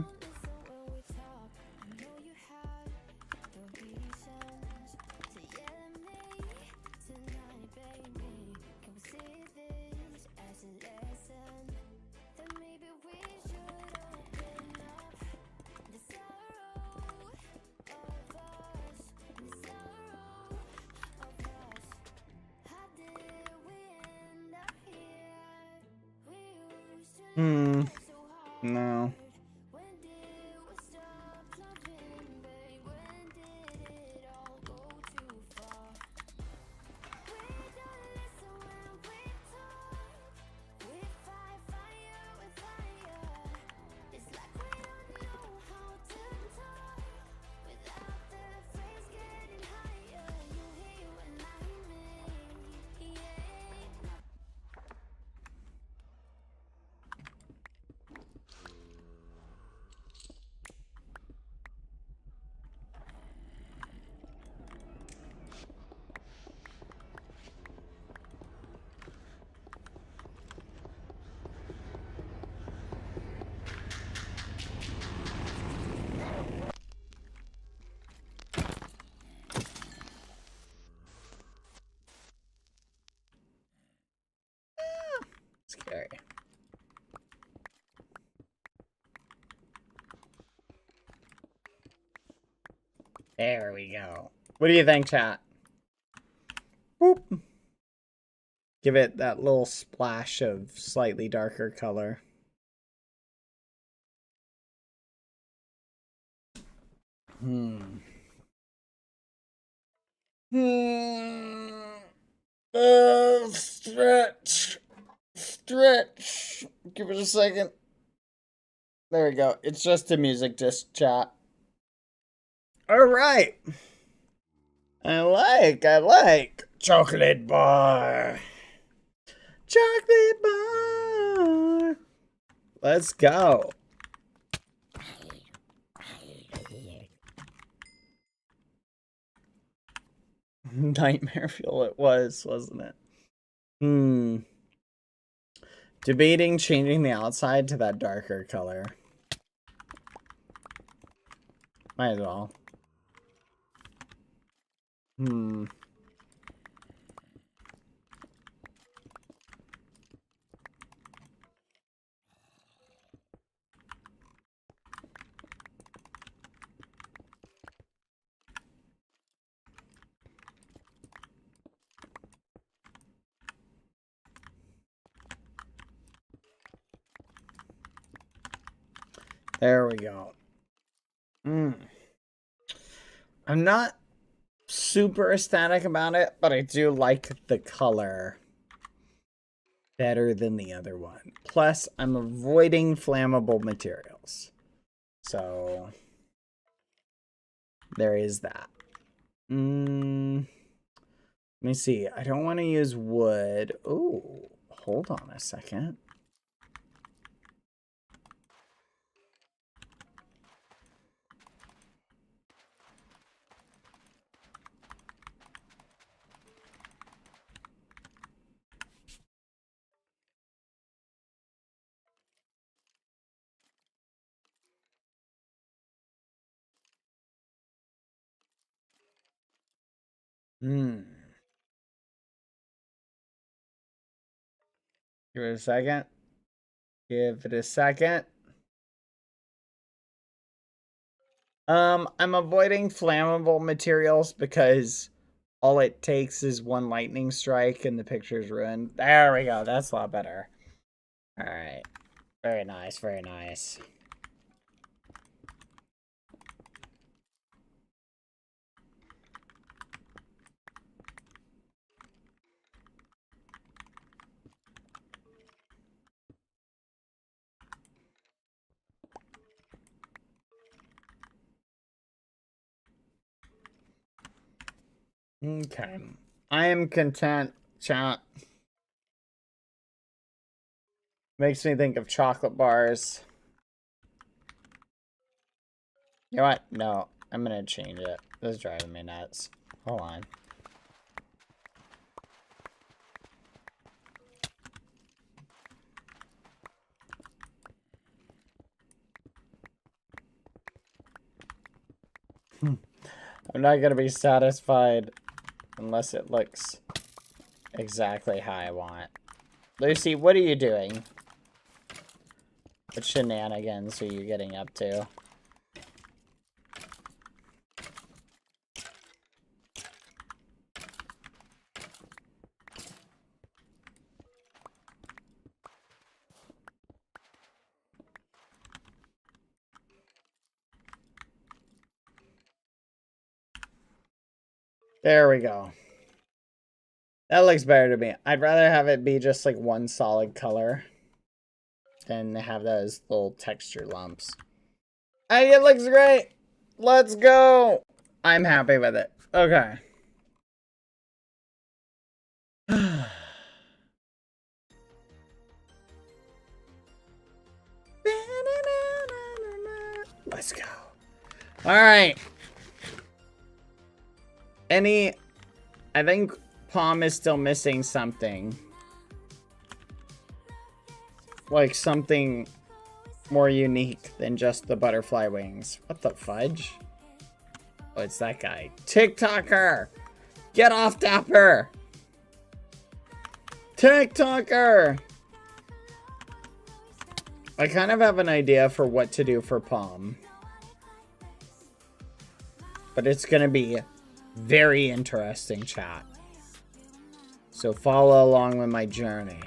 No. Scary. There we go. What do you think, chat? Boop. Give it that little splash of slightly darker color. Stretch. Stretch. Give it a second. There we go. It's just a music disc, chat. All right. I like. Chocolate bar. Chocolate bar. Let's go. Nightmare fuel it was, wasn't it? Debating changing the outside to that darker color. Might as well. There we go. I'm not super ecstatic about it, but I do like the color better than the other one. Plus, I'm avoiding flammable materials. So, there is that. Let me see. I don't want to use wood. Oh, hold on a second. Give it a second. Give it a second. I'm avoiding flammable materials because all it takes is one lightning strike and the picture's ruined. There we go. That's a lot better. All right. Very nice. Very nice. Okay. I am content, chat. Makes me think of chocolate bars. You know what? No, I'm gonna change it. This is driving me nuts. Hold on. I'm not gonna be satisfied unless it looks exactly how I want. Lucy, what are you doing? What shenanigans are you getting up to? There we go. That looks better to me. I'd rather have it be just like one solid color than have those little texture lumps. I think it looks great. Let's go. I'm happy with it. Okay. Let's go. All right. I think Palm is still missing something. Like something more unique than just the butterfly wings. What the fudge? Oh, it's that guy. TikToker! Get off Dapper! TikToker! I kind of have an idea for what to do for Palm. But it's gonna be very interesting, chat. So follow along with my journey.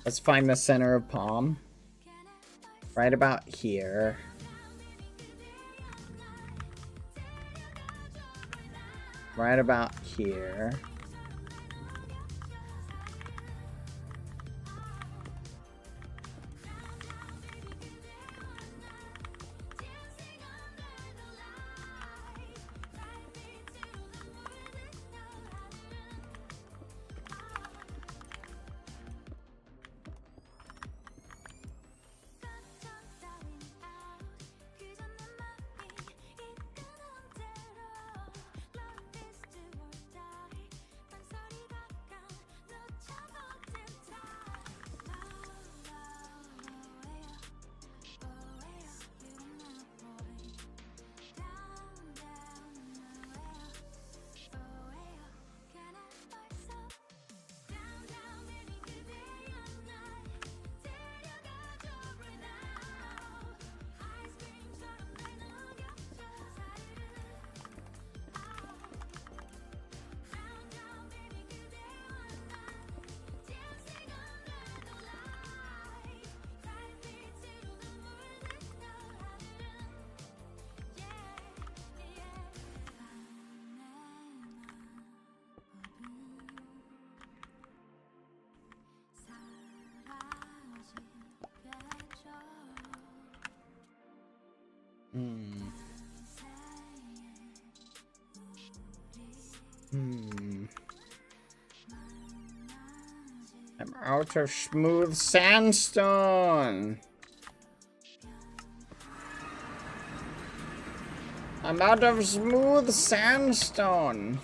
Let's find the center of Palm. Right about here. Right about here. I'm out of smooth sandstone. I'm out of smooth sandstone.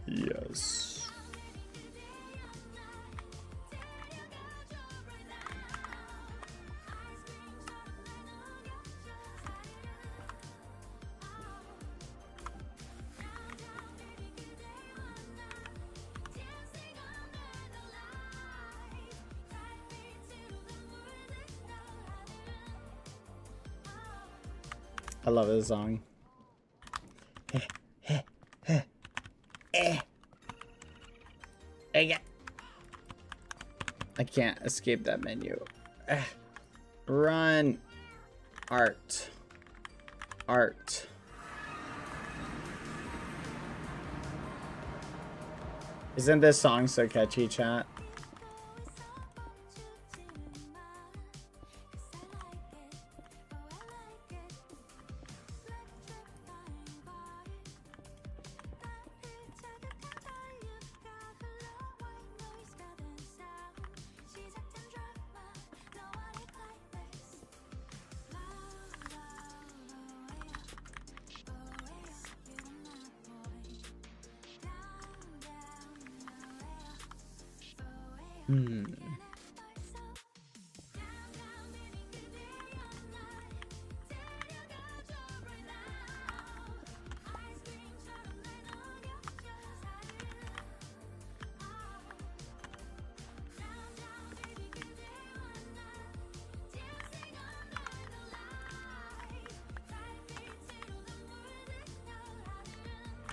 Yes. I love this song. I can't escape that menu. Run. Art. Art. Isn't this song so catchy, chat?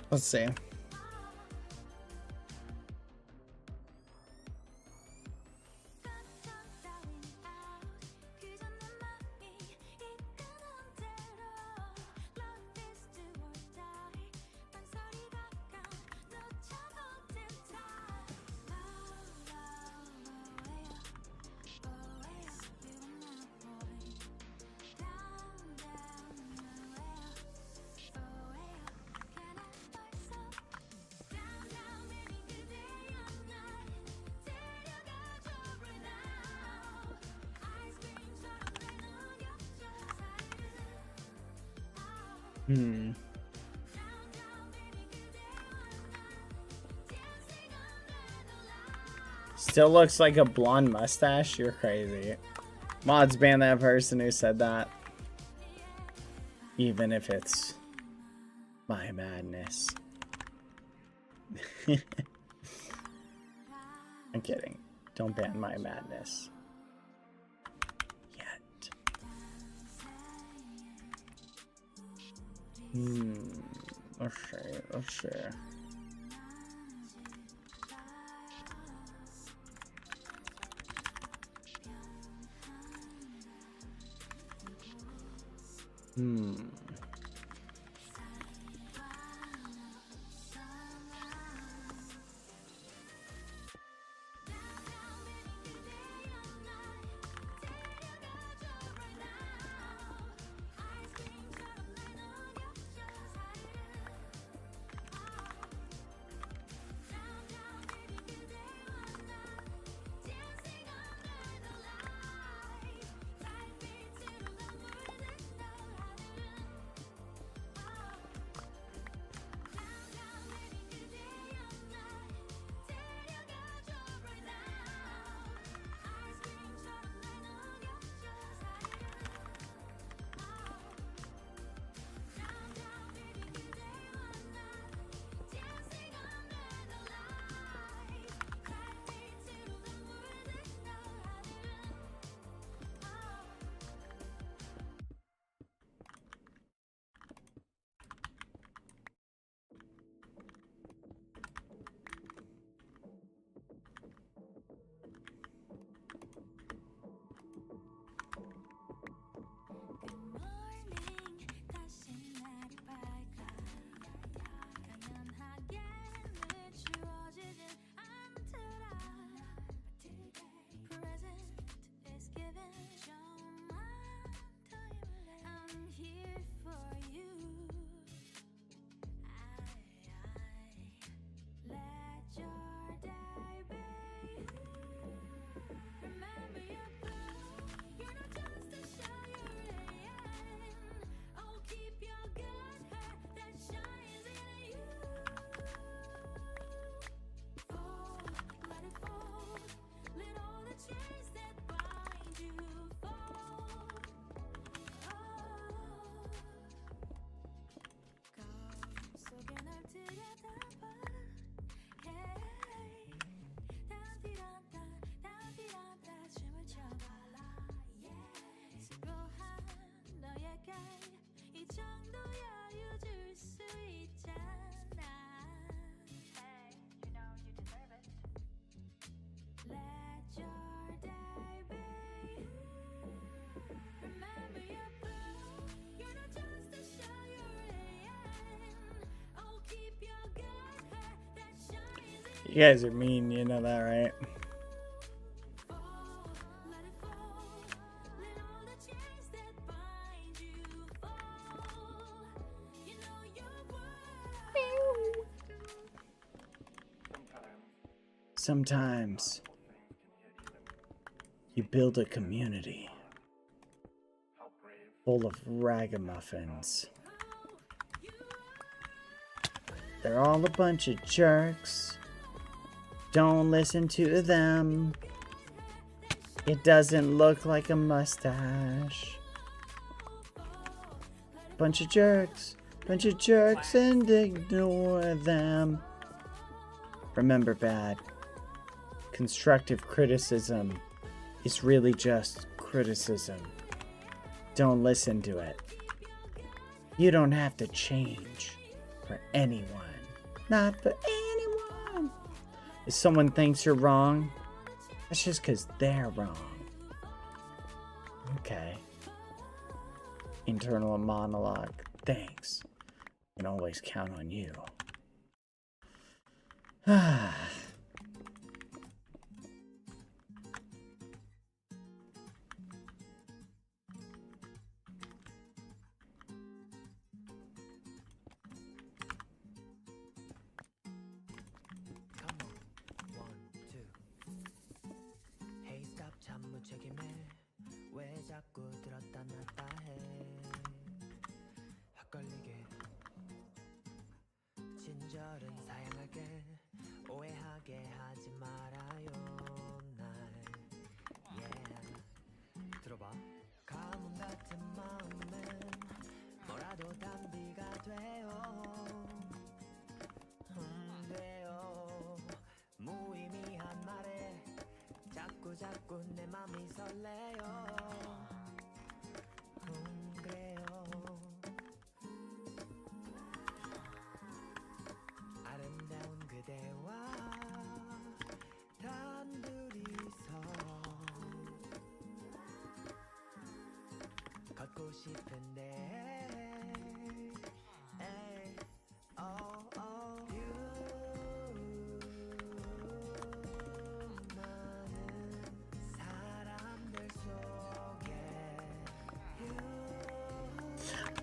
Let's see. Still looks like a blonde mustache? You're crazy. Mods ban that person who said that. Even if it's my madness. I'm kidding. Don't ban my madness. Yet. Let's see. Let's see. You guys are mean, you know that, right? Sometimes you build a community full of ragamuffins. They're all a bunch of jerks. Don't listen to them. It doesn't look like a mustache. Bunch of jerks and ignore them. Remember, Bad. Constructive criticism is really just criticism. Don't listen to it. You don't have to change for anyone. Not for anyone. If someone thinks you're wrong, that's just because they're wrong. Okay. Internal monologue. Thanks. I can always count on you.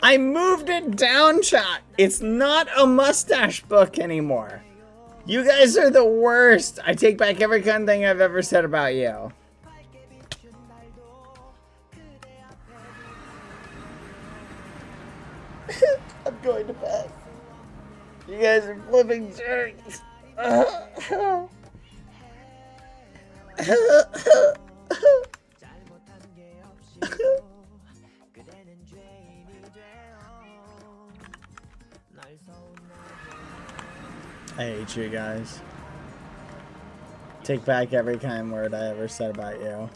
I moved it down, chat. It's not a mustache book anymore. You guys are the worst. I take back every kind of thing I've ever said about you. I'm going to bed. You guys are flipping jerks. I hate you guys. Take back every kind word I ever said about you.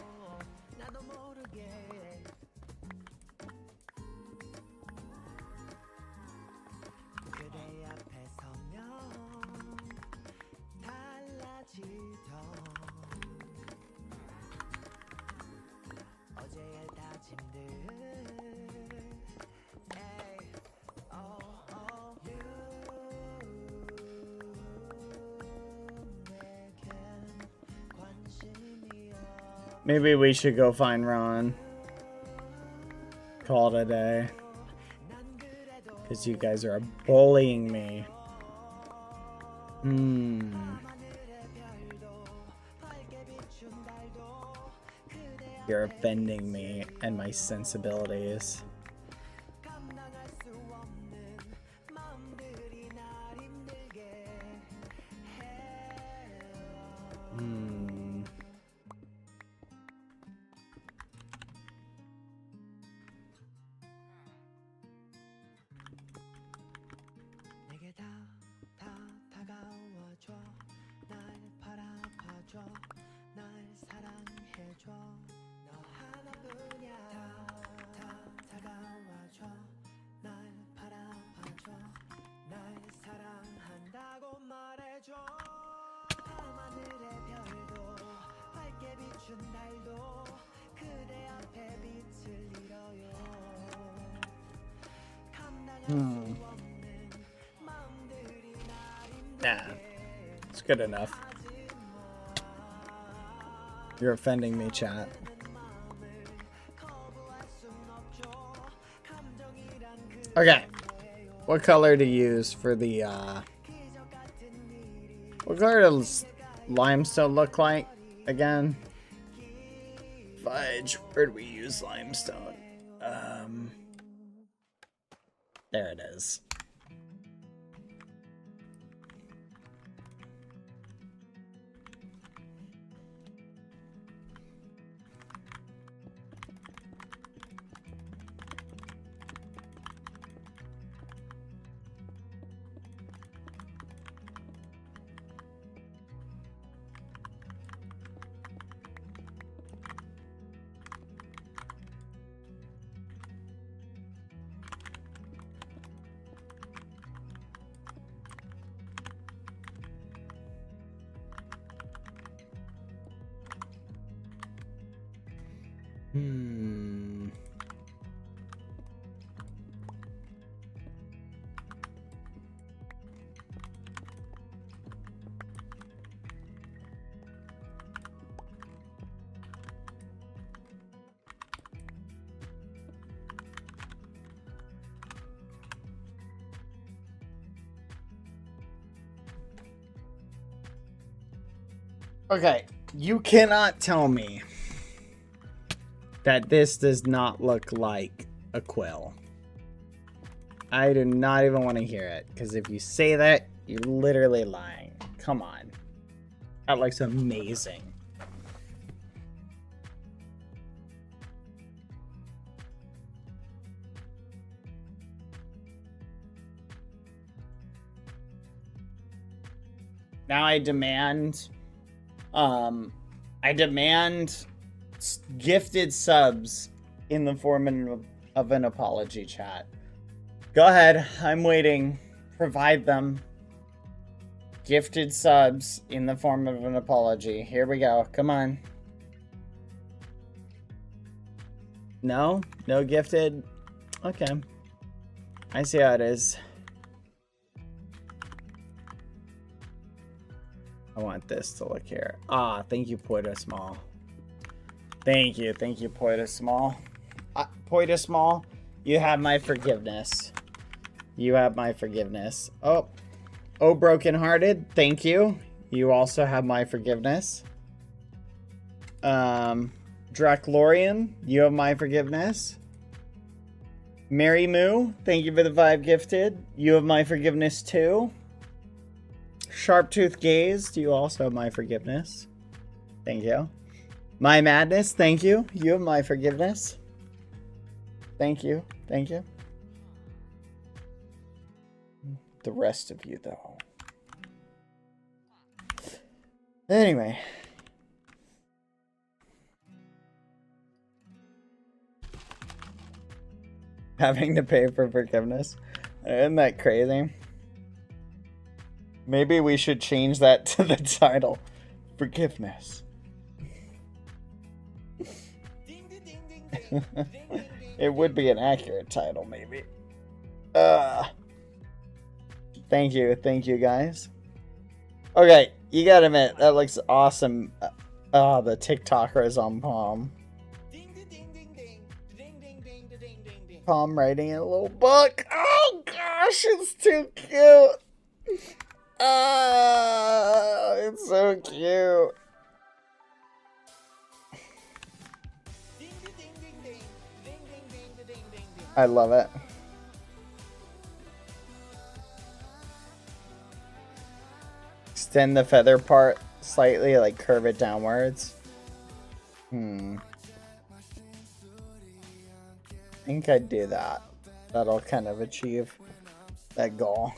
Maybe we should go find Ron. Call it a day. Because you guys are bullying me. You're offending me and my sensibilities. Good enough. You're offending me, chat. Okay. What color to use for the, what color does limestone look like again? Fudge. Where do we use limestone? There it is. Okay, you cannot tell me that this does not look like a quill. I do not even want to hear it, because if you say that, you're literally lying. Come on. That looks amazing. Now I demand gifted subs in the form of an apology, chat. Go ahead, I'm waiting. Provide them. Gifted subs in the form of an apology. Here we go. Come on. No? No gifted? Okay. I see how it is. I want this to look here. Ah, thank you, Poita Small. Thank you, Poita Small. Poita Small, you have my forgiveness. You have my forgiveness. Oh, Brokenhearted, thank you. You also have my forgiveness. Draklorian, you have my forgiveness. Mary Moo, thank you for the 5 gifted. You have my forgiveness too. Sharptooth Gaze, you also have my forgiveness. Thank you. My Madness, thank you. You have my forgiveness. Thank you. Thank you. The rest of you, though. Anyway. Having to pay for forgiveness. Isn't that crazy? Maybe we should change that to the title. Forgiveness. It would be an accurate title, maybe. Thank you guys. Okay, you gotta admit, that looks awesome. The TikTokers on Palm. Palm writing a little book. Oh gosh, it's too cute. It's so cute. I love it. Extend the feather part slightly, like curve it downwards. I think I'd do that. That'll kind of achieve that goal.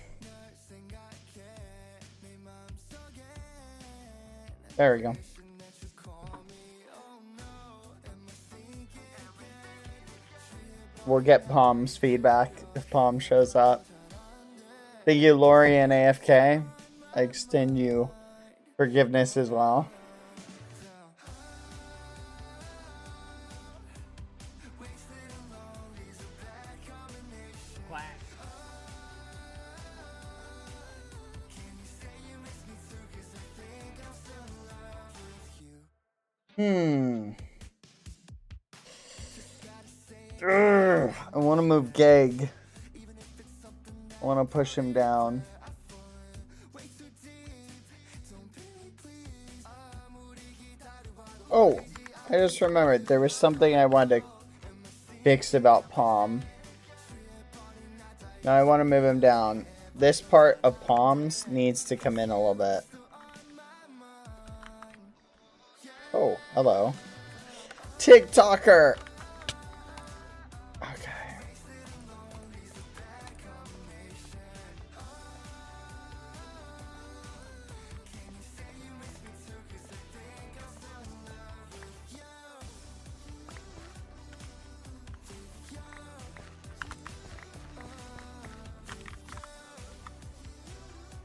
There we go. We'll get Palm's feedback if Palm shows up. Thank you, Lori and AFK. I extend you forgiveness as well. I want to move Geg. I want to push him down. Oh, I just remembered there was something I wanted to fix about Palm. Now I want to move him down. This part of Palms needs to come in a little bit. Oh, hello. TikToker! Okay.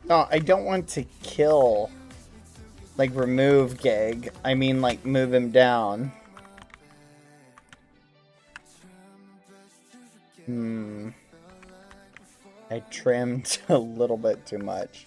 No, I don't want to kill, like, remove Geg. I mean, like, move him down. I trimmed a little bit too much.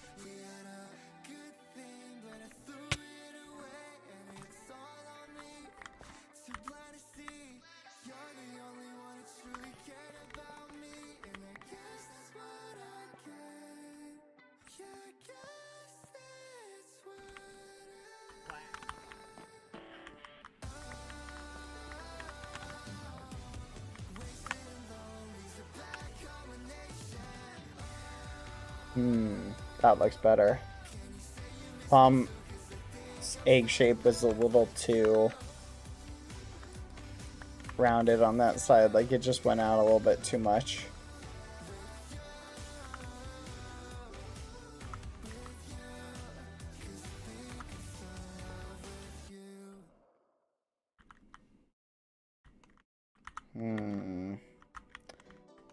That looks better. Palm's egg shape was a little too rounded on that side. Like, it just went out a little bit too much.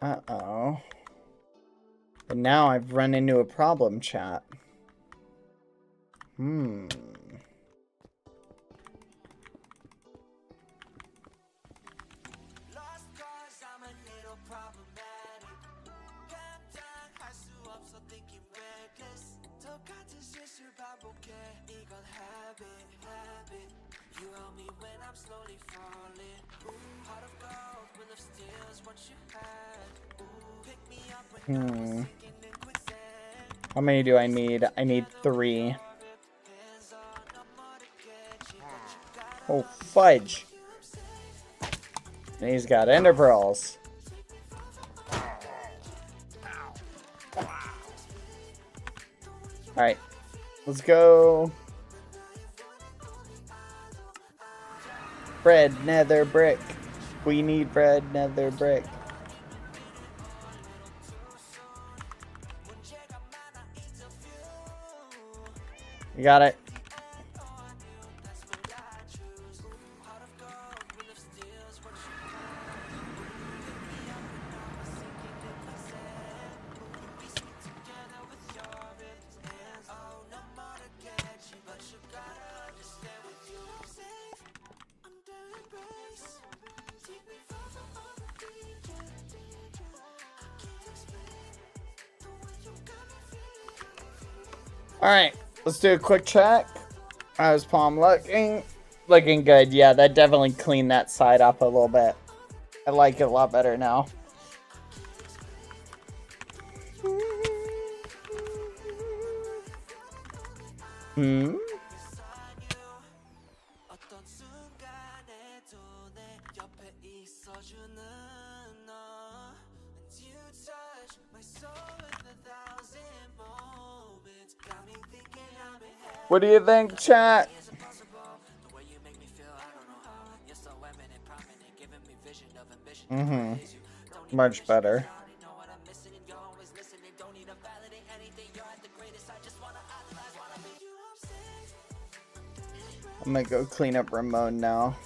Uh-oh. And now I've run into a problem, chat. How many do I need? I need 3. Oh, fudge. And he's got ender pearls. Alright. Let's go. Bread, nether brick. We need bread, nether brick. You got it. Alright, let's do a quick check. How's Palm looking? Looking good. Yeah, that definitely cleaned that side up a little bit. I like it a lot better now. What do you think, chat? Much better. I'm gonna go clean up Ramon now.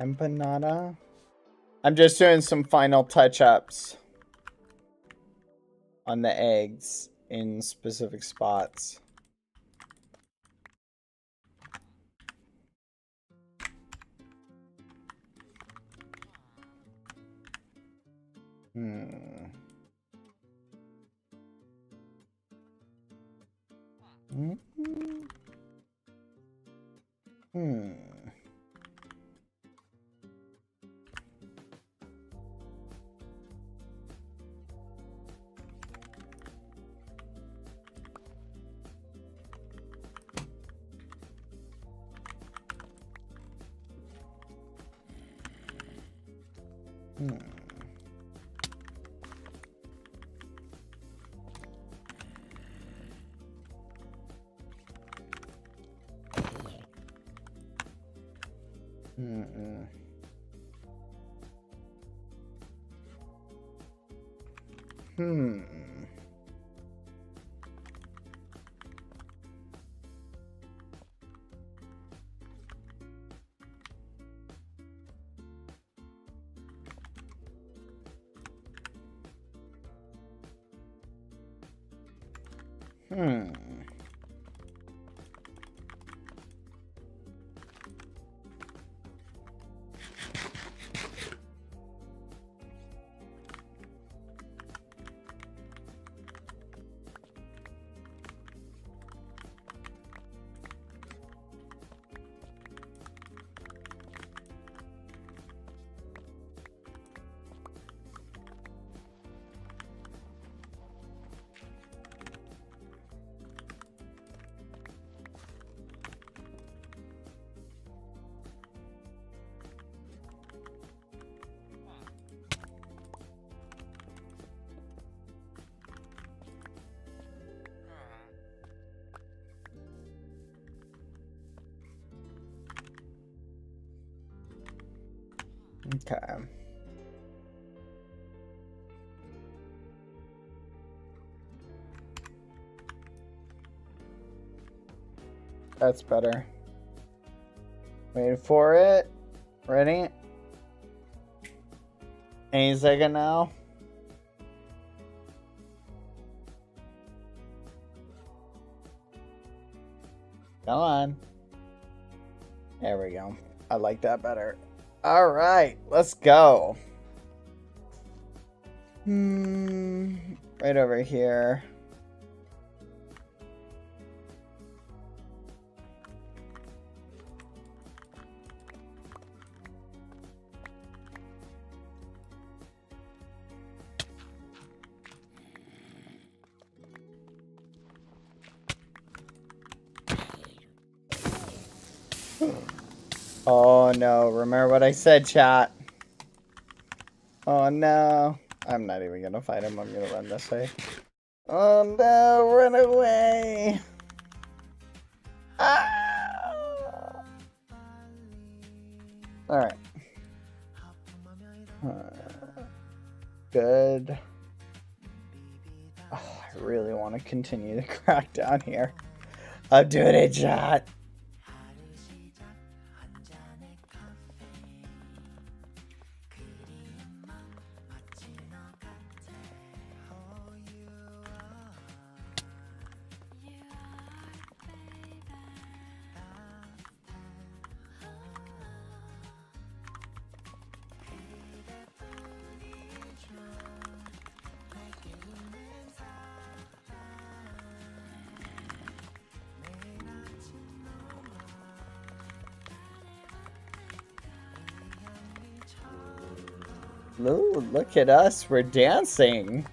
Empanada. I'm just doing some final touch-ups on the eggs in specific spots. Hmm. Okay. That's better. Wait for it. Ready? Any second now. Come on. There we go. I like that better. All right, let's go. Right over here. Oh no, remember what I said, chat. Oh no. I'm not even gonna fight him, I'm gonna run this way. Oh no, run away. Ah! Alright. Good. Oh, I really want to continue to crack down here. I'm doing it, chat. Ooh, look at us, we're dancing.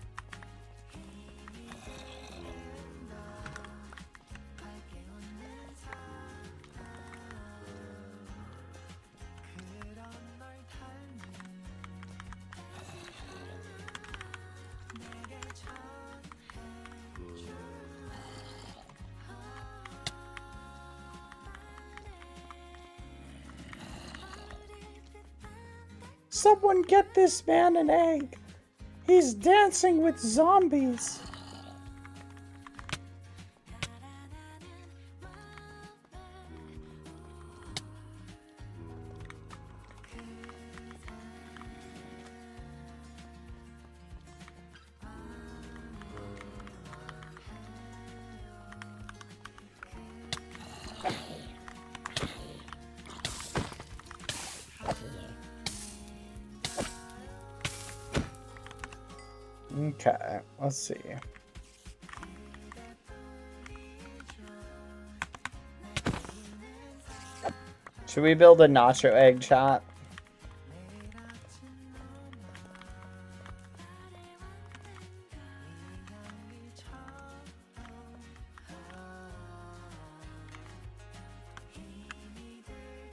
Someone get this man an egg. He's dancing with zombies. Okay, let's see. Should we build a nacho egg, chat?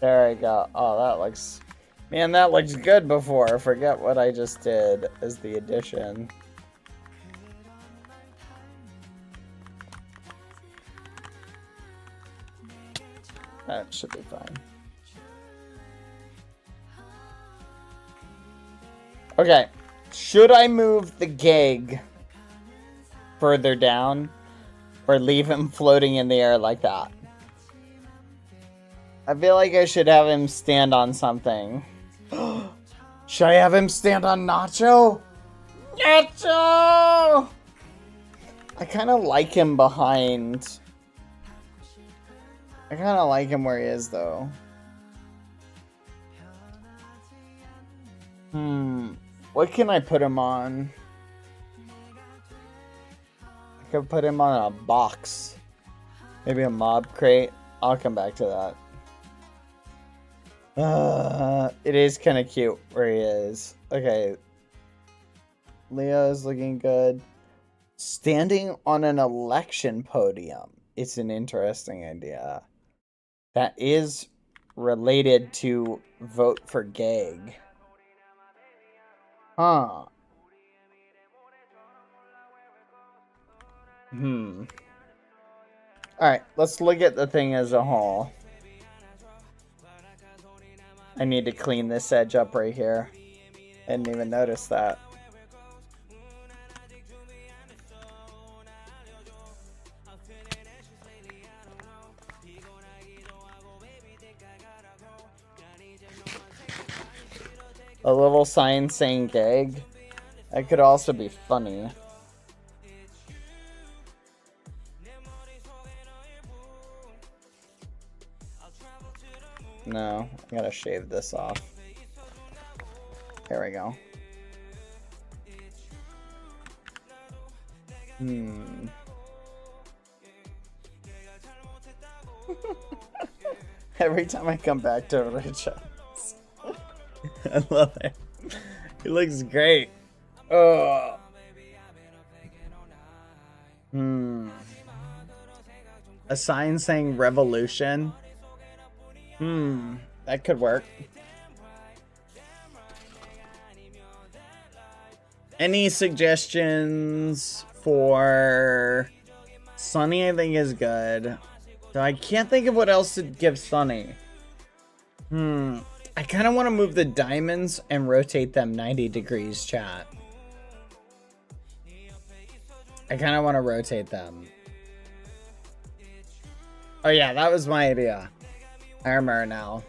There we go. Oh, that looks... Man, that looks good before. I forget what I just did as the addition. That should be fine. Okay. Should I move the gig further down or leave him floating in the air like that? I feel like I should have him stand on something. Should I have him stand on Nacho? Nacho! I kind of like him behind. I kind of like him where he is, though. What can I put him on? I could put him on a box. Maybe a mob crate. I'll come back to that. It is kind of cute where he is. Okay. Leo is looking good. Standing on an election podium. It's an interesting idea. That is related to vote for Gag. Huh. Alright, let's look at the thing as a whole. I need to clean this edge up right here. I didn't even notice that. A little sign saying gag. That could also be funny. No, I gotta shave this off. There we go. Every time I come back to Richard. I love it. He looks great. Oh. A sign saying revolution. That could work. Any suggestions for Sunny? I think is good. So I can't think of what else to give Sunny. I kind of want to move the diamonds and rotate them 90 degrees, chat. I kind of want to rotate them. Oh yeah, that was my idea. I remember now.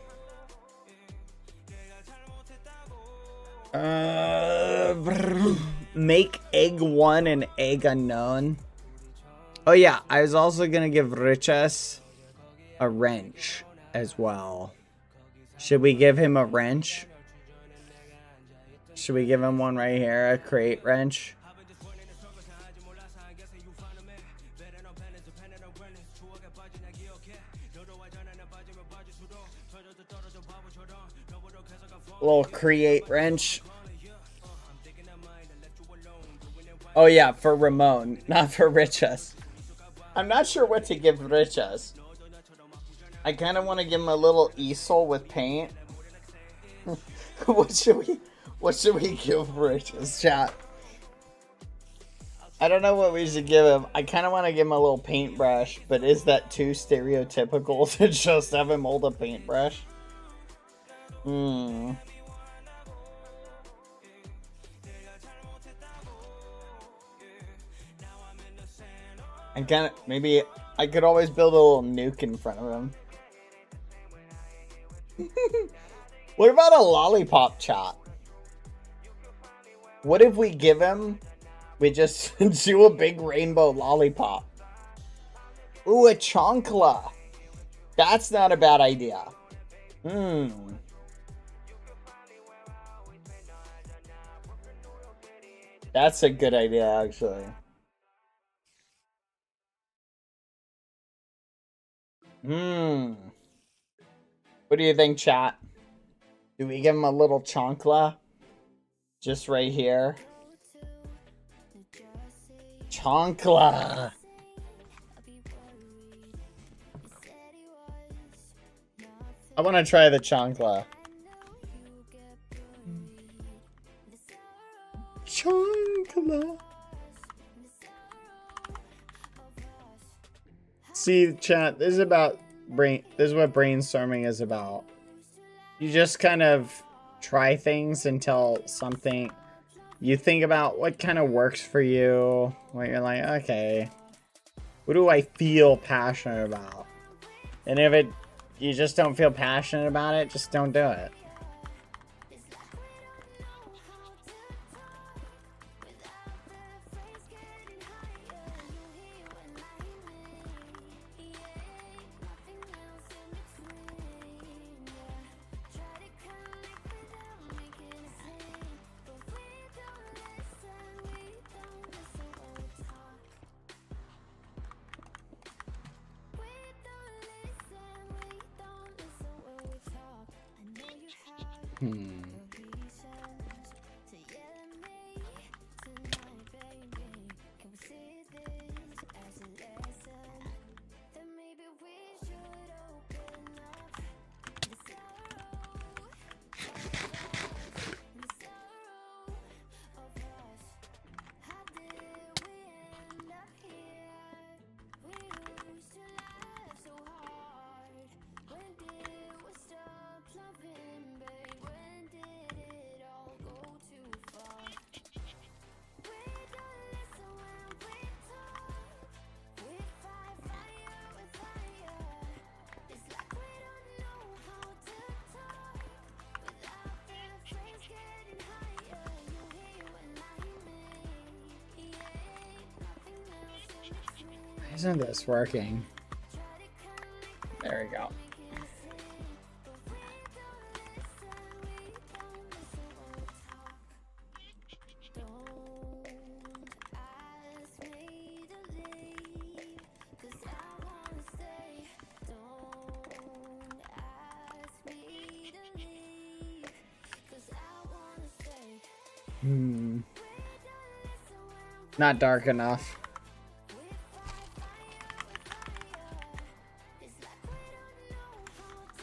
Make egg 1 and egg unknown. Oh yeah, I was also gonna give Riches a wrench as well. Should we give him a wrench? Should we give him one right here? A crate wrench? A little create wrench. Oh yeah, for Ramon, not for Riches. I'm not sure what to give Riches. I kind of want to give him a little easel with paint. What should we give Riches, chat? I don't know what we should give him. I kind of want to give him a little paintbrush, but is that too stereotypical to just have him hold a paintbrush? I kind of, maybe I could always build a little nuke in front of him. What about a lollipop, chat? What if we give him, we just do a big rainbow lollipop? Ooh, a chancla. That's not a bad idea. That's a good idea, actually. Hmm. What do you think, chat? Do we give him a little chancla? Just right here. Chancla! I want to try the chancla. Chancla. See, chat, this is about this is what brainstorming is about. You just kind of try things until something you think about what kind of works for you. When you're like, okay, what do I feel passionate about? And if you just don't feel passionate about it, just don't do it. Isn't this working? There we go. Not dark enough.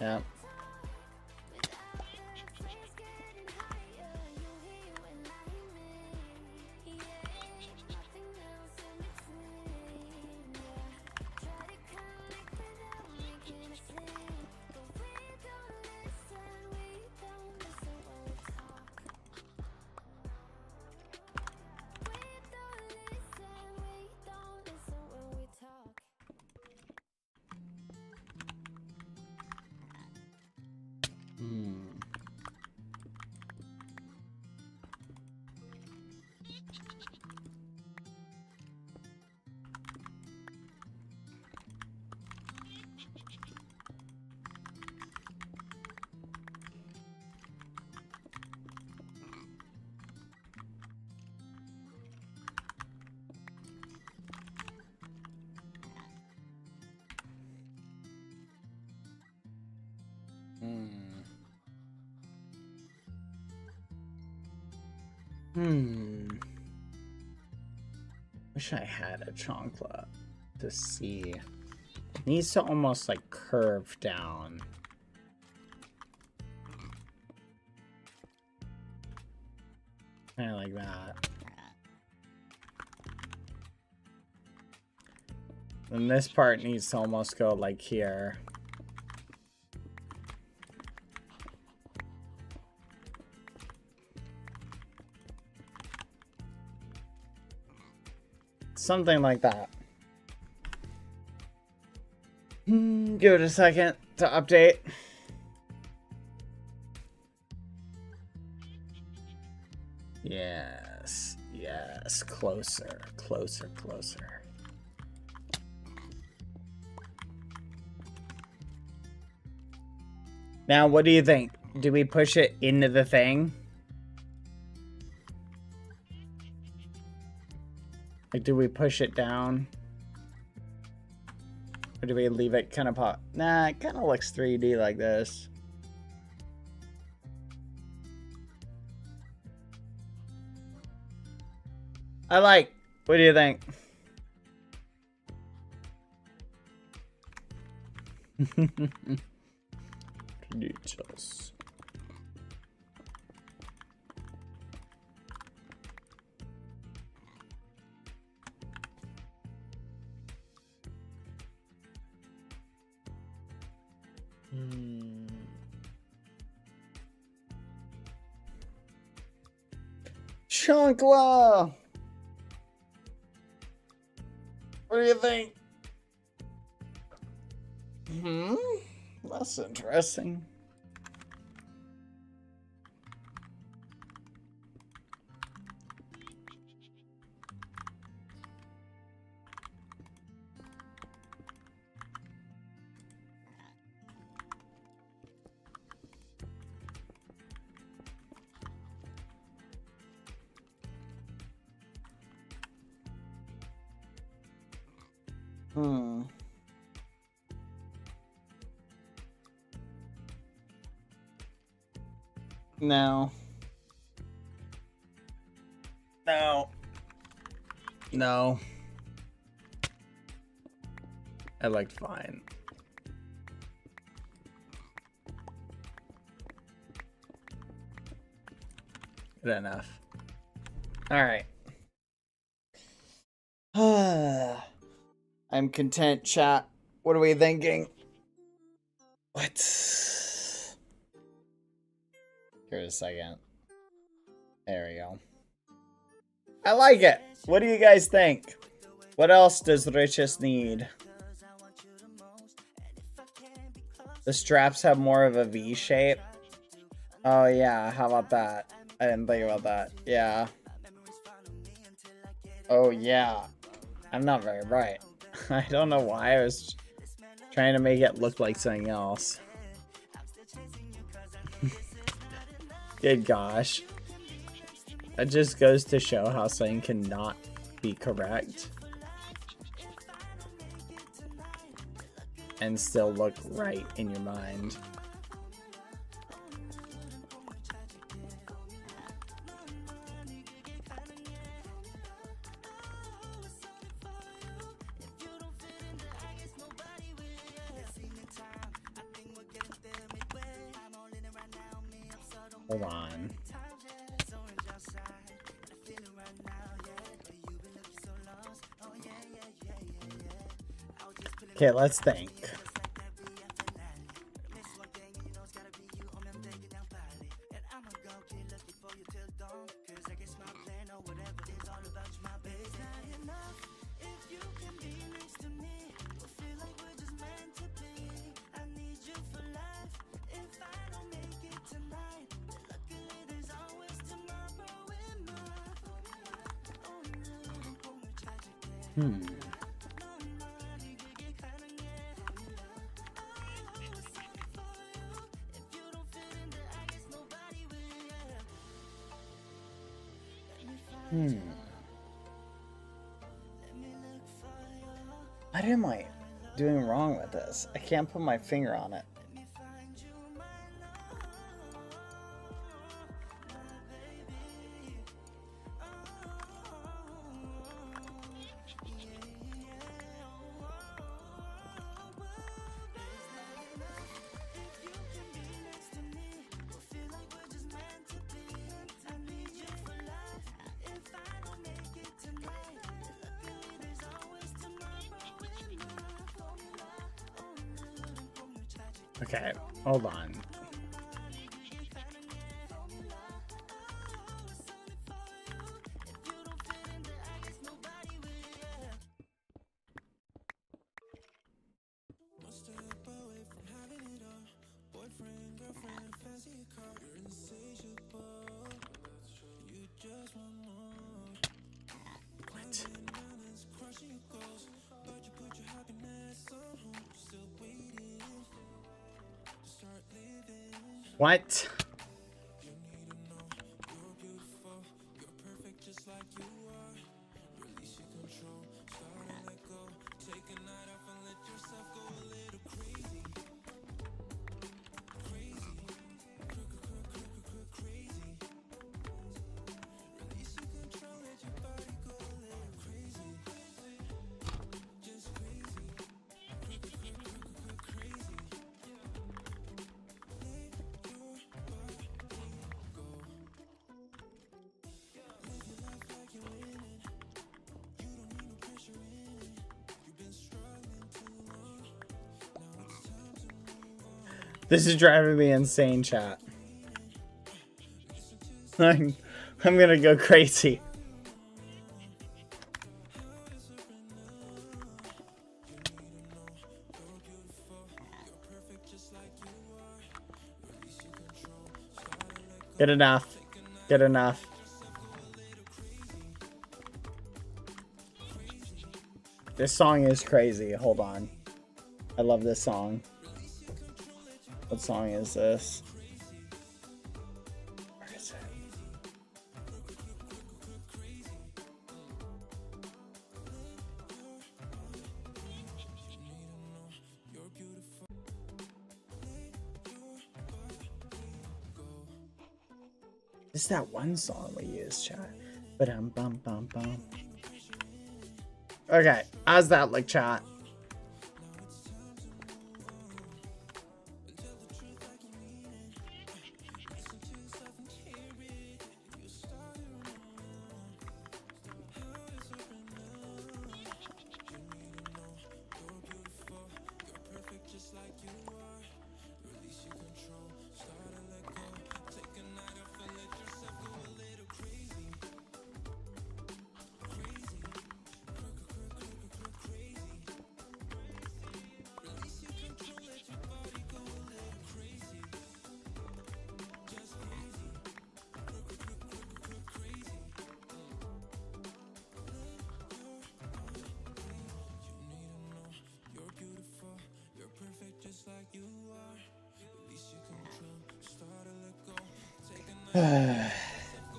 Yeah. Wish I had a chancla to see. It needs to almost like curve down. Kind of like that. And this part needs to almost go like here. Something like that. Give it a second to update. Yes, yes, closer, closer, closer. Now, what do you think? Do we push it into the thing? Like, do we push it down? Or do we leave it kind of pop? Nah, it kind of looks 3D like this. I like. What do you think? Details. Chunkla! What do you think? That's interesting. No. No. No. I looked fine. Good enough. Alright. I'm content, chat. What are we thinking? What? Here's a second. There we go. I like it. What do you guys think? What else does Riches need? The straps have more of a V shape. Oh yeah, how about that? I didn't think about that. Yeah. Oh yeah. I'm not very bright. I don't know why I was trying to make it look like something else. Good gosh. That just goes to show how something cannot be correct and still look right in your mind. Hold on. Okay, let's think. What am I doing wrong with this? I can't put my finger on it. Okay, hold on. What? This is driving me insane, chat. I'm gonna go crazy. Good enough. Good enough. This song is crazy. Hold on. I love this song. What song is this? Where is it? This is that one song we use, chat. Ba-dum-bum-bum-bum. Okay, how's that look, chat?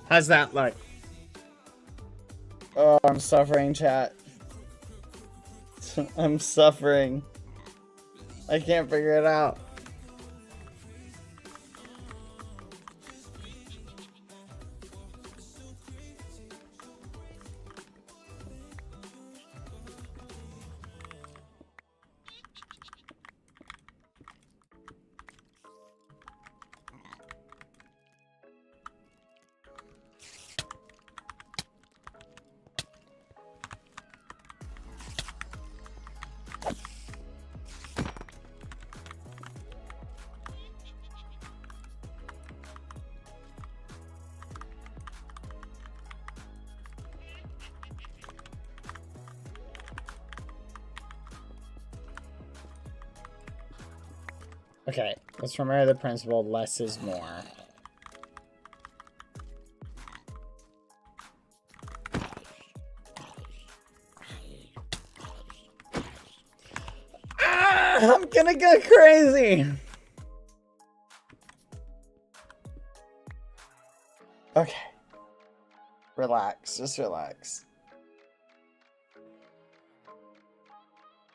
How's that look? Oh, I'm suffering, chat. I'm suffering. I can't figure it out. Okay, let's remember the principle, less is more. Ah, I'm gonna go crazy! Okay. Relax, just relax.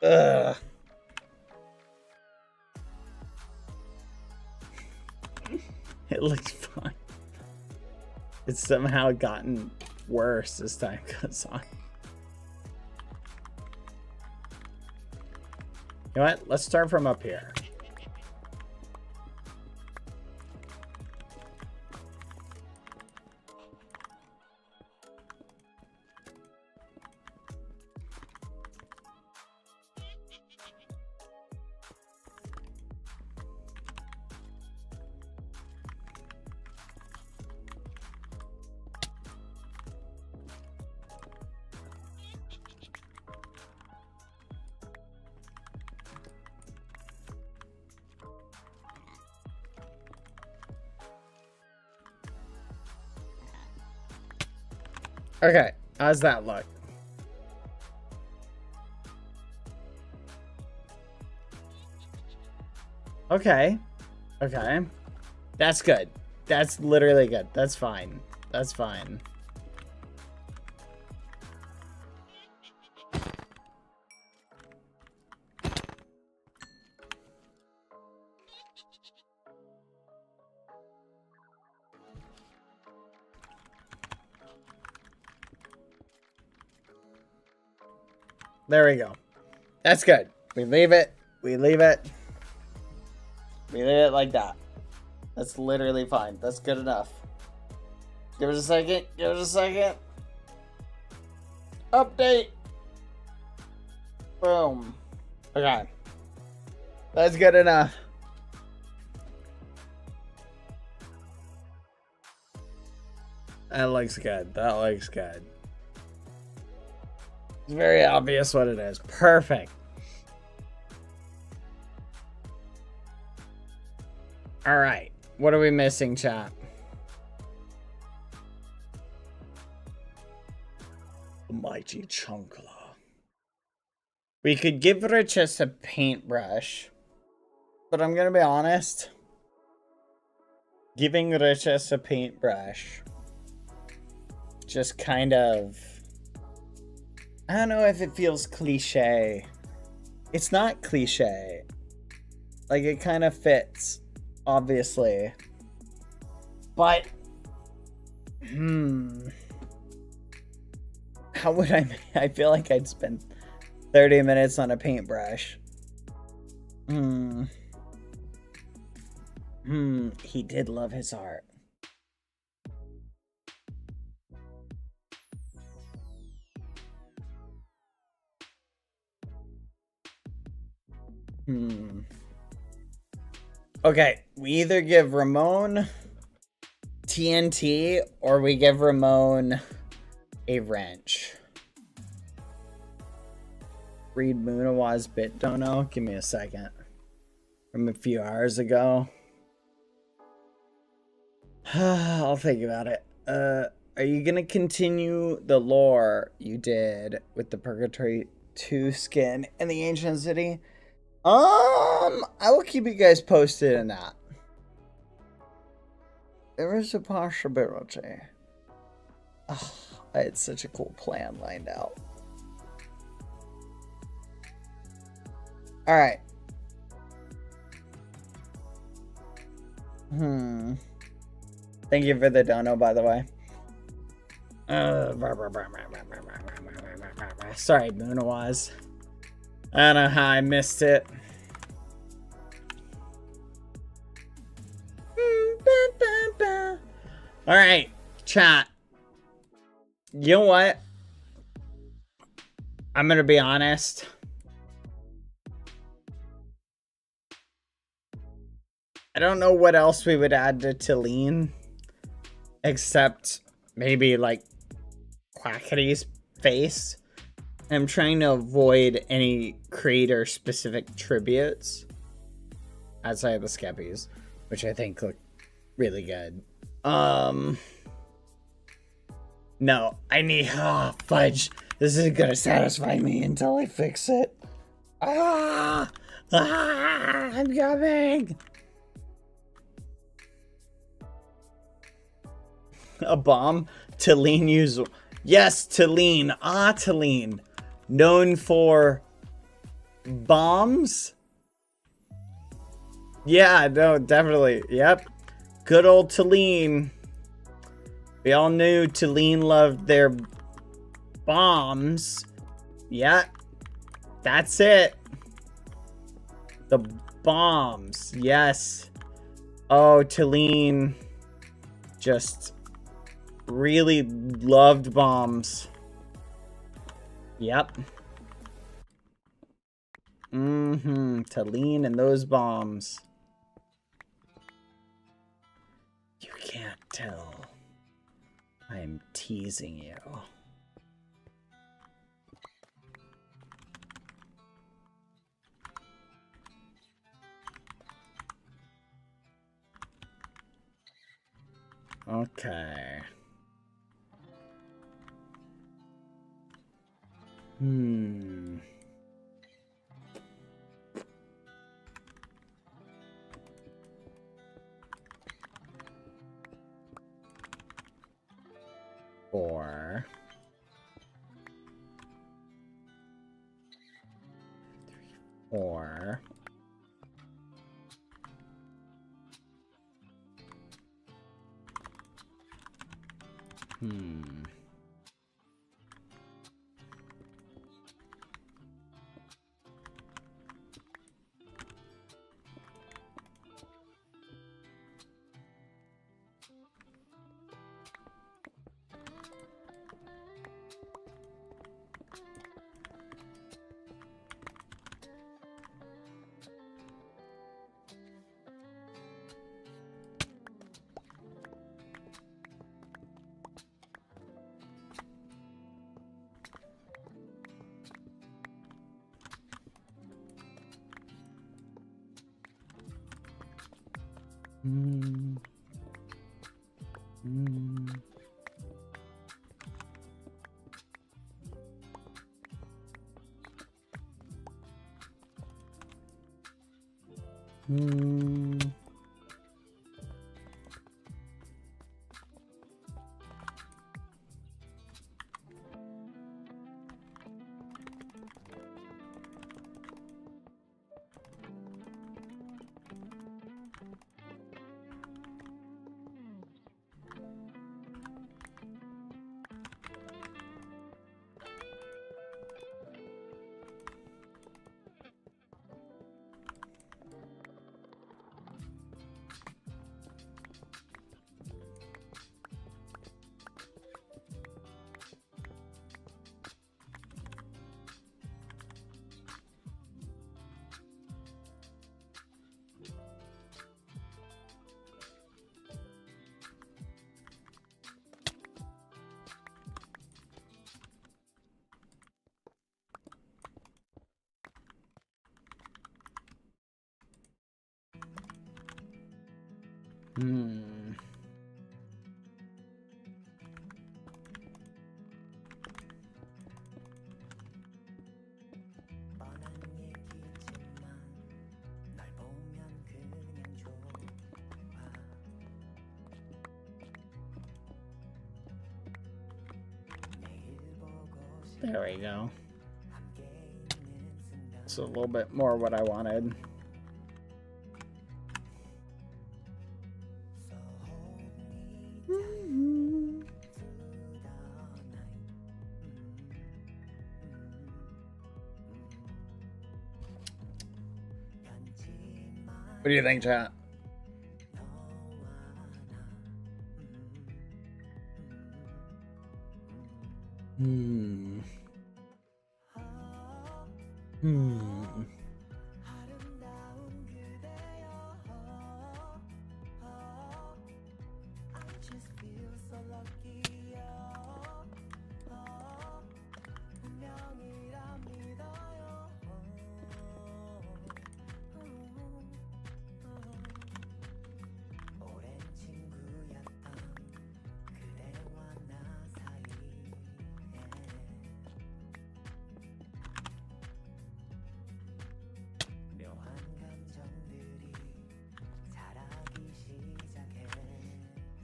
Ugh. It looks fine. It's somehow gotten worse as time goes on. You know what? Let's start from up here. Okay, how's that look? Okay. Okay. That's good. That's literally good. That's fine. That's fine. There we go. That's good. We leave it. We leave it. We leave it like that. That's literally fine. That's good enough. Give us a second. Give us a second. Update. Boom. Okay. That's good enough. That looks good. That looks good. It's very obvious what it is. Perfect. All right. What are we missing, chat? Mighty Chunkla. We could give Richus a paintbrush. But I'm going to be honest. Giving Richus a paintbrush just kind of... I don't know if it feels cliche. It's not cliche. Like, it kind of fits, obviously. But, how would I feel like I'd spend 30 minutes on a paintbrush. He did love his art. Okay, we either give Ramon TNT or we give Ramon a wrench. Read Munawaz bit dono. Give me a second. From a few hours ago. I'll think about it. Are you gonna continue the lore you did with the Purgatory 2 skin and the Ancient City? I will keep you guys posted on that. There is a possibility. Oh, I had such a cool plan lined out. All right. Thank you for the dono, by the way. Sorry, Munawaz. I don't know how I missed it. All right, chat. You know what? I'm gonna be honest. I don't know what else we would add to Talene. Except maybe like Quackity's face. I'm trying to avoid any creator specific tributes. Outside of the Skeppies. Which I think look really good. No, I need fudge. This isn't gonna satisfy me until I fix it. I'm coming. A bomb? Talene use. Yes, Talene. Talene. Known for bombs? Yeah, no, definitely. Yep. Good old Talene. We all knew Talene loved their bombs. Yeah. That's it. The bombs. Yes. Oh, Talene just really loved bombs. Yep. Talene and those bombs. You can't tell. I'm teasing you. Okay. Four. 4. Hmm. Hmm. Hmm. Hmm. There we go. It's a little bit more what I wanted. What do you think, chat? Hmm. Hmm.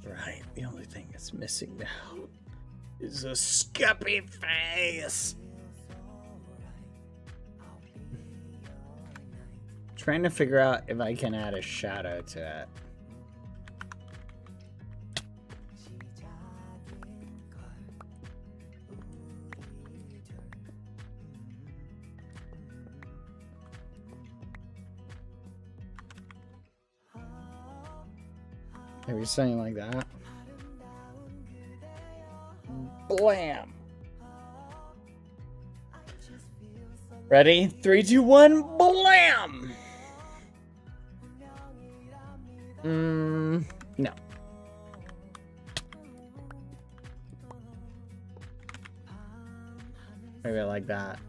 Right, the only thing that's missing now is a scuppy face. Trying to figure out if I can add a shadow to it. Maybe something like that. Blam. Ready? 3, 2, 1. Blam. No. Maybe like that.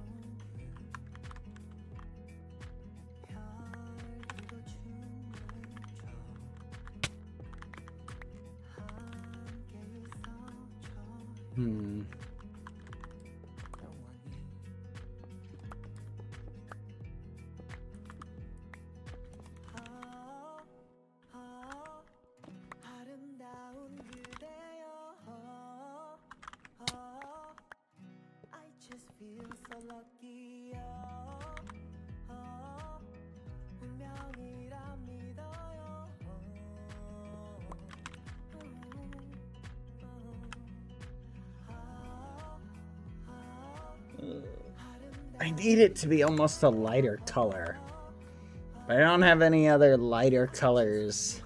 I need it to be almost a lighter color. But I don't have any other lighter colors.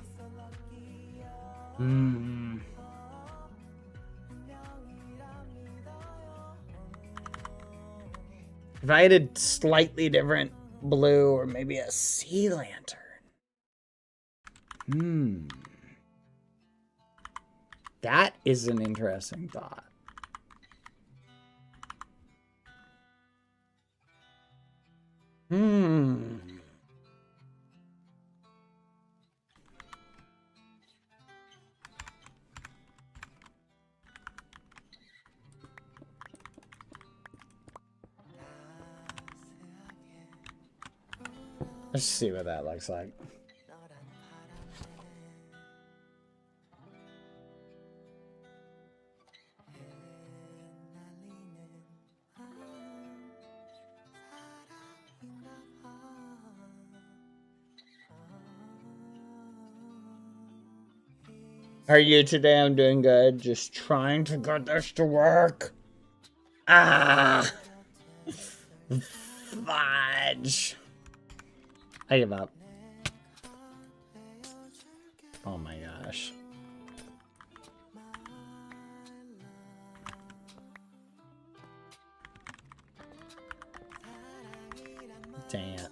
If I had a slightly different blue or maybe a sea lantern. That is an interesting thought. Let's see what that looks like. How are you today? I'm doing good. Just trying to get this to work. Ah! Fudge. I give up. Oh my gosh. Dang it.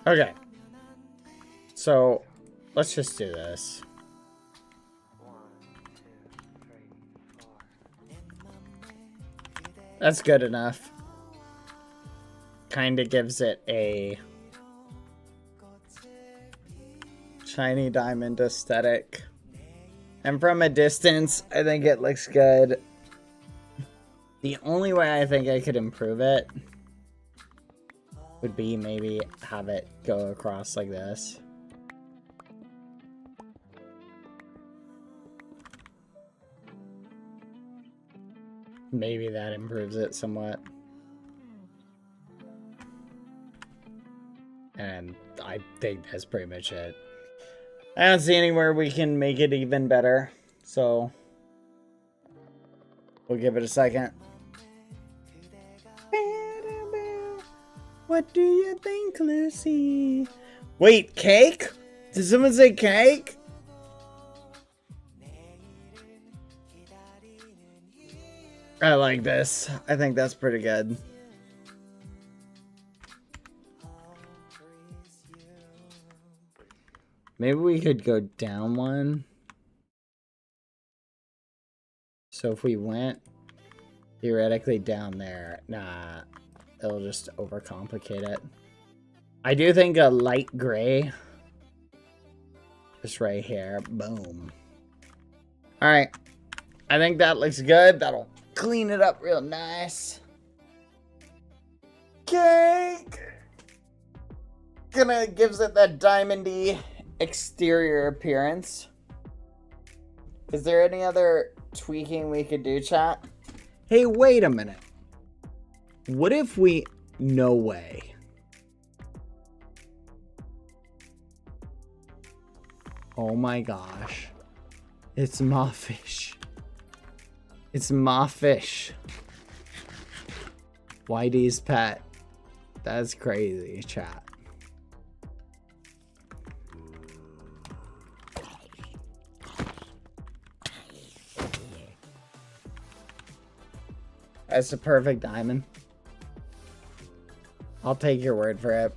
Okay. So, let's just do this. That's good enough. Kinda gives it a shiny diamond aesthetic. And from a distance, I think it looks good. The only way I think I could improve it would be maybe have it go across like this. Maybe that improves it somewhat. And I think that's pretty much it. I don't see anywhere we can make it even better. So we'll give it a second. What do you think, Lucy? Wait, cake? Did someone say cake? I like this. I think that's pretty good. Maybe we could go down one. So if we went theoretically down there, nah, it'll just overcomplicate it. I do think a light gray, just right here, boom. All right, I think that looks good. That'll clean it up real nice. Cake! Gives it that diamondy exterior appearance. Is there any other tweaking we could do, chat? Hey, wait a minute. What if we... No way. Oh my gosh. It's my fish. It's my fish. Whitey's pet. That's crazy, chat. That's a perfect diamond. I'll take your word for it.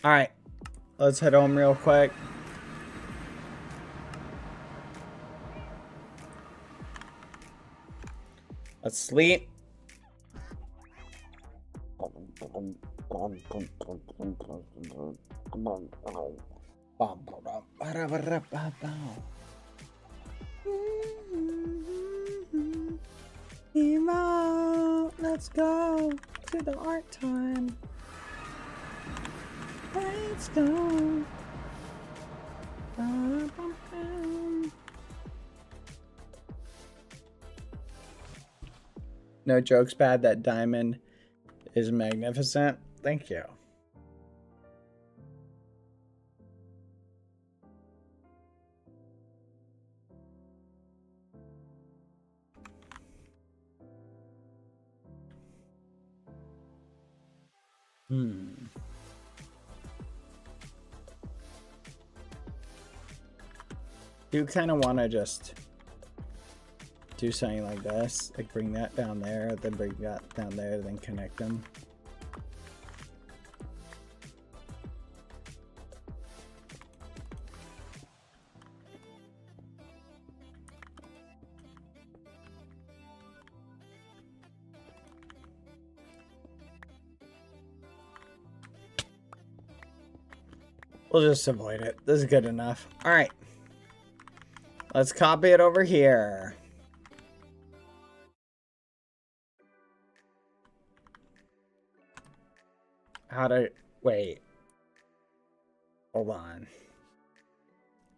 Alright. Let's head home real quick. Let's sleep. Emo, let's go to the art time. Let's go. No jokes, bad. That diamond is magnificent. Thank you. Do kind of want to just do something like this, like bring that down there, then bring that down there, then connect them. We'll just avoid it. This is good enough. Alright. Let's copy it over here. How to... Wait. Hold on.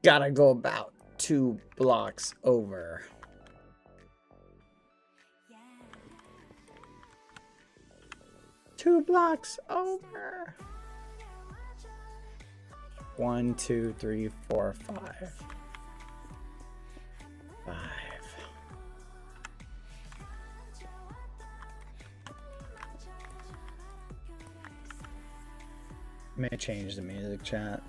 Gotta go about 2 blocks over. Two blocks over. 1, 2, 3, 4, 5. 5. May change the music chat.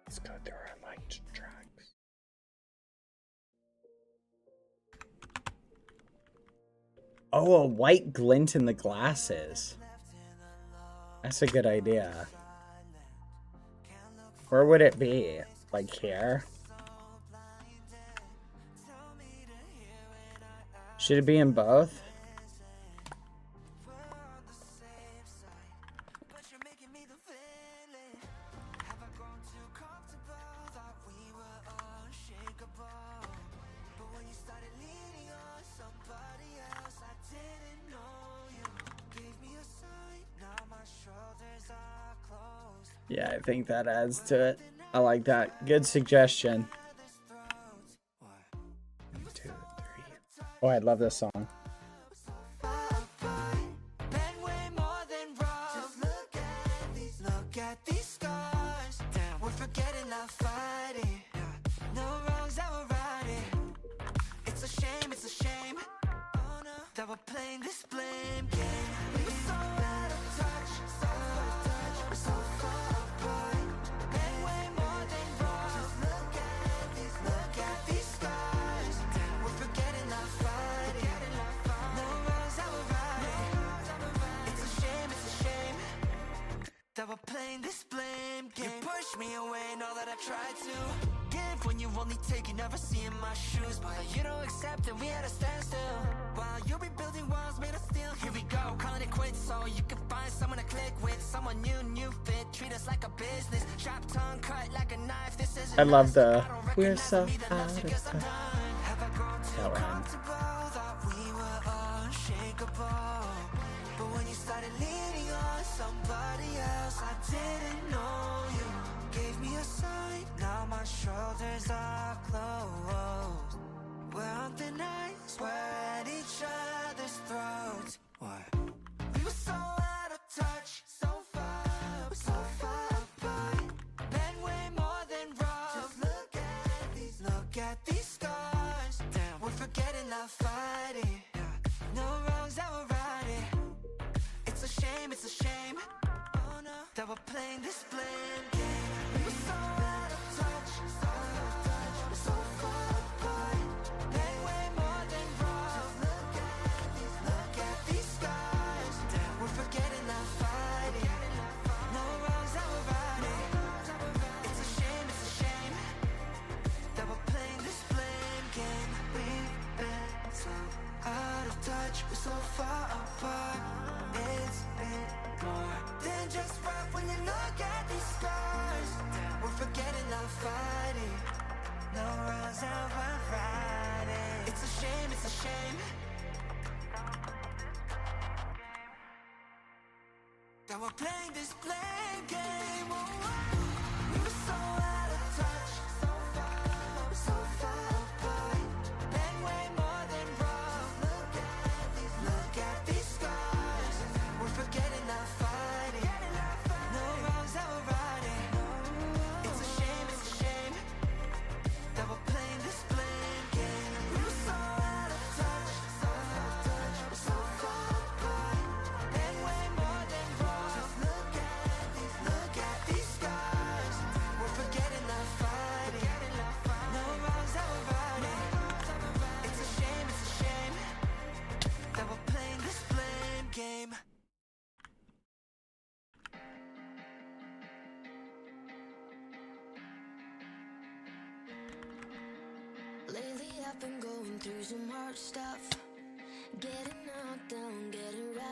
Let's go through our liked tracks. Oh, a white glint in the glasses. That's a good idea. Where would it be? Like here? Should it be in both? Yeah, I think that adds to it. I like that. Good suggestion. 1, 2, 3. Oh, I love this song. I love the we're so out of touch. That one. But when you started leaning on somebody else, I didn't know you. Gave me a sign, now my shoulders are closed. We're on the nights, we're at each other's throats. What? We were so out of touch, so far apart. Been way more than rough. Just look at these scars. Damn, we're forgetting, not fighting. Yeah. No wrongs that we're righting. It's a shame, oh no, that we're playing this blame game. We were so out of touch, so far apart. Been way more than rough. Just look at these scars. Damn, we're forgetting, not fighting. No wrongs that we're righting. It's a shame that we're playing this blame game. We've been so out of touch, we're so far apart. It's been more than just rough when you look at these scars. We're forgetting, not fighting. No runs out, we're riding. It's a shame that we're playing this blame game. We were so out of touch, so far apart. Been way more than rough. Look at these scars. We're forgetting, not fighting. No wrongs that we're righting. It's a shame that we're playing this blame game. We were so out of touch, so far apart. Been way more than rough. Look at these scars. We're forgetting, not fighting. No wrongs that we're righting. It's a shame that we're playing this blame game. Lately I've been going through some hard stuff. Getting knocked down, getting right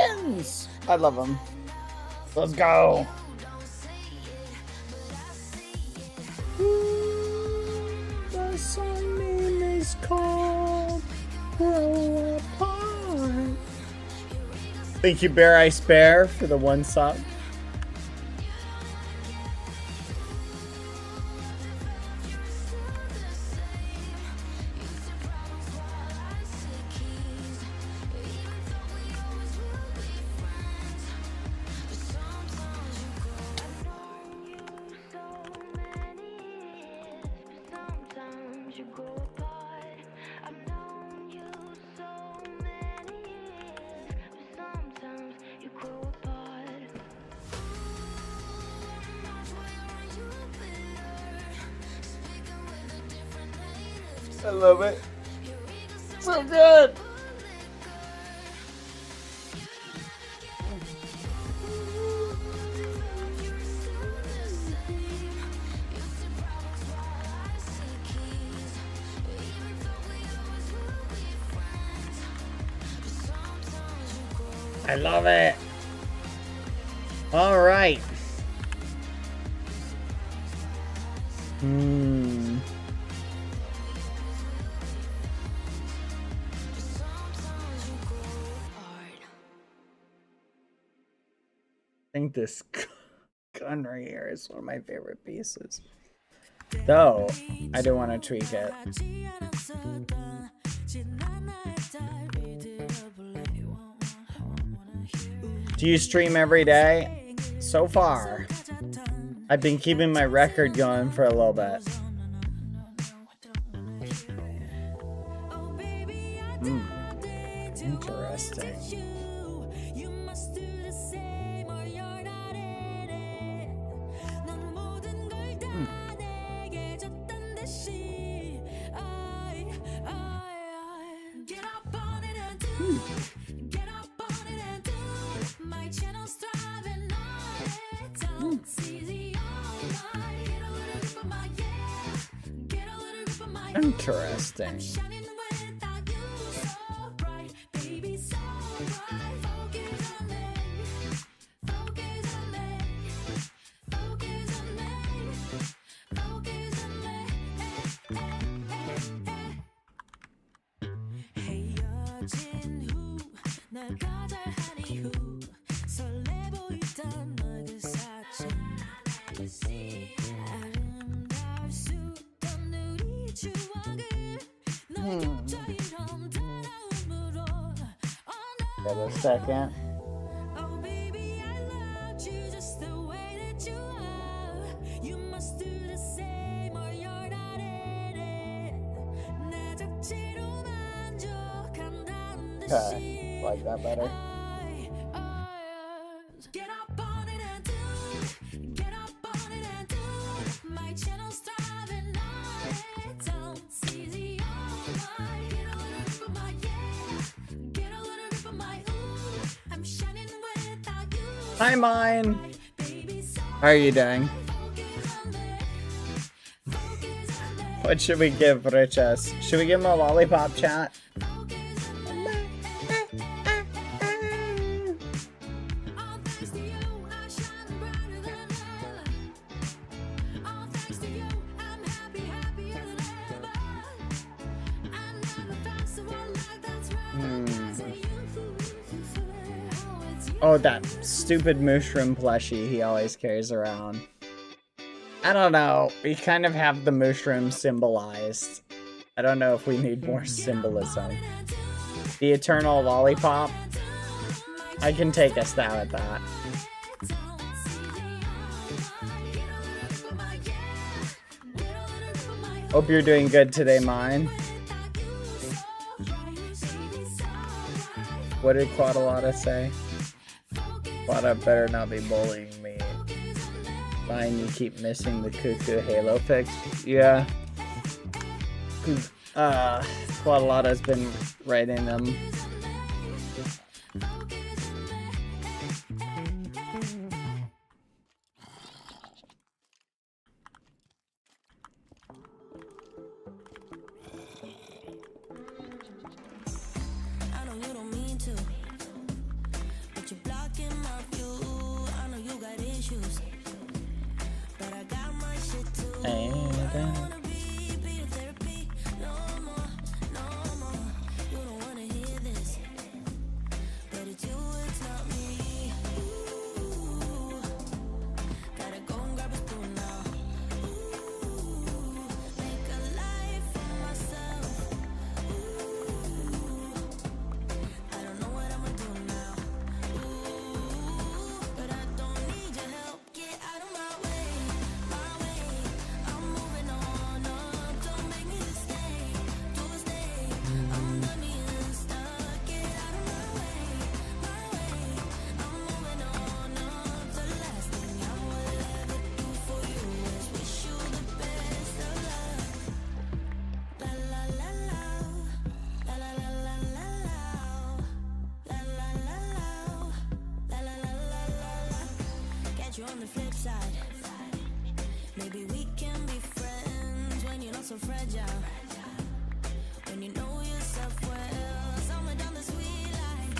Twins! I love them. Let's go. The song name is called Grow Apart. Thank you, Bear Ice Bear, for the 1 sub. I love it. So good. I love it. All right. I think this gun right here is one of my favorite pieces. Though, I do want to tweak it. Do you stream every day? So far, I've been keeping my record going for a little bit. Interesting. Interesting. Wait a second. Okay, like that better. Hi, Mine. How are you doing? What should we give Rich S? Should we give him a lollipop chat? Oh, that stupid mushroom plushie he always carries around. I don't know. We kind of have the mushroom symbolized. I don't know if we need more symbolism. The eternal lollipop. I can take a stab at that. Hope you're doing good today, Mine. What did Quadalata say? Quada better not be bullying me. Fine, you keep missing the cuckoo Halo pics. Yeah. Quadalata's been writing them. got you on the flip side. Maybe we can be friends when you're not so fragile. When you know yourself well, somewhere down the sweet line.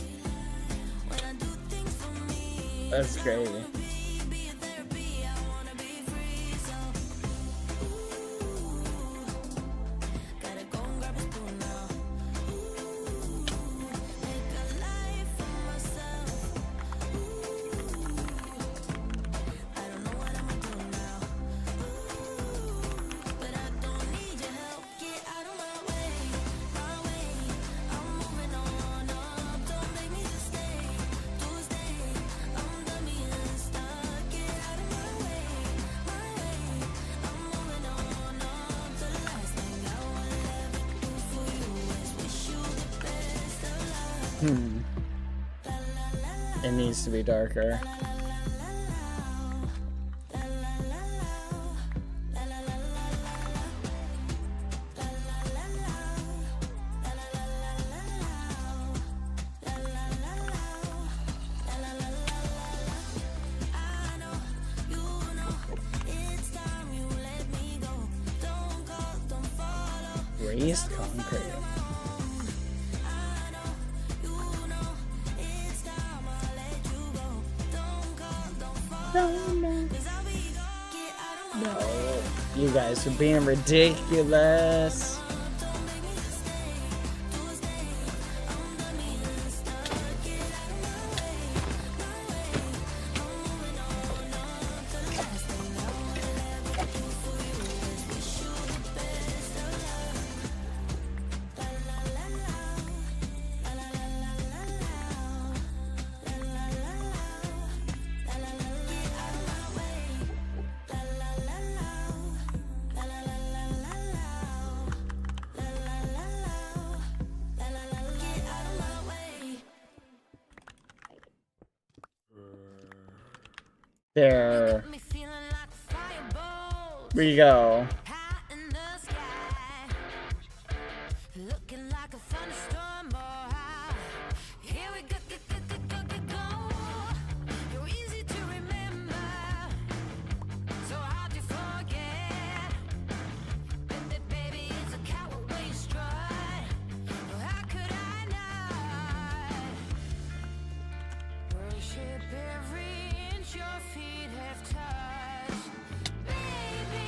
When I do things for me, That's crazy. be a therapy, I wanna be free. So, ooh, gotta go and grab a spoon now. Ooh, make a life for myself. Ooh, I don't know what I'ma do now. Ooh, but I don't need your help. Get out of my way, my way. I'm moving on up. Don't make me just stay, to stay. I'm done being stuck. Get out of my way, my way. I'm moving on up. The last thing I will ever do for you is wish you the best of luck. It needs to be darker. I know, you know, it's time you let me go. Don't call, don't follow. Raised concrete. I know, you know, it's time I let you go. Don't call, don't follow. 'Cause I'll be gone. Get out of my way. You guys are being ridiculous. Don't make me just stay, to stay. I'm done being stuck. Get out of my way, my way. I'm moving on up. The last thing I will ever do for you is wish you the best of luck. La la la la, la la la la la, la la la la, la la la. Get out of my way, la la la la, la la la la la, la la la la, la la la. Get out of my way. There Me feeling like a firebolt we go. high in the sky, looking like a thunderstorm. Oh, here we go, go, go, go, go, go, go. You're easy to remember, so hard to forget. Baby, it's a coward way you strut. Oh, how could I not worship every inch your feet have touched? Baby,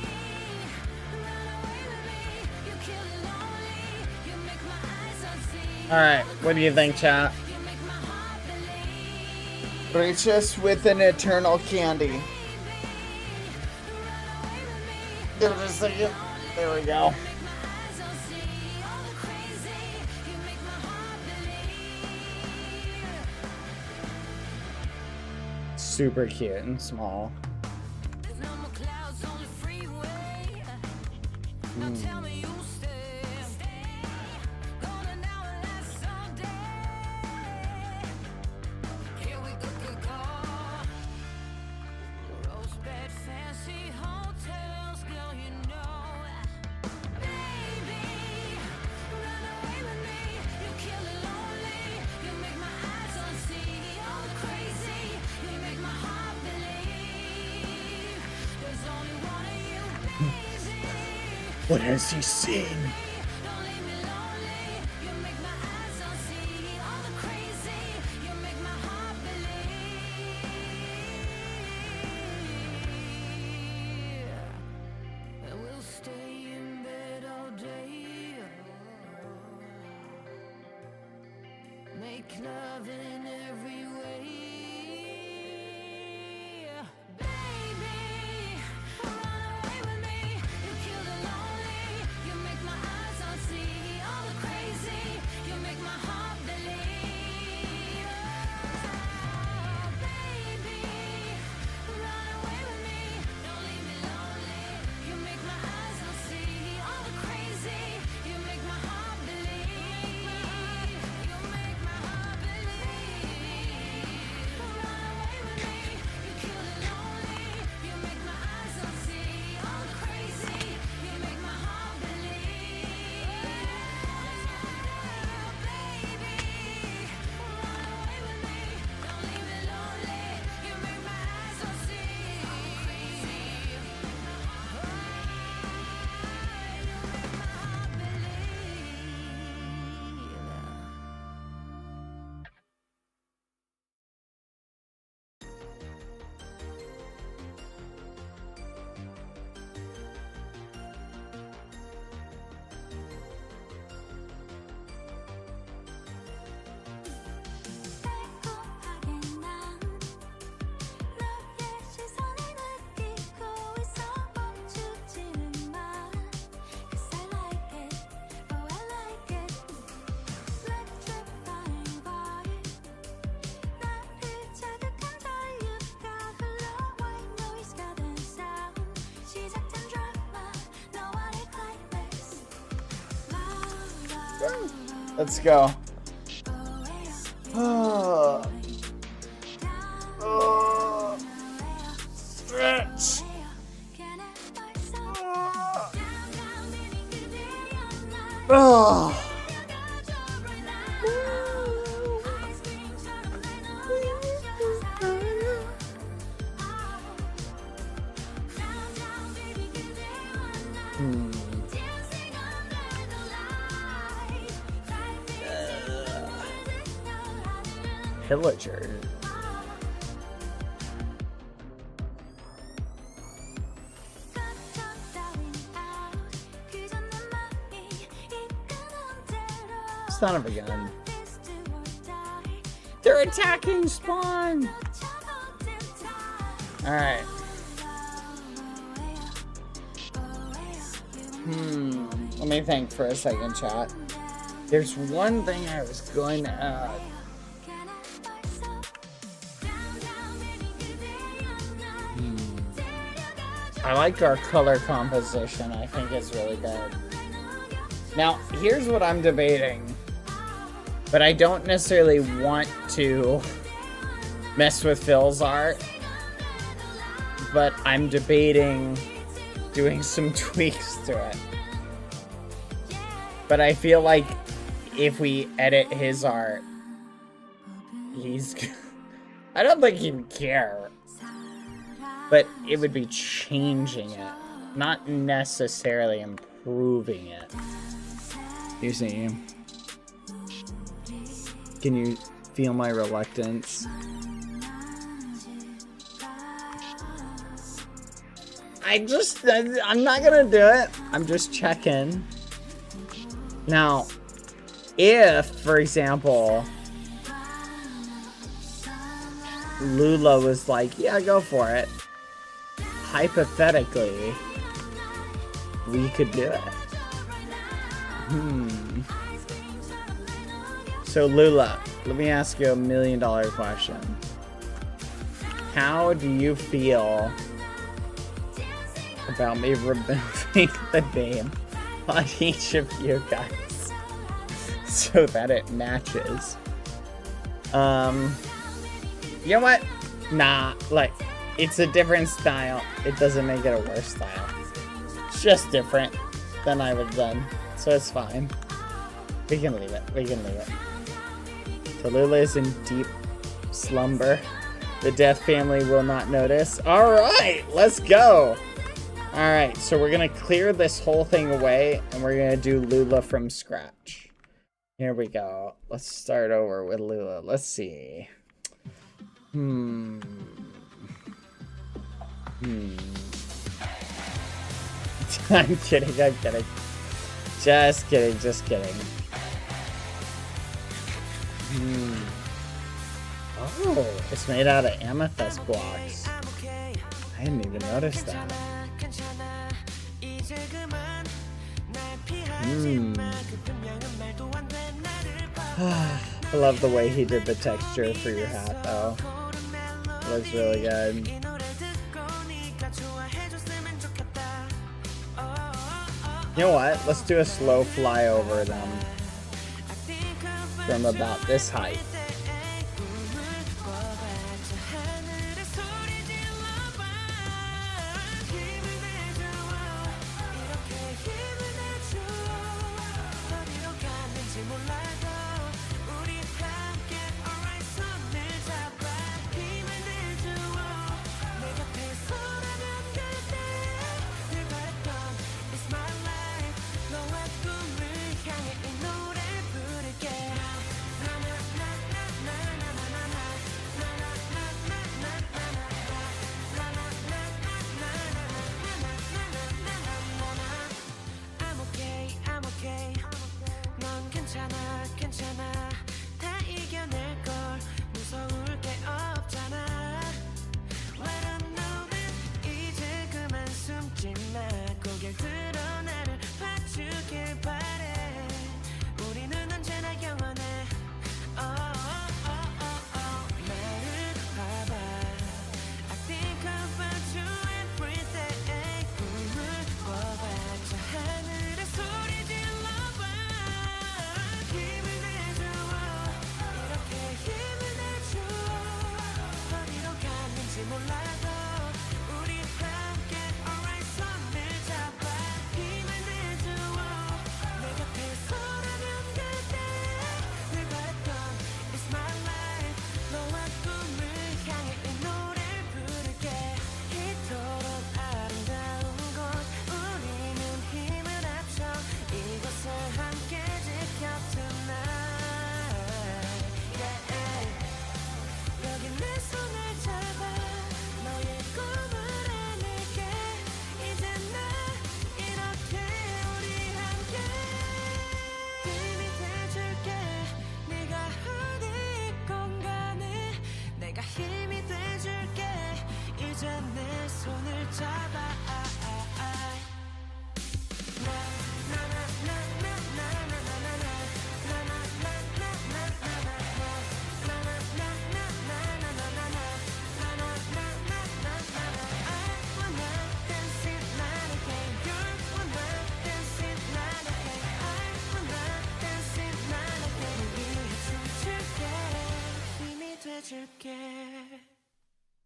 run away with me. You kill it lonely. You make my eyes unsee. Alright, what do you think, chat? You make my heart believe. Reach us with an eternal candy. Run away with me. Give it a second. There we go. Make my eyes unsee. All the crazy. You make my heart believe. Super cute and small. There's no more clouds on the freeway. Now tell me you stay. Gonna now and last someday. Here we go, go, go. Rose bed, fancy hotels, girl, you know. Baby, run away with me. You kill it lonely. You make my eyes unsee. All the crazy. You make my heart believe. There's only one of you, baby. What has he seen? Don't leave me lonely. You make my eyes unsee. All the crazy. You make my heart believe. And we'll stay in bed all day. Make love in every way. Baby, run away with me. You kill the lonely. You make my eyes unsee. All the crazy. You make my heart believe. Oh, baby, run away with me. Don't leave me lonely. You make my eyes unsee. All the crazy. You make my heart believe. You make my heart believe. Let's go. Oh. Oh. Stretch. Oh. Pillager. Son of a gun. They're attacking spawn! Alright. Let me think for a second, chat. There's one thing I was going to add. I like our color composition. I think it's really good. Now, here's what I'm debating. But I don't necessarily want to mess with Phil's art. But I'm debating doing some tweaks to it. But I feel like if we edit his art, I don't think he'd care. But it would be changing it, not necessarily improving it. You see? Can you feel my reluctance? I'm not gonna do it. I'm just checking. Now, if, for example, Lula was like, yeah, go for it. Hypothetically, we could do it. So Lula, let me ask you $1 million question. How do you feel about me removing the name on each of you guys so that it matches? You know what? Nah, like, it's a different style. It doesn't make it a worse style. It's just different than I would have done. So it's fine. We can leave it. We can leave it. Tallulah is in deep slumber. The Death family will not notice. Alright, let's go. Alright, so we're going to clear this whole thing away. And we're going to do Lula from scratch. Here we go. Let's start over with Lula. Let's see. I'm kidding, I'm kidding. Just kidding, just kidding. Oh, it's made out of amethyst blocks. I didn't even notice that. I love the way he did the texture for your hat, though. It looks really good. You know what? Let's do a slow fly over them from about this height.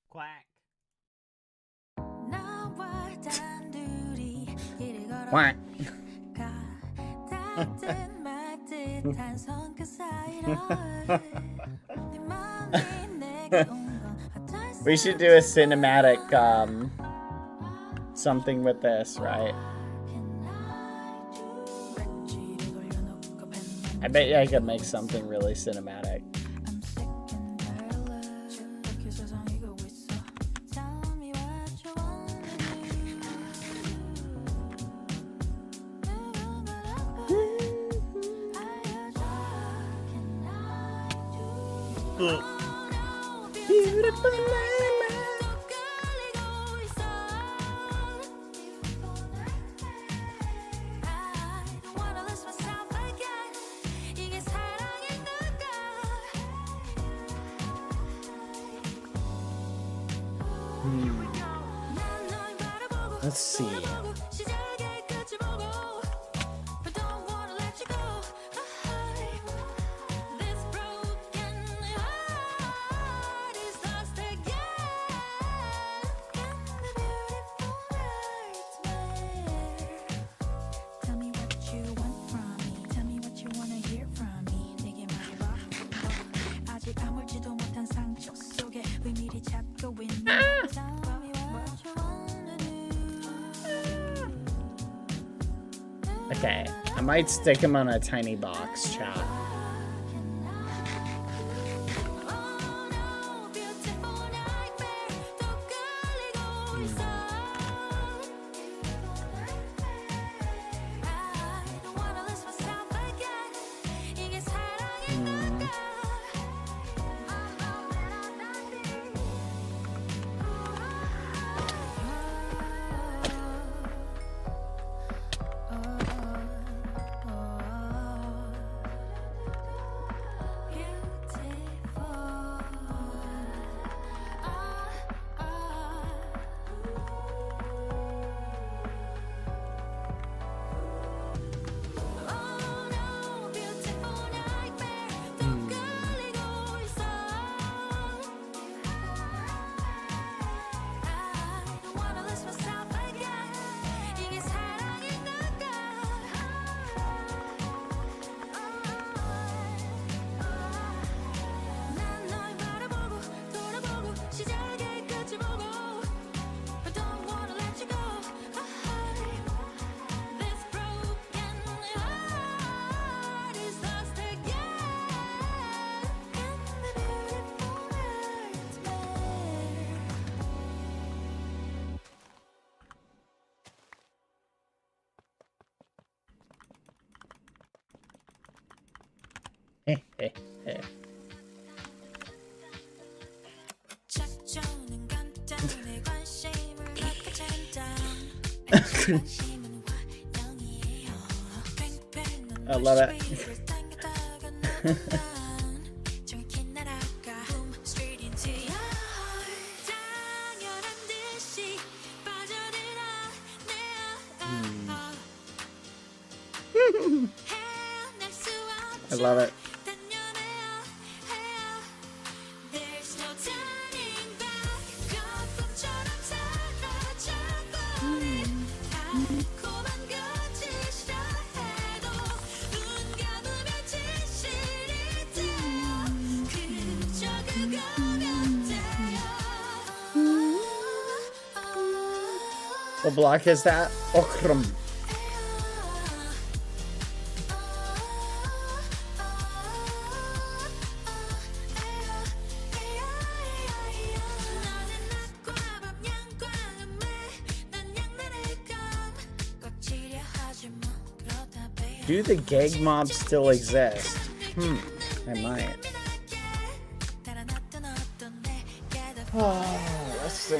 Quack. Quack. We should do a cinematic something with this, right? I bet you I could make something really cinematic. Beautiful Let's see. Okay, I might stick him on a tiny box, chat. I love it. I love it. What block is that? Okrum. Do the gag mobs still exist? I might. Oh, let's see.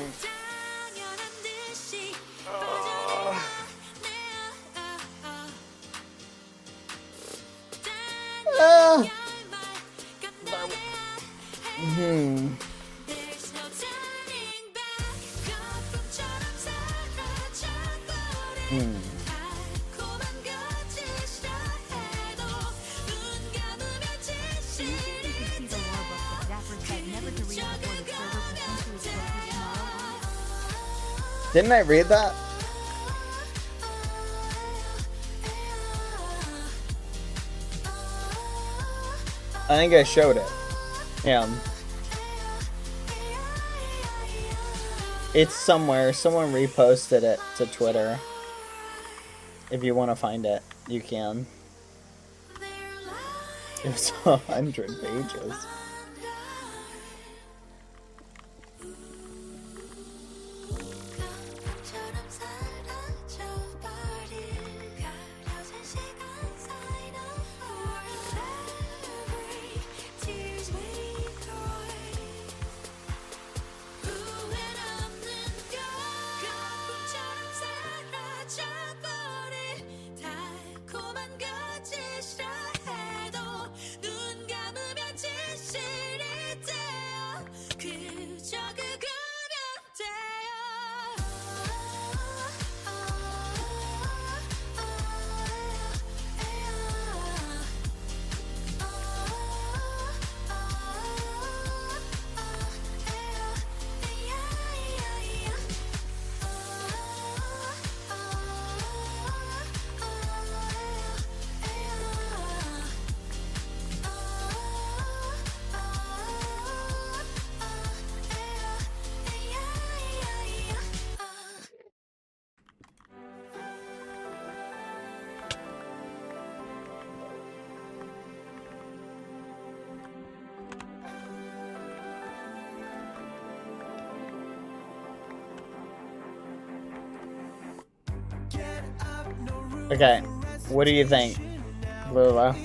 Didn't I read that? I think I showed it. Yeah. It's somewhere. Someone reposted it to Twitter. If you want to find it, you can. It's 100 pages. Okay, what do you think, Lula?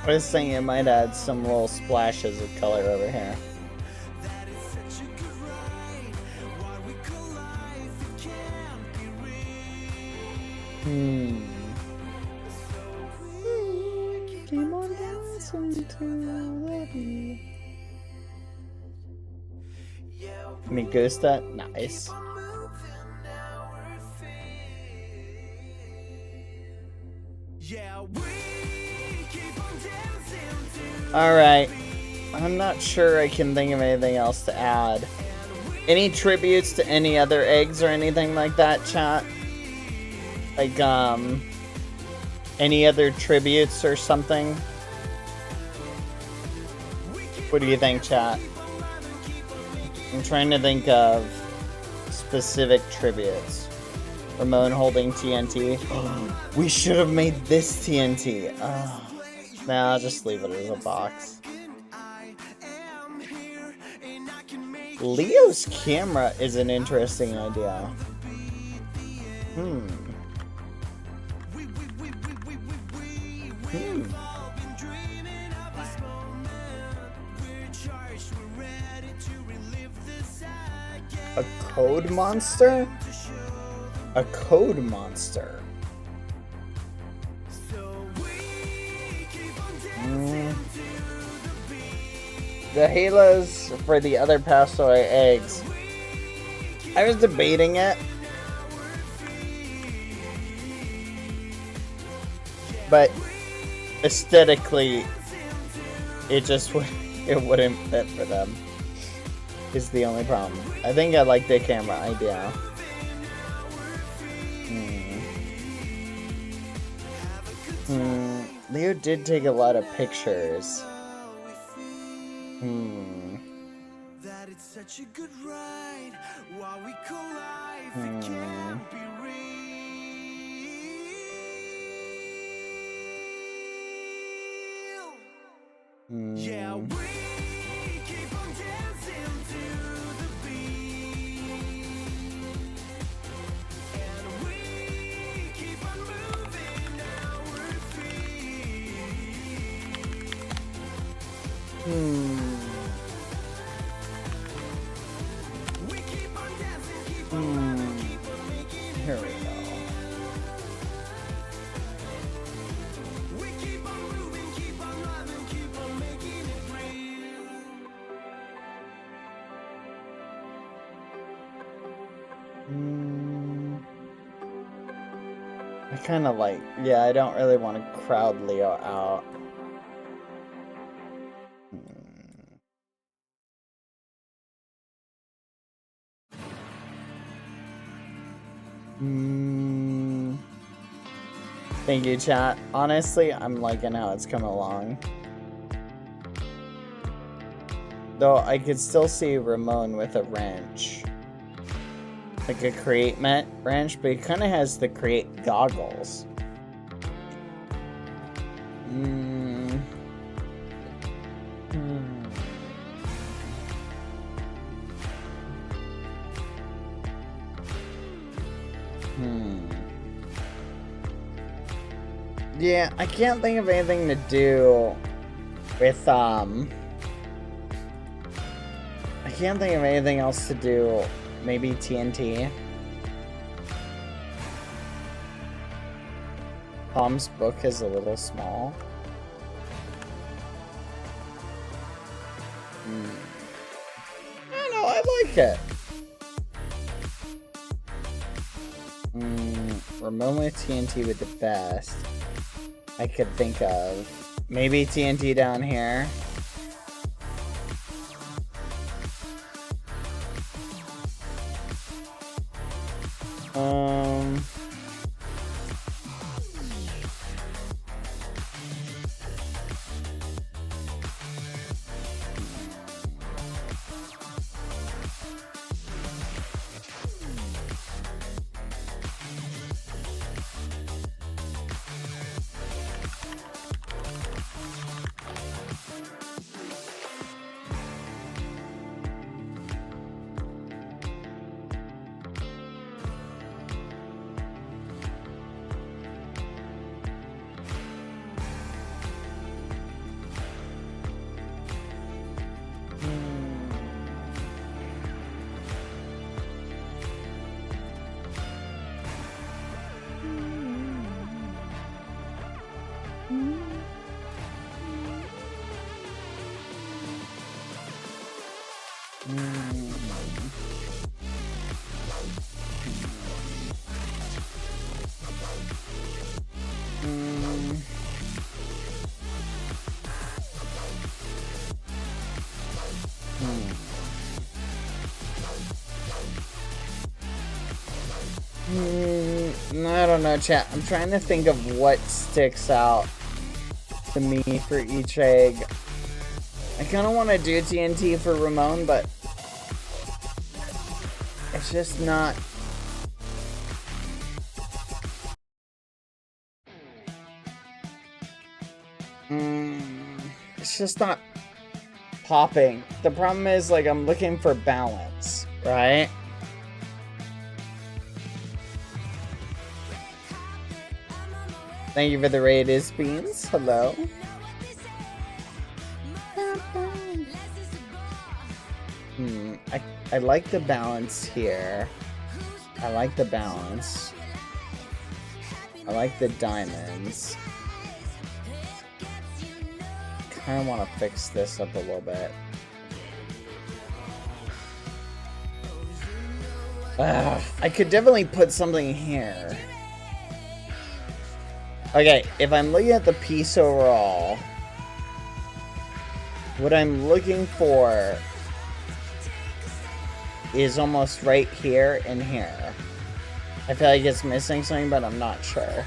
I was thinking it might add some little splashes of color over here. Keep on dancing to the beat. Me gusta, nice. Alright, I'm not sure I can think of anything else to add. Any tributes to any other eggs or anything like that, chat? Like, any other tributes or something? What do you think, chat? I'm trying to think of specific tributes. Ramon holding TNT. We should have made this TNT. Nah, I'll just leave it as a box. Leo's camera is an interesting idea. A code monster? A code monster. The halos for the other Pastoy eggs. I was debating it. but aesthetically, it just it wouldn't fit for them. Is the only problem. I think I like the camera idea. Leo did take a lot of pictures. That it's such a good ride while we collide. It can't be real. Yeah, we keep on dancing to the beat, and we keep on moving our feet. We keep on dancing, keep on loving, keep on making it. Here we go. We keep on moving, keep on loving, keep on making it real. I kind of like, yeah, I don't really want to crowd Leo out. Thank you, chat. Honestly, I'm liking how it's coming along. Though I could still see Ramon with a wrench. Like a create wrench, but he kind of has the create goggles. Yeah, I can't think of anything to do with, I can't think of anything else to do. Maybe TNT. Tom's book is a little small. I don't know, I like it. Ramon with TNT with the best I could think of. Maybe TNT down here. I don't know, chat. I'm trying to think of what sticks out to me for each egg. I kind of want to do TNT for Ramon, but it's just not. It's just not popping. The problem is, like, I'm looking for balance, right? Thank you for the raid, is Beans. Hello. I like the balance here. I like the balance. I like the diamonds. Kind of want to fix this up a little bit. I could definitely put something here. Okay, if I'm looking at the piece overall, what I'm looking for is almost right here and here. I feel like it's missing something, but I'm not sure.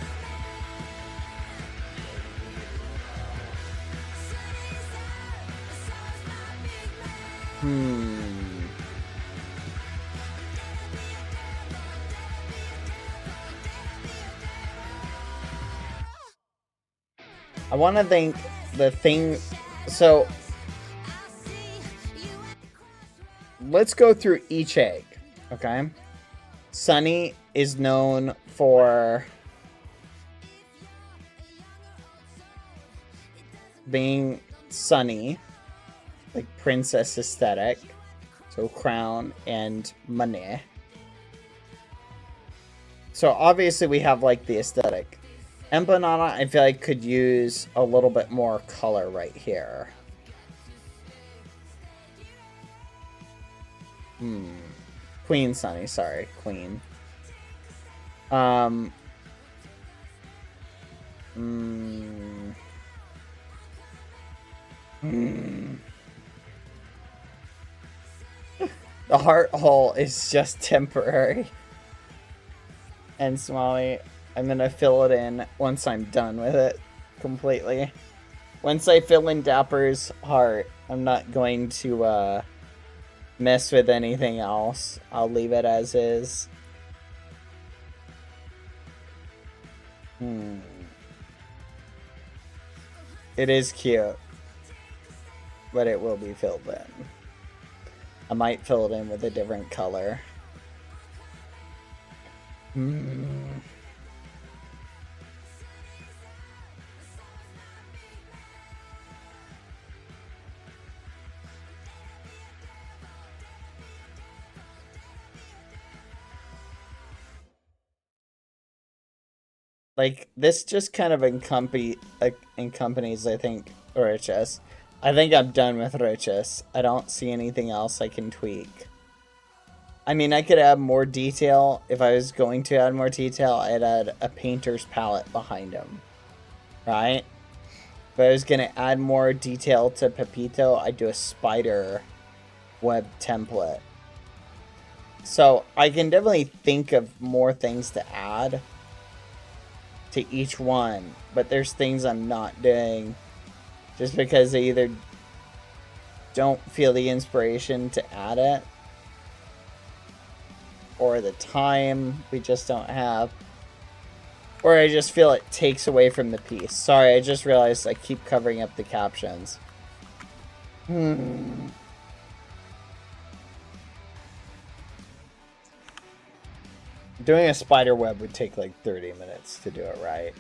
I want to think the thing. So let's go through each egg, okay? Sunny is known for being sunny, like princess aesthetic, so crown and money. So obviously we have like the aesthetic. Empanada, I feel like could use a little bit more color right here. Queen Sunny, sorry, Queen. The heart hole is just temporary. And Smiley, I'm gonna fill it in once I'm done with it completely. Once I fill in Dapper's heart, I'm not going to mess with anything else. I'll leave it as is. It is cute, but it will be filled in. I might fill it in with a different color. Like, this just kind of accompanies, I think, Riches. I think I'm done with Riches. I don't see anything else I can tweak. I mean, I could add more detail. If I was going to add more detail, I'd add a painter's palette behind him. Right? If I was going to add more detail to Pepito, I'd do a spider web template. So, I can definitely think of more things to add to each one, but there's things I'm not doing just because I either don't feel the inspiration to add it, or the time we just don't have, or I just feel it takes away from the piece. Sorry, I just realized I keep covering up the captions. Doing a spider web would take like 30 minutes to do it right.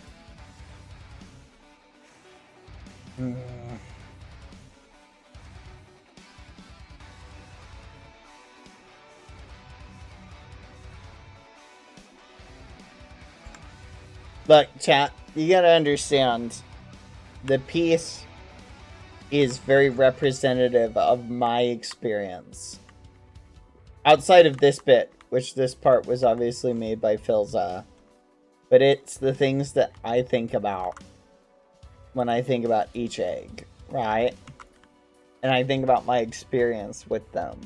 Look, chat, you gotta understand, the piece is very representative of my experience. Outside of this bit, which this part was obviously made by Philza, but it's the things that I think about when I think about each egg, right? And I think about my experience with them,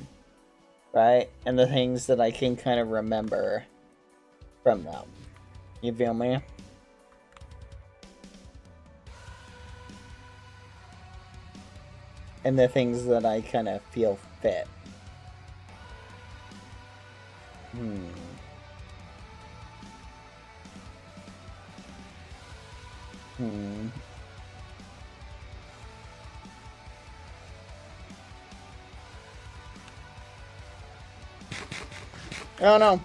right? And the things that I can kind of remember from them. You feel me? And the things that I kind of feel fit. I don't know.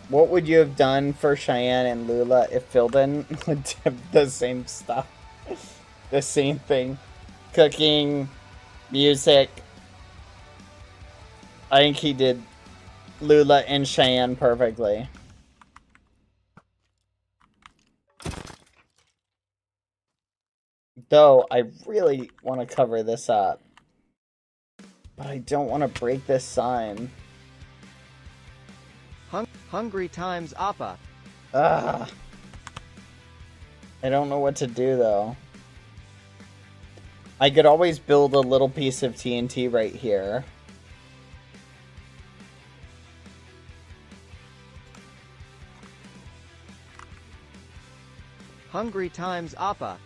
What would you have done for Cheyenne and Lula if Phil didn't do the same stuff? The same thing. Cooking, music. I think he did Lula and Cheyenne perfectly. Though, I really want to cover this up. But I don't want to break this sign. Hungry times Appa. Ah. I don't know what to do though. I could always build a little piece of TNT right here. Hungry times Appa.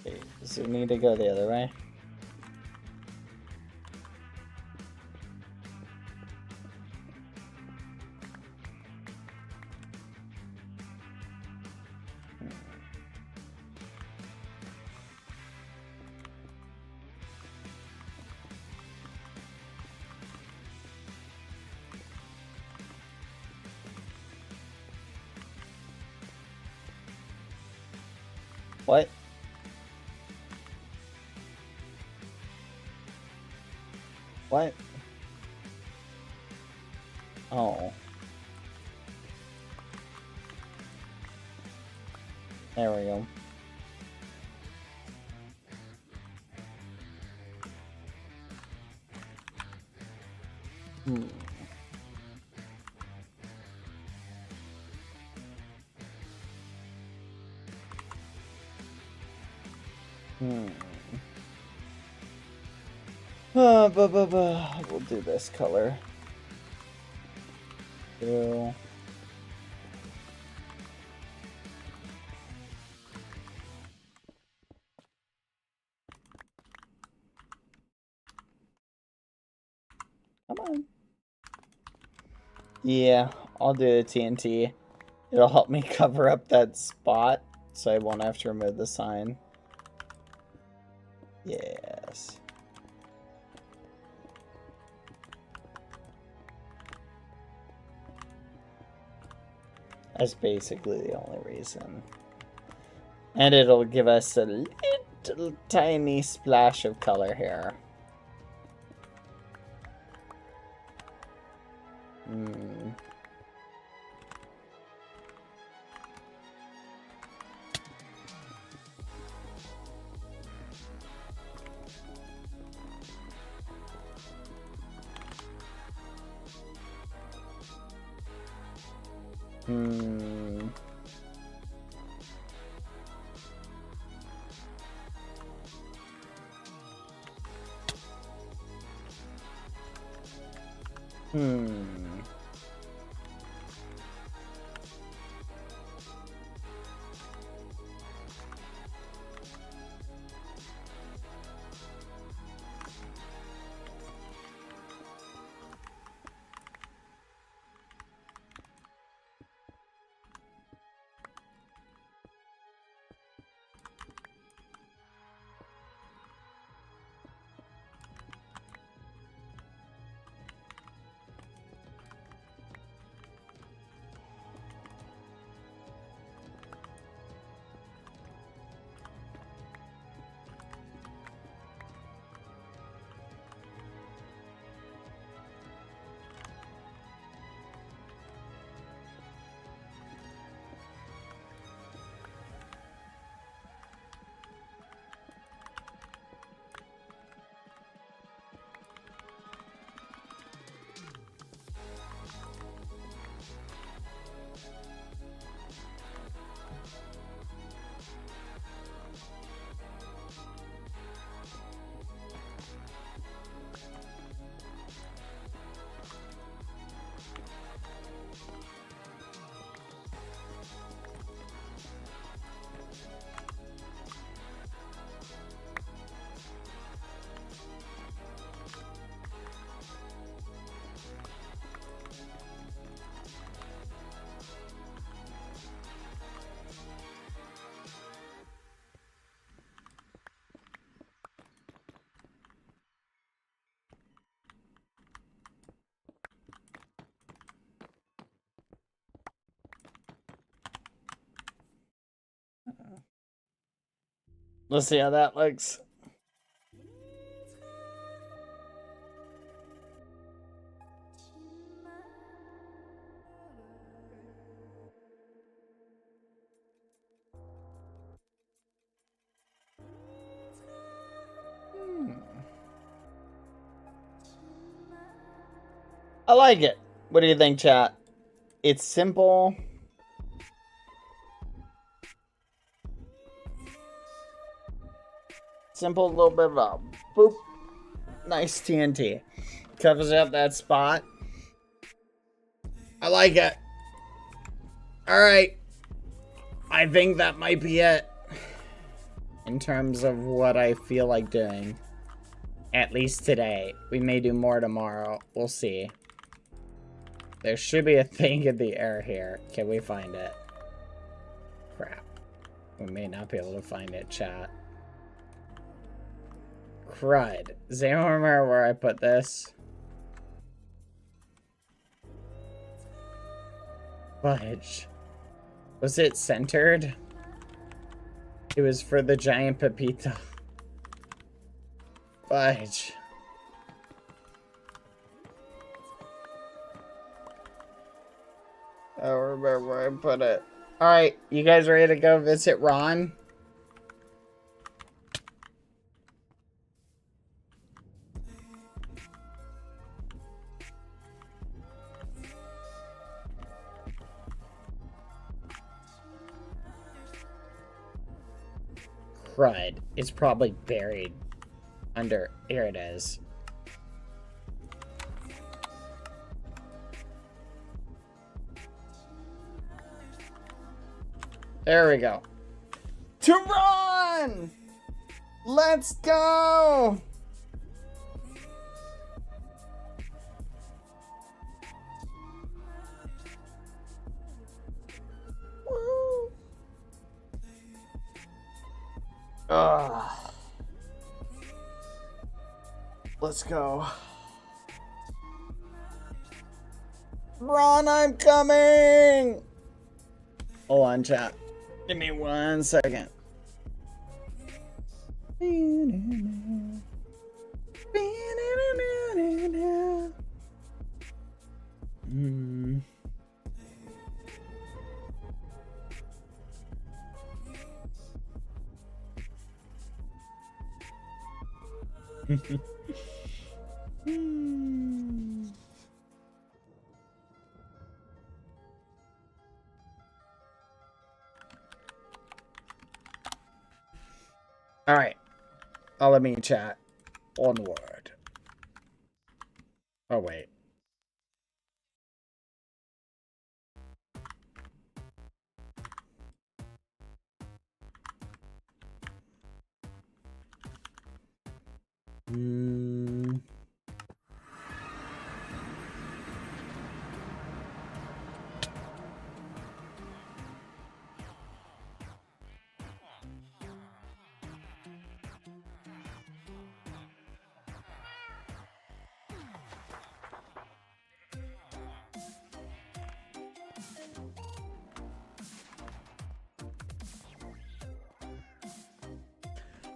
Okay, does it need to go the other way? What? What? Oh. There we go. Hmm. Hmm. We'll do this color. Ew. Come on. Yeah, I'll do the TNT. It'll help me cover up that spot so I won't have to remove the sign. Yes. That's basically the only reason. And it'll give us a little tiny splash of color here. Hmm. Hmm. Hmm. Let's see how that looks. I like it. What do you think, chat? It's simple. Simple, little bit of a boop. Nice TNT. Covers up that spot. I like it. Alright. I think that might be it. In terms of what I feel like doing. At least today. We may do more tomorrow. We'll see. There should be a thing in the air here. Can we find it? Crap. We may not be able to find it, chat. Crud. Does anyone remember where I put this? Fudge. Was it centered? It was for the giant pepita. Fudge. I don't remember where I put it. Alright, you guys ready to go visit Ron? Crud. It's probably buried under. Here it is. There we go. To Ron! Let's go! Woo! Let's go. Ron, I'm coming! Hold on, chat. Give me 1 second. All right. I'll let me chat. Onward. Oh, wait.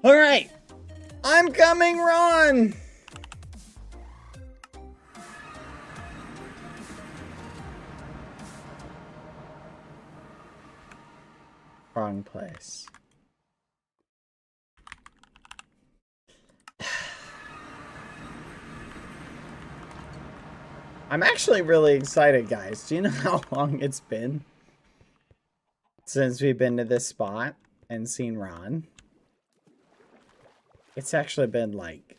All right. I'm coming, Ron. Wrong place. I'm actually really excited, guys. Do you know how long it's been since we've been to this spot and seen Ron? It's actually been like,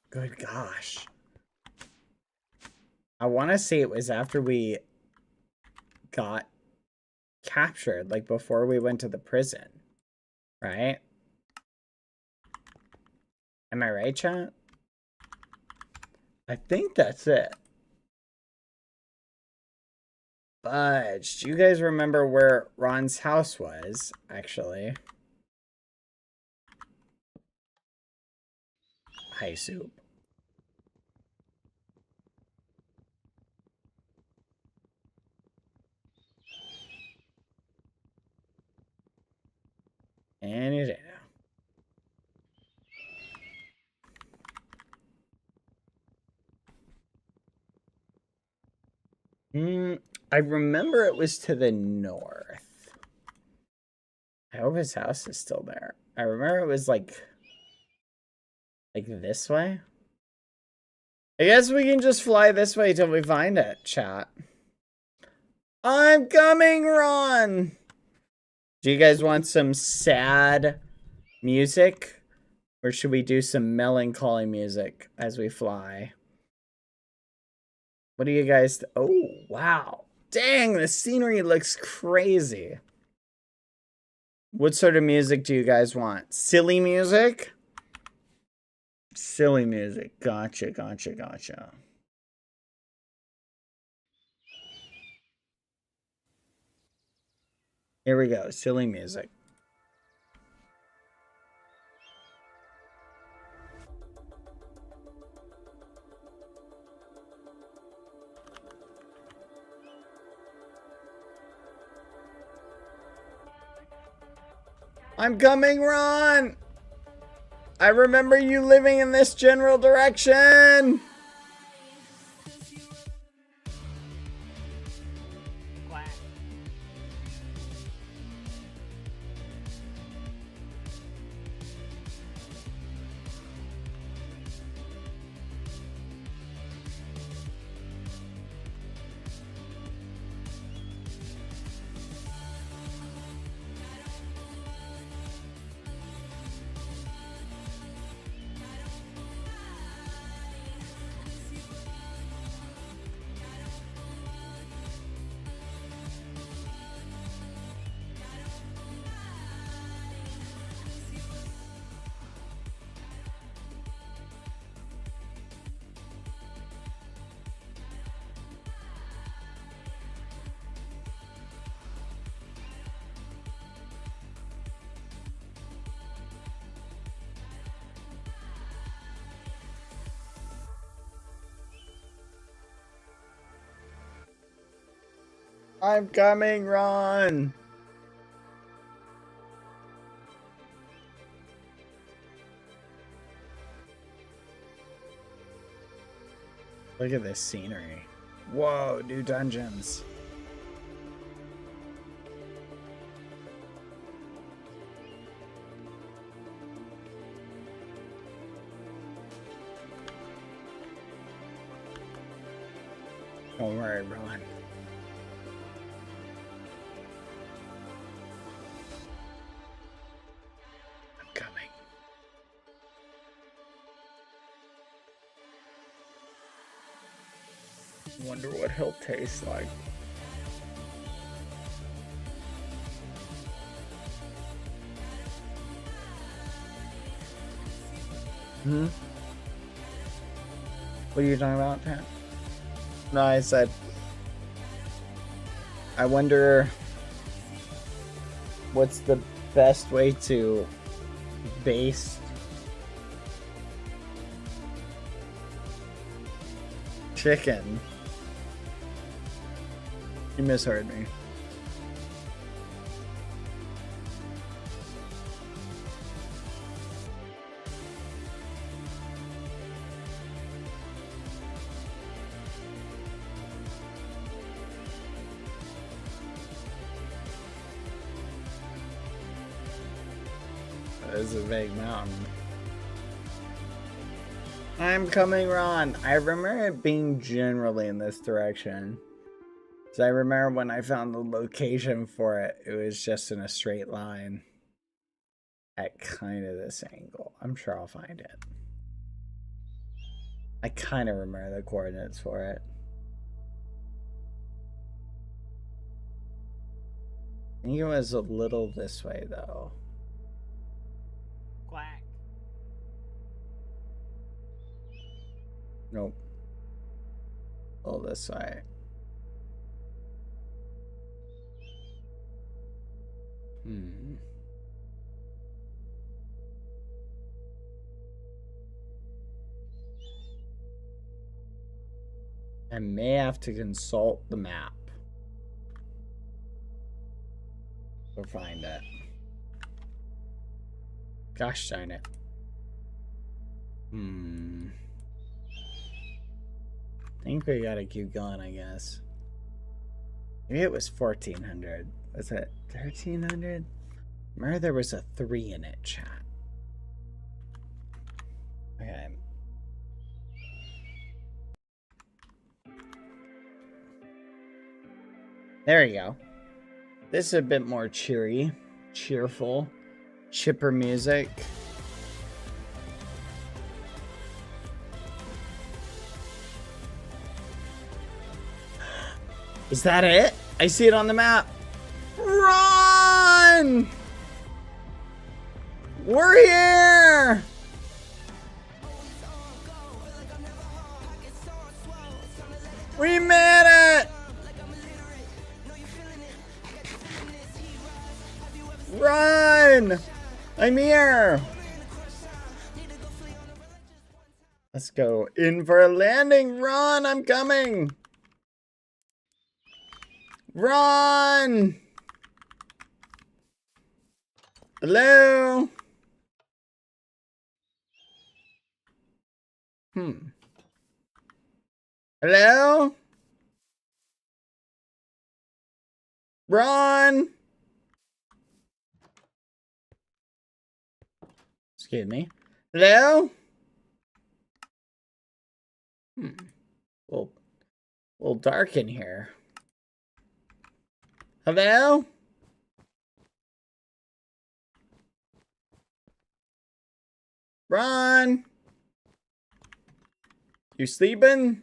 good gosh. I want to say it was after we got captured, like before we went to the prison, right? Am I right, chat? I think that's it. Fudge. Do you guys remember where Ron's house was, actually? Hi, Soup. Any day now. I remember it was to the north. I hope his house is still there. I remember it was like this way. I guess we can just fly this way till we find it, chat. I'm coming, Ron! Do you guys want some sad music? Or should we do some melancholy music as we fly? What do you guys... Oh, wow. Dang, the scenery looks crazy. What sort of music do you guys want? Silly music? Silly music. Gotcha, gotcha, gotcha. Here we go. Silly music. I'm coming, Ron! I remember you living in this general direction! I'm coming, Ron! Look at this scenery. Whoa, new dungeons. Don't worry, Ron. I'm coming. Wonder what he'll taste like. What are you talking about, Pat? No, I said, I wonder what's the best way to baste chicken. You misheard me. That is a big mountain. I'm coming, Ron. I remember it being generally in this direction. So I remember when I found the location for it, it was just in a straight line at kind of this angle. I'm sure I'll find it. I kind of remember the coordinates for it. I think it was a little this way, though. Quack. Nope. A little this way. I may have to consult the map or find it. Gosh darn it. I think we gotta keep going, I guess. Maybe it was 1400. Was it 1300? Remember there was a 3 in it, chat. Okay. There you go. This is a bit more cheery, cheerful, chipper music. Is that it? I see it on the map. Run! We're here! We made it! Run! I'm here! Let's go in for a landing. Run! I'm coming! Run! Hello? Hello? Run! Excuse me. Hello? Well, a little dark in here. Hello? Run! You sleeping?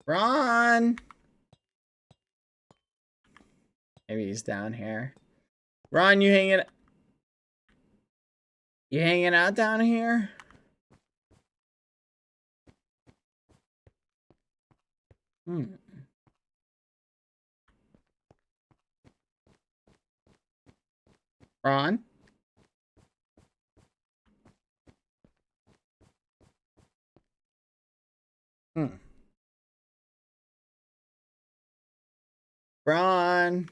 Ron! Maybe he's down here. Ron, you hanging out down here? Ron? Ron?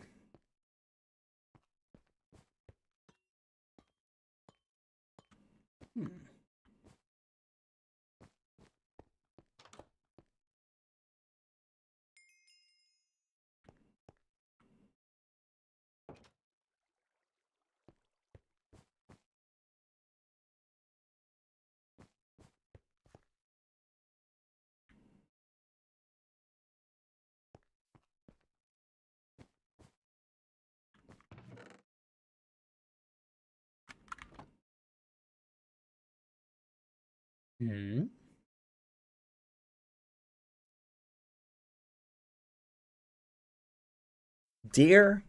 Dear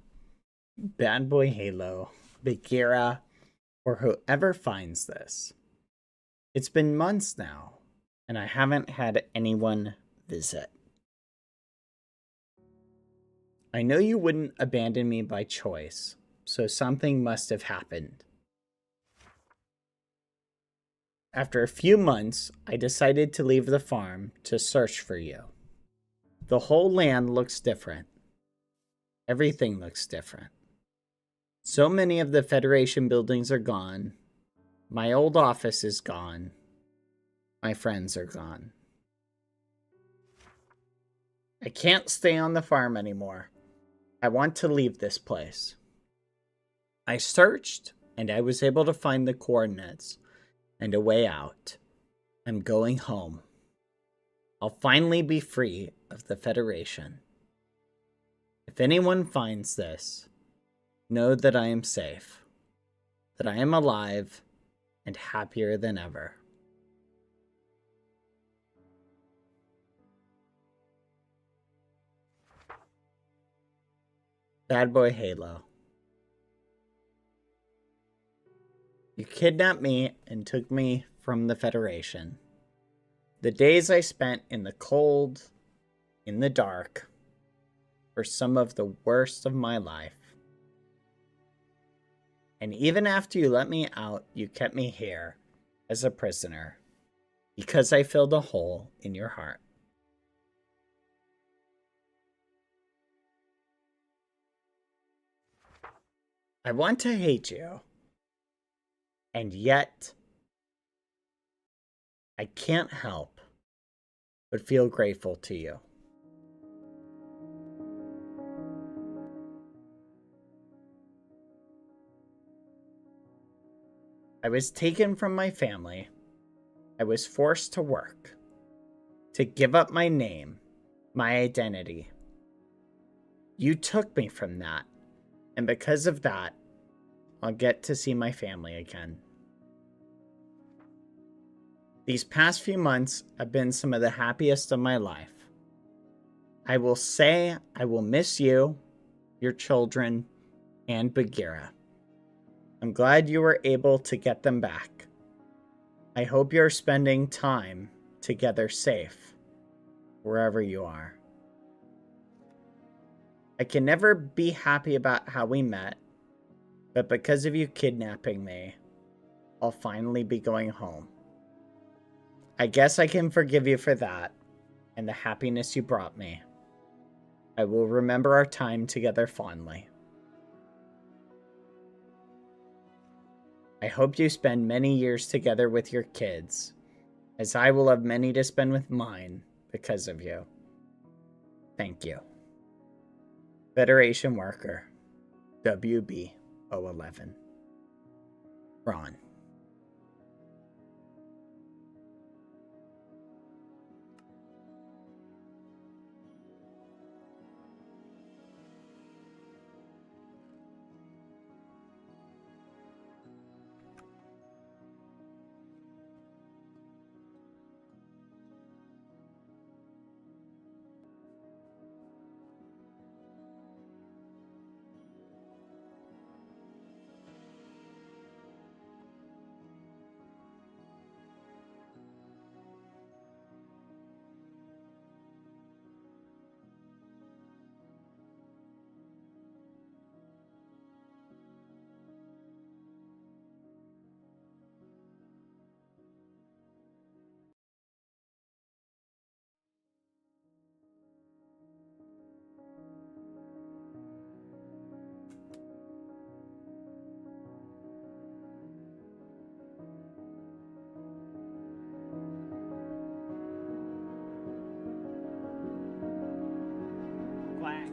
Bad Boy Halo, Bagheera, or whoever finds this, it's been months now, and I haven't had anyone visit. I know you wouldn't abandon me by choice, so something must have happened. After a few months, I decided to leave the farm to search for you. The whole land looks different. Everything looks different. So many of the Federation buildings are gone. My old office is gone. My friends are gone. I can't stay on the farm anymore. I want to leave this place. I searched, and I was able to find the coordinates and a way out. I'm going home. I'll finally be free of the Federation. If anyone finds this, know that I am safe, that I am alive and happier than ever. Bad Boy Halo. You kidnapped me and took me from the Federation. The days I spent in the cold, in the dark, were some of the worst of my life. And even after you let me out, you kept me here as a prisoner because I filled a hole in your heart. I want to hate you, and yet I can't help but feel grateful to you. I was taken from my family. I was forced to work, to give up my name, my identity. You took me from that, and because of that, I'll get to see my family again. These past few months have been some of the happiest of my life. I will say I will miss you, your children, and Bagheera. I'm glad you were able to get them back. I hope you're spending time together safe, wherever you are. I can never be happy about how we met, but because of you kidnapping me, I'll finally be going home. I guess I can forgive you for that, and the happiness you brought me. I will remember our time together fondly. I hope you spend many years together with your kids, as I will have many to spend with mine because of you. Thank you. Federation Worker, WB011. Ron.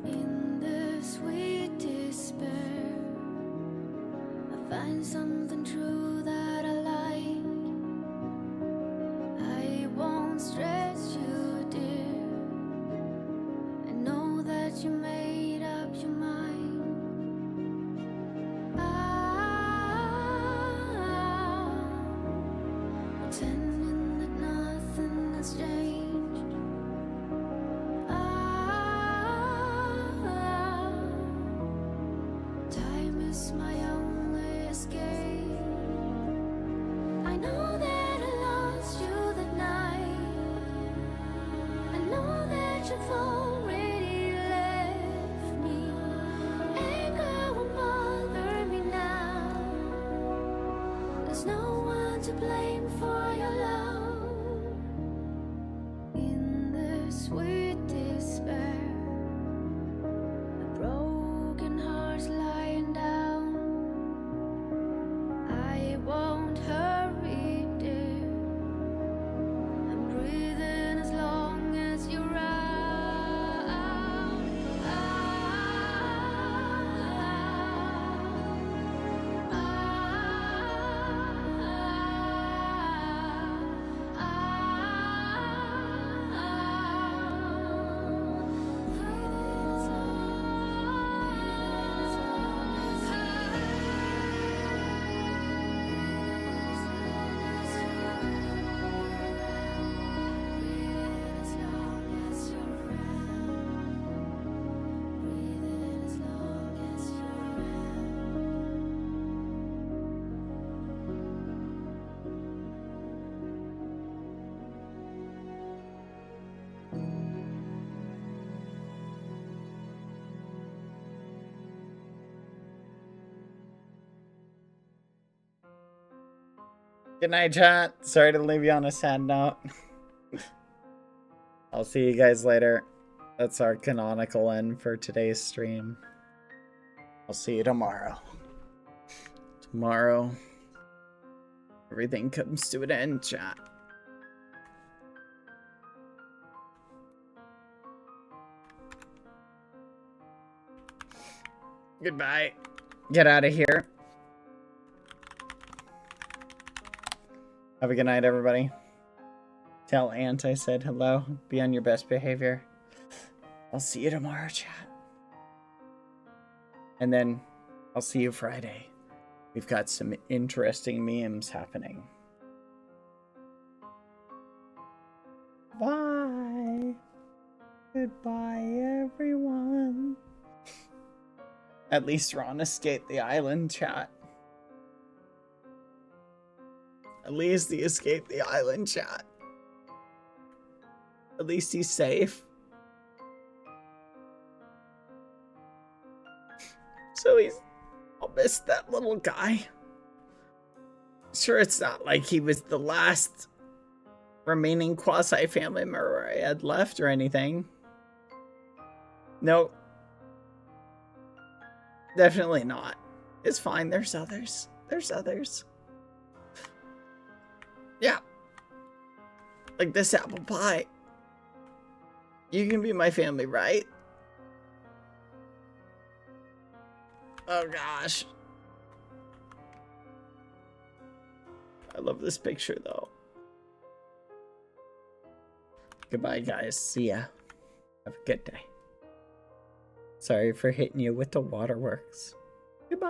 In the sweet despair, I find something true that I like. I won't stress you, dear. I know that you made up your mind. Pretending that nothing has changed. Time is my only escape. I know that I lost you that night. I know that you've already left me. Anger will bother me now. There's no one to blame for your love. In the sweet despair, a broken heart's lying down. I won't hurry, dear. I'm breathing as long as you're around. Good night, chat. Sorry to leave you on a sad note. I'll see you guys later. That's our canonical end for today's stream. I'll see you tomorrow. Tomorrow, everything comes to an end, chat. Goodbye. Get out of here. Have a good night, everybody. Tell Aunt I said hello. Be on your best behavior. I'll see you tomorrow, chat. And then I'll see you Friday. We've got some interesting memes happening. Bye. Goodbye, everyone. At least Ron escaped the island, chat. At least he escaped the island, chat. At least he's safe. So I'll miss that little guy. Sure, it's not like he was the last remaining quasi-family member I had left or anything. No. Definitely not. It's fine, there's others. There's others. Yeah. Like this apple pie. You can be my family, right? Oh gosh. I love this picture though. Goodbye guys. See ya. Have a good day. Sorry for hitting you with the waterworks.